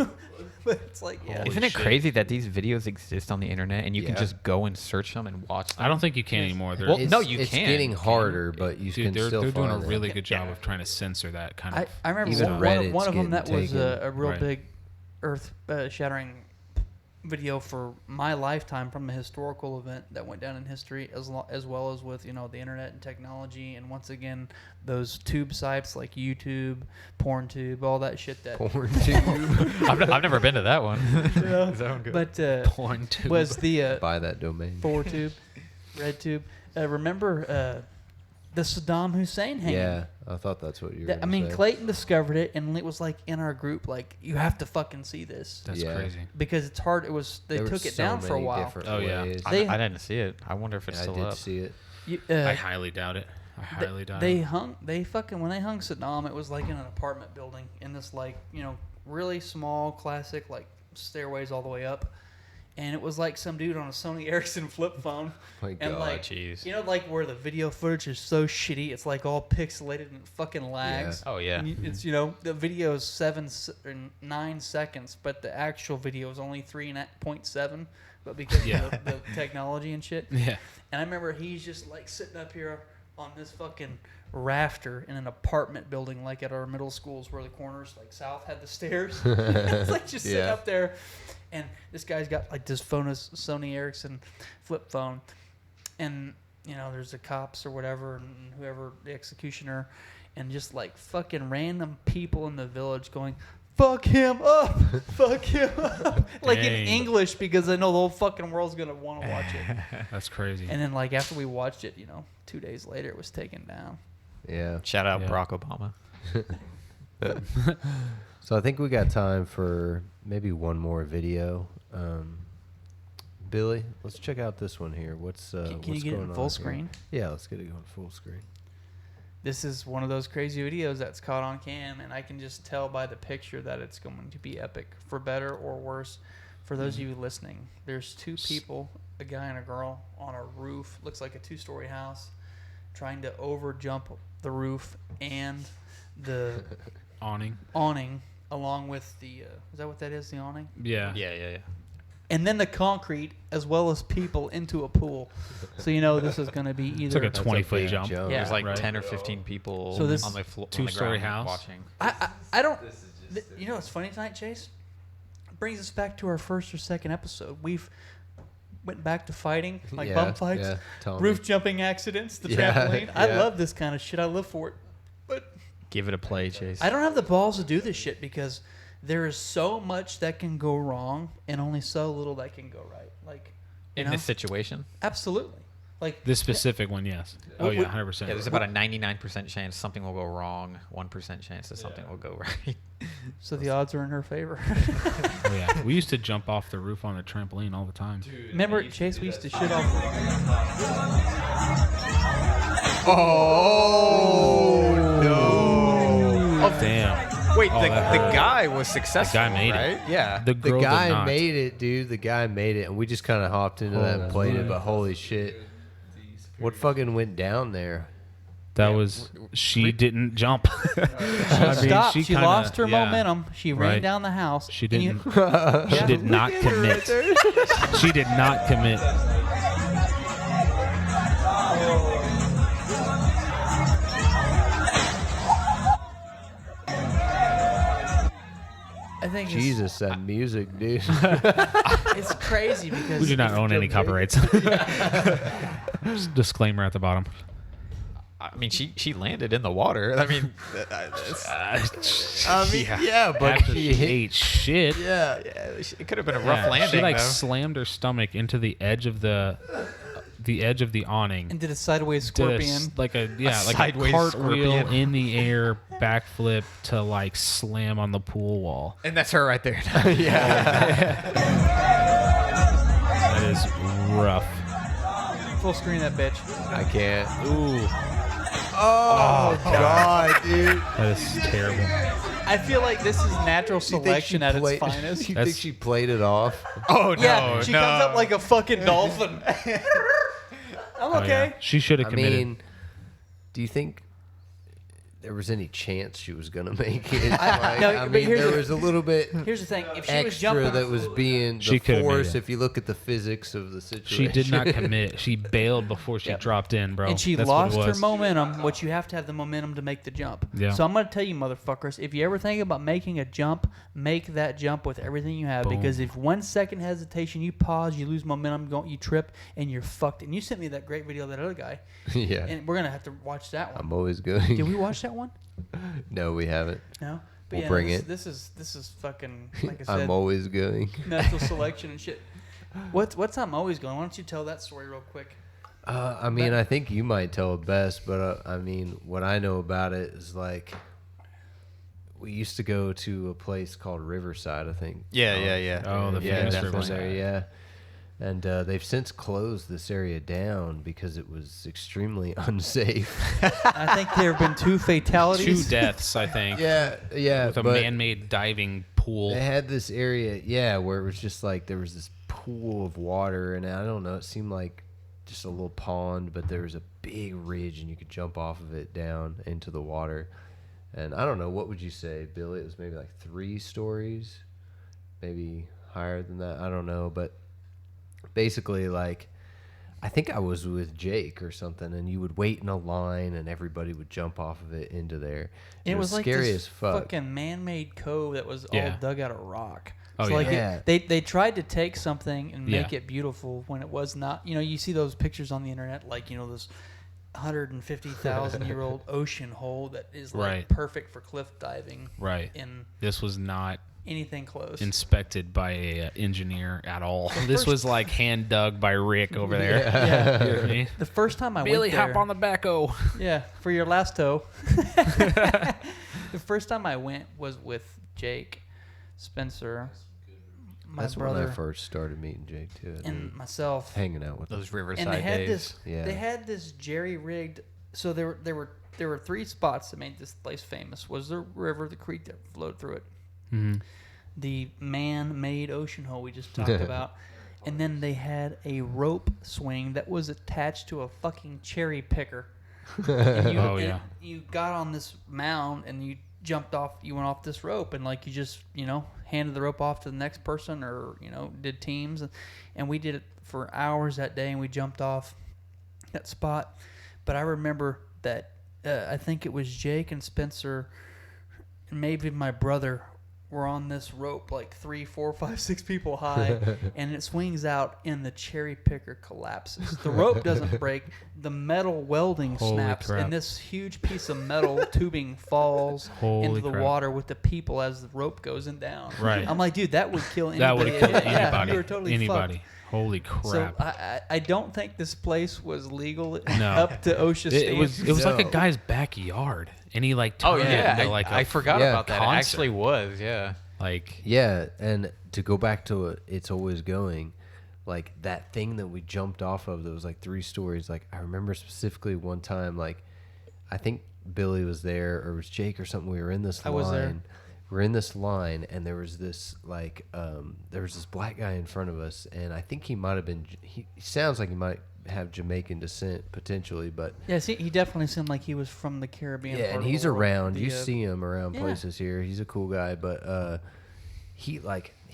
but it's like, yeah. Isn't it crazy that these videos exist on the internet and you can just go and search them and watch them? I don't think you can anymore. They're, Well, It's, no, you it's can. getting harder, but you dude, can they're still doing a find really it. good job of trying to censor that kind of. I remember Even one Reddit's of them that getting was taken. a real Right. big earth-shattering video for my lifetime from a historical event that went down in history, as well as with, you know, the internet and technology, and once again those tube sites like YouTube, PornTube, all that shit. That Porn tube. I've never been to that one. Yeah. Is that one good? But PornTube. was the Buy that domain. ForTube, RedTube. Remember the Saddam Hussein hanging? Yeah, I thought that's what you were. I gonna mean, say. Clayton discovered it, and it was like in our group, like, you have to fucking see this. That's Yeah. crazy. Because it's hard. They There were took it so down for a many while. different Oh, yeah. ways. They- I didn't see it. I wonder if it's I still did up. see it. I highly doubt it. I highly doubt They it. hung. They fucking when they hung Saddam, it was like in an apartment building in this like, you know, really small classic like stairways all the way up, and it was like some dude on a Sony Ericsson flip phone. My And God. like, jeez. you know, like where the video footage is so shitty, it's like all pixelated and fucking lags. Oh, yeah. And it's, you know, the video is 9 seconds, but the actual video is only 3.7. But because of the technology and shit. Yeah. And I remember he's just like sitting up here on this fucking rafter in an apartment building, like at our middle schools where the corners, like south, had the stairs. It's like just sitting up there. And this guy's got like this phone, is Sony Ericsson flip phone. And, you know, there's the cops or whatever, and whoever, the executioner, and just like fucking random people in the village going, fuck him up, fuck him up. Like in English, because I know the whole fucking world's going to want to watch it. That's crazy. And then like after we watched it, you know, 2 days later it was taken down. Yeah. Shout out Barack Obama. So I think we got time for maybe one more video. Billy, let's check out this one here. What's Can what's you get it going in on full here? screen? Yeah, let's get it going full screen. This is one of those crazy videos that's caught on cam, and I can just tell by the picture that it's going to be epic, for better or worse. For those of you listening, there's two people, a guy and a girl, on a roof, looks like a 2-story house, trying to over jump the roof and the awning, along with the is that what that is, the awning? Yeah. And then the concrete, as well as people, into a pool. So you know this is going to be either... It's like a 20-foot jump. Yeah. There's like 10 or 15 people on the floor, 2-story house watching. I don't... you know what's funny tonight, Chase? It brings us back to our first or second episode. We've went back to fighting, like bum fights, roof jumping accidents, the trampoline. I love this kind of shit. I live for it. But give it a play, Chase. I don't have the balls to do this shit because there is so much that can go wrong and only so little that can go right. Like in this situation? Absolutely. Like this specific one, yes. Oh yeah, 100%. Yeah, there's about a 99% chance something will go wrong, 1% chance that something will go right. So the odds are in her favor. Oh yeah, we used to jump off the roof on a trampoline all the time. Dude, remember, Chase? We used to shit off. Oh no! Oh damn! Wait, the guy was successful. The guy made right? it. Yeah. The guy made it, dude. The guy made it, and we just kind of hopped into that and played it. But holy shit, what fucking went down there? That was she didn't jump. Stopped. She lost her momentum. She ran down the house. She didn't. She did not commit. She did not commit. I think Jesus, that music, dude. It's crazy because we do not own any copyrights. Just disclaimer at the bottom. I mean, she landed in the water. I mean, yeah, but she ate shit. Yeah, it could have been a rough landing. She like though. slammed her stomach into the edge of the awning and did a sideways scorpion, like a sideways cartwheel scorpion. in the air, backflip to like slam on the pool wall. And that's her right there. That is rough. Full screen that bitch. I can't. Ooh. Oh God, dude. That is terrible. I feel like this is natural selection at its finest. You think she played it off? Oh no! Yeah, she comes up like a fucking dolphin. I'm Oh, okay. yeah. She should have committed. I mean, do you think there was any chance she was gonna make it? I mean, there was a little bit. Here's the thing: if she was extra jumping, that was being She the could've made force. it. If you look at the physics of the situation, She did not commit. She bailed before she dropped in, bro. and she That's what it lost her was. momentum, which you have to have the momentum to make the jump. Yeah. So I'm going to tell you, motherfuckers, if you ever think about making a jump, make that jump with everything you have. Boom. Because if 1 second hesitation, you pause, you lose momentum, you trip, and you're fucked. And you sent me that great video of that other guy. Yeah. And we're going to have to watch that one. I'm always going. Did we watch that one? No, we haven't. No. But We'll yeah, bring this, it. This is fucking, like I said, I'm always going. natural selection and shit. What's I'm always going? Why don't you tell that story real quick? I mean, I think you might tell it best, but I mean, what I know about it is like we used to go to a place called Riverside, I think. Yeah. Oh, the yeah, famous from Riverside. there, yeah. And they've since closed this area down because it was extremely unsafe. I think there have been 2 fatalities. 2 deaths, I think. Yeah. With a man-made diving pool. They had this area, where it was just like there was this pool of water, and I don't know, it seemed like just a little pond, but there was a big ridge, and you could jump off of it down into the water. And I don't know, what would you say, Billy? It was maybe like 3 stories, maybe higher than that. I don't know, but basically, like, I think I was with Jake or something, and you would wait in a line, and everybody would jump off of it into there. It was like scary this as fuck. fucking man-made cove that was Yeah. all dug out of rock. Oh, So yeah. like Yeah. they tried to take something and make Yeah. it beautiful when it was not. You know, you see those pictures on the internet, like, you know, this 150,000-year-old ocean hole that is like Right. perfect for cliff diving. Right. And This was not anything close. inspected by a engineer at all. This was like hand dug by Rick over there. Yeah. You hear me? The first time I Billy, went there, hop on the backhoe. yeah, for your last toe. The first time I went was with Jake, Spencer, my That's brother, when I first started meeting Jake, too. and myself. Hanging out with Those him. Riverside And they had days. this. Yeah. They had this jerry rigged. So there were 3 spots that made this place famous. Was the river, the creek that flowed through it, Mhm. the man-made ocean hole we just talked about, and then they had a rope swing that was attached to a fucking cherry picker. And you, Oh, and yeah. You got on this mound and you jumped off. You went off this rope and like you just handed the rope off to the next person, or did teams, and we did it for hours that day, and we jumped off that spot. But I remember that I think it was Jake and Spencer, and maybe my brother, were on this rope like 3, 4, 5, 6 people high, and it swings out, and the cherry picker collapses. The rope doesn't break. The metal welding Holy snaps, crap. and this huge piece of metal tubing falls Holy into the crap. water with the people as the rope goes in down. Right. I'm like, dude, that would kill anybody. That would have killed Yeah, anybody. you were totally Anybody. fucked. Holy So crap. I don't think this place was legal No. up to OSHA standards. it was like a No. guy's backyard, and he like Oh turned it yeah, into like I a forgot yeah, about that. It concert. actually was, yeah. like Yeah, and to go back to It's Always Going, like that thing that we jumped off of that was like 3 stories, like I remember specifically one time, like I think Billy was there, or it was Jake or something. We were in this I line. was there. We're in this line, and there was this like there was this black guy in front of us, and I think he might have been. He sounds like he might have Jamaican descent potentially, but Yeah, see, he definitely seemed like he was from the Caribbean. yeah, part and of he's the world. around. You The, see him around yeah. places here. He's a cool guy, but he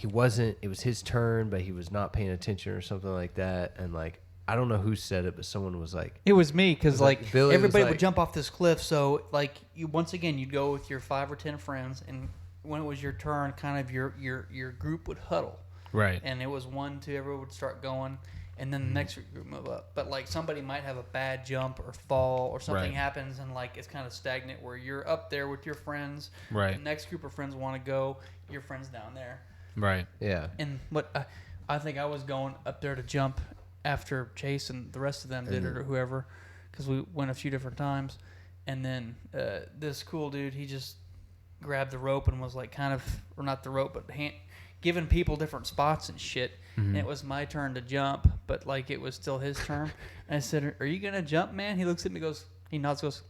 wasn't. It was his turn, but he was not paying attention or something like that. And like I don't know who said it, but someone was like, It was me, because like Billy was everybody like- would jump off this cliff. So like once again, you'd go with your 5 or 10 friends, and when it was your turn, kind of your group would huddle, right. and it was 1, 2, everyone would start going, and then the next group move up. But like somebody might have a bad jump or fall, or something Right. happens, and like it's kind of stagnant where you're up there with your friends. Right. The next group of friends want to go, your friends down there. Right. yeah, And what I think I was going up there to jump after Chase and the rest of them did it, or whoever, because we went a few different times. And then this cool dude, he just grabbed the rope and was like or not the rope, but giving people different spots and shit. And it was my turn to jump, but like it was still his turn. And I said, "Are you gonna jump, man?" He looks at me, he nods, goes,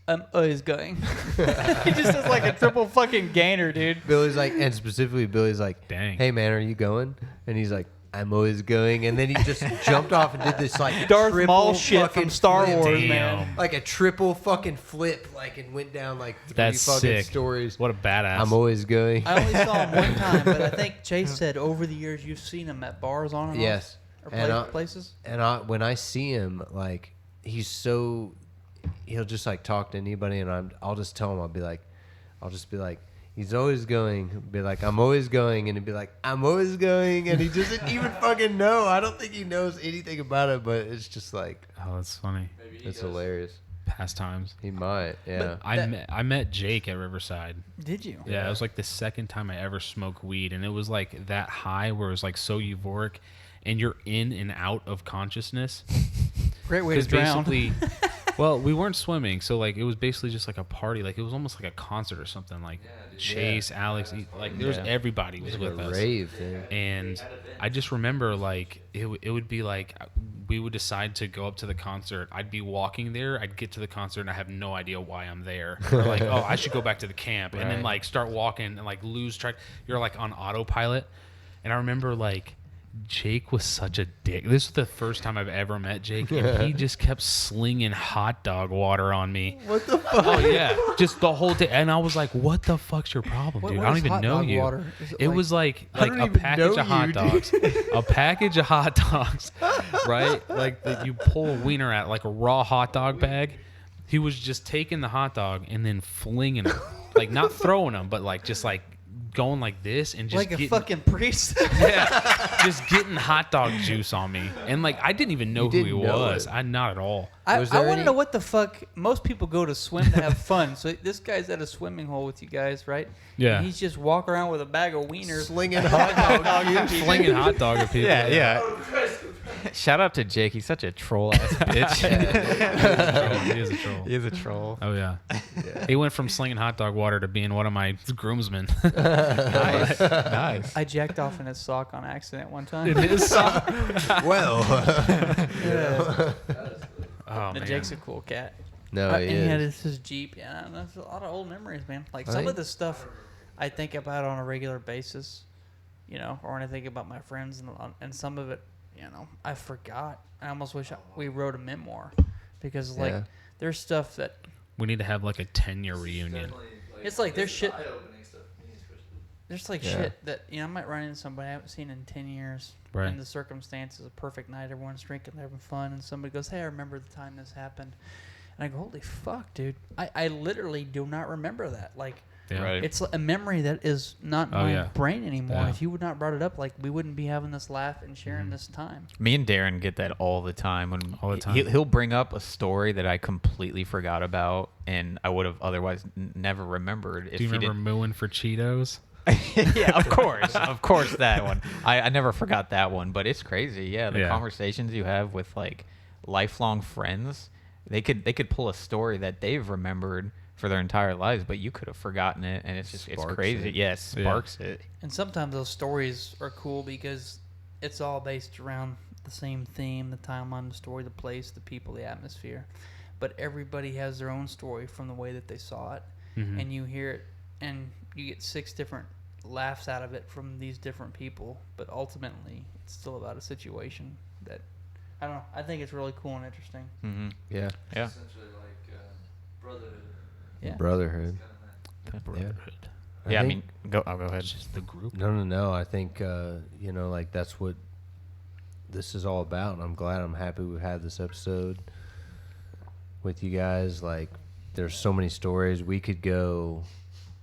"I'm always going." He just does like a triple fucking gainer, dude. Billy's like, and specifically Billy's like, Dang. "Hey man, are you going?" And he's like, "I'm always going." And then he just jumped off and did this like Darth triple Maul shit fucking from Star flip. Wars, Damn. man. Like a triple fucking flip, like, and went down like 3 That's fucking sick. stories. What a badass. I'm always going. I only saw him one time, but I think Chase said over the years you've seen him at bars on and Yes. off, or And places. And when I see him, like, he'll just like talk to anybody, and I'll just tell him, I'll just be like, he's always going. Be like, I'm always going, and he'd be like, I'm always going, and he doesn't even fucking know. I don't think he knows anything about it, but it's just like, Oh, that's funny. it's hilarious. Pastimes. He might, yeah. I met Jake at Riverside. Did you? Yeah, it was like the second time I ever smoked weed, and it was like that high where it was like so euphoric, and you're in and out of consciousness. Great way to Because drown. basically, well, we weren't swimming, so like it was basically just like a party. Like it was almost like a concert or something. Like Chase, Alex, like there was everybody was with us. Rave, dude. And I just remember like it would be like we would decide to go up to the concert. I'd be walking there. I'd get to the concert and I have no idea why I'm there. Or like, oh, I should go back to the camp, and then like start walking and like lose track. You're like on autopilot. And I remember like Jake was such a dick. This was the first time I've ever met Jake, and he just kept slinging hot dog water on me. What the fuck? Oh yeah, just the whole day. And I was like, "What the fuck's your problem, dude? I don't even know you." It was like a package of hot dogs, a package of hot dogs, right? Like that you pull a wiener at, like a raw hot dog bag. He was just taking the hot dog and then flinging it, like not throwing them, but like just like going like this and just like getting, a fucking priest. yeah, just getting hot dog juice on me. And like I didn't even know who he was. I not at all. I want to know what the fuck. Most people go to swim to have fun. So this guy's at a swimming hole with you guys, right? Yeah. And he's just walking around with a bag of wieners, Slinging hot dog. Slinging hot dog at people. Yeah. Shout out to Jake. He's such a troll ass bitch. He is a troll. He is a troll. Oh yeah. He went from slinging hot dog water to being one of my groomsmen. Nice. Nice. I jacked off in his sock on accident one time. In his sock? Well. Oh man. Jake's a cool cat. No, And he he had is. his Jeep. Yeah, that's a lot of old memories, man. Like some Right. of the stuff I think about on a regular basis, you know, or when I think about my friends, and some of it, you know, I forgot. I almost wish we wrote a memoir, because like there's stuff that We need to have like a 10-year reunion. it's like there's shit. Eye-opening stuff. Me especially. There's like shit that, you know, I might run into somebody I haven't seen in 10 years. Right. And the circumstances, a perfect night, everyone's drinking, they're having fun, and somebody goes, "Hey, I remember the time this happened." And I go, "Holy fuck, dude. I literally do not remember that." Like, Yeah. Right. it's a memory that is not in Oh, my yeah. brain anymore. Yeah. If you would not brought it up, like, we wouldn't be having this laugh and sharing this time. Me and Darin get that all the time. When All the time. He'll bring up a story that I completely forgot about, and I would have otherwise never remembered. If Do you he remember mooing for Cheetos? yeah, of course, that one. I never forgot that one, but it's crazy. Yeah, the conversations you have with like lifelong friends, they could pull a story that they've remembered for their entire lives, but you could have forgotten it, and it's Sparks crazy. it. Yeah, it sparks it. And sometimes those stories are cool because it's all based around the same theme, the timeline, the story, the place, the people, the atmosphere. But everybody has their own story from the way that they saw it. Mm-hmm. And you hear it, and you get 6 different laughs out of it from these different people. But ultimately, it's still about a situation that, I don't know, I think it's really cool and interesting. Mm-hmm. Yeah. Yeah. Essentially like brotherhood. Yeah. Brotherhood. Kind of Brotherhood. Yeah, I mean, go ahead. It's just the group. No. I think, you know, like that's what this is all about. And I'm glad, I'm happy we had this episode with you guys. Like, there's so many stories. We could go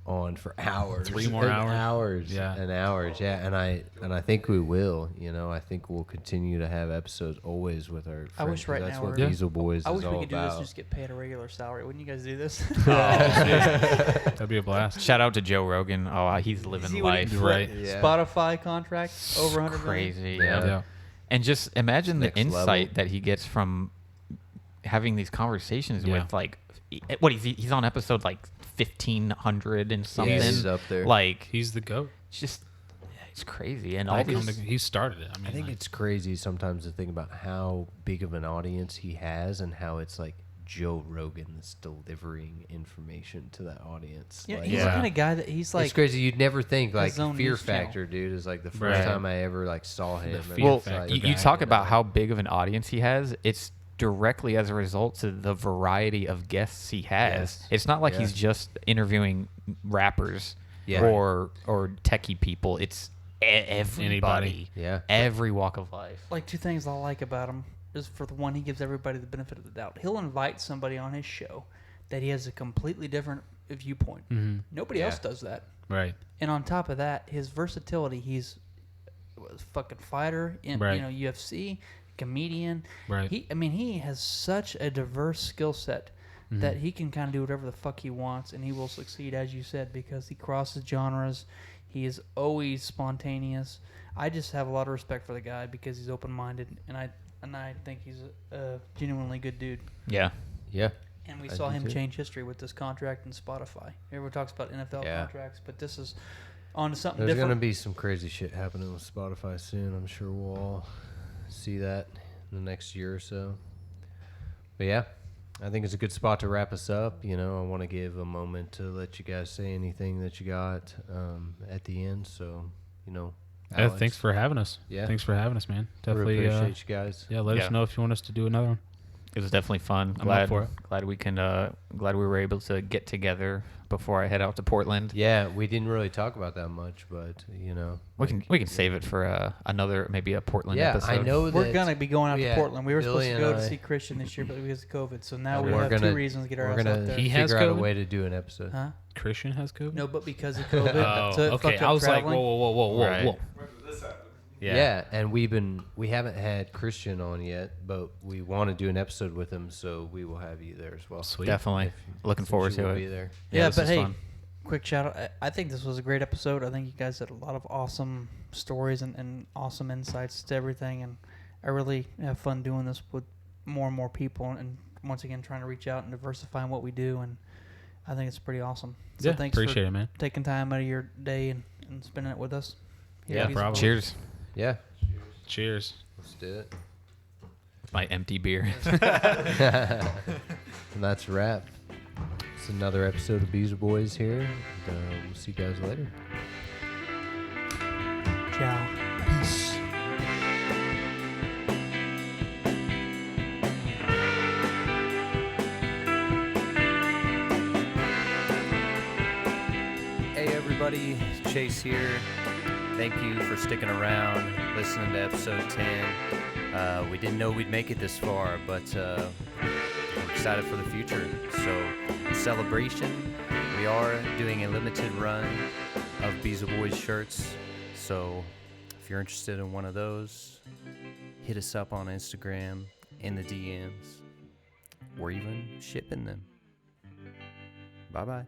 on for hours. 3 more and hours. Hours. Yeah. And hours. Yeah. And I think we will. You know, I think we'll continue to have episodes always with our friends. I wish right that's now what we're- Beezle Boys I is wish we all could do this about. and just get paid a regular salary. Wouldn't you guys do this? That'd be a blast. Shout out to Joe Rogan. Oh, he's living See what he life. put- Right. Yeah. Spotify contract over 100 million. Crazy. Yeah. Yeah. And just imagine the Next insight level. that he gets from having these conversations Yeah. with like, what he's on episode like 1500 and something. he's up there. Like He's the GOAT. it's crazy. And all I these. think he started it. I mean, I think like, it's crazy sometimes to think about how big of an audience he has and how it's like Joe Rogan that's delivering information to that audience. Yeah, Like, he's the Yeah. kind of guy that he's like. it's crazy. You'd never think like his own Fear news channel. Factor, dude, is like the first Right. time I ever like saw him. and Fear Well, it's Factor like, you guy, talk about how big of an audience he has. It's directly as a result of the variety of guests he has. Yes. It's not like Yeah. he's just interviewing rappers Yeah. or techie people. It's everybody. Anybody. Yeah. Every walk of life. Like 2 things I like about him is, for the one, he gives everybody the benefit of the doubt. He'll invite somebody on his show that he has a completely different viewpoint. Mhm. Nobody Yeah. else does that. right. And on top of that, his versatility, he's a fucking fighter in Right. you know, UFC, comedian. Right. He has such a diverse skill set that he can kind of do whatever the fuck he wants, and he will succeed, as you said, because he crosses genres. He is always spontaneous. I just have a lot of respect for the guy because he's open-minded, and I think he's a genuinely good dude. Yeah. Yeah. And we I saw do him too. change history with this contract in Spotify. Everyone talks about NFL Yeah. contracts, but this is on to something There's different. gonna be some crazy shit happening with Spotify soon. I'm sure we'll all see that in the next year or so. But yeah, I think it's a good spot to wrap us up. You know, I want to give a moment to let you guys say anything that you got at the end. So, you know, Yeah, Alex. thanks for having us. Yeah. Thanks for having us, man. Definitely Really appreciate you guys. Yeah, let us know if you want us to do another one. It was definitely fun. I'm up for it. Glad we can. Glad we were able to get together before I head out to Portland. Yeah, we didn't really talk about that much, but you know, We can save it for another, maybe a Portland yeah, episode. I know that We're gonna be going out to Portland. We were Billy supposed to go and to I- see Christian this year, but because of COVID, so now and we we're have gonna- 2 reasons to get our We're ass gonna out there. He has figure out a COVID? way to do an episode. Huh? Christian has COVID? No, but because of COVID, Oh, so it okay. fucked I up was like, traveling. whoa. Right. When did this happen? Yeah. And we haven't had Christian on yet, but we want to do an episode with him, so we will have you there as well. Sweet. Definitely looking Since forward you to will it. Be there. Yeah, this but is hey, fun. quick shout out. I think this was a great episode. I think you guys had a lot of awesome stories and awesome insights to everything. And I really have fun doing this with more and more people. And once again, trying to reach out and diversify in what we do. And I think it's pretty awesome. So Yeah, thanks appreciate for it, man. taking time out of your day and spending it with us. here Yeah, at Beezle problem. Boys. Cheers. Yeah. Cheers. Let's do it. My empty beer. And that's a wrap. It's another episode of Beezle Boys here. And, we'll see you guys later. Ciao. Peace. Hey everybody, Chase here. Thank you for sticking around, listening to episode 10. We didn't know we'd make it this far, but we're excited for the future. So, in celebration, we are doing a limited run of Beezle Boys shirts. So, if you're interested in one of those, hit us up on Instagram, in the DMs. We're even shipping them. Bye-bye.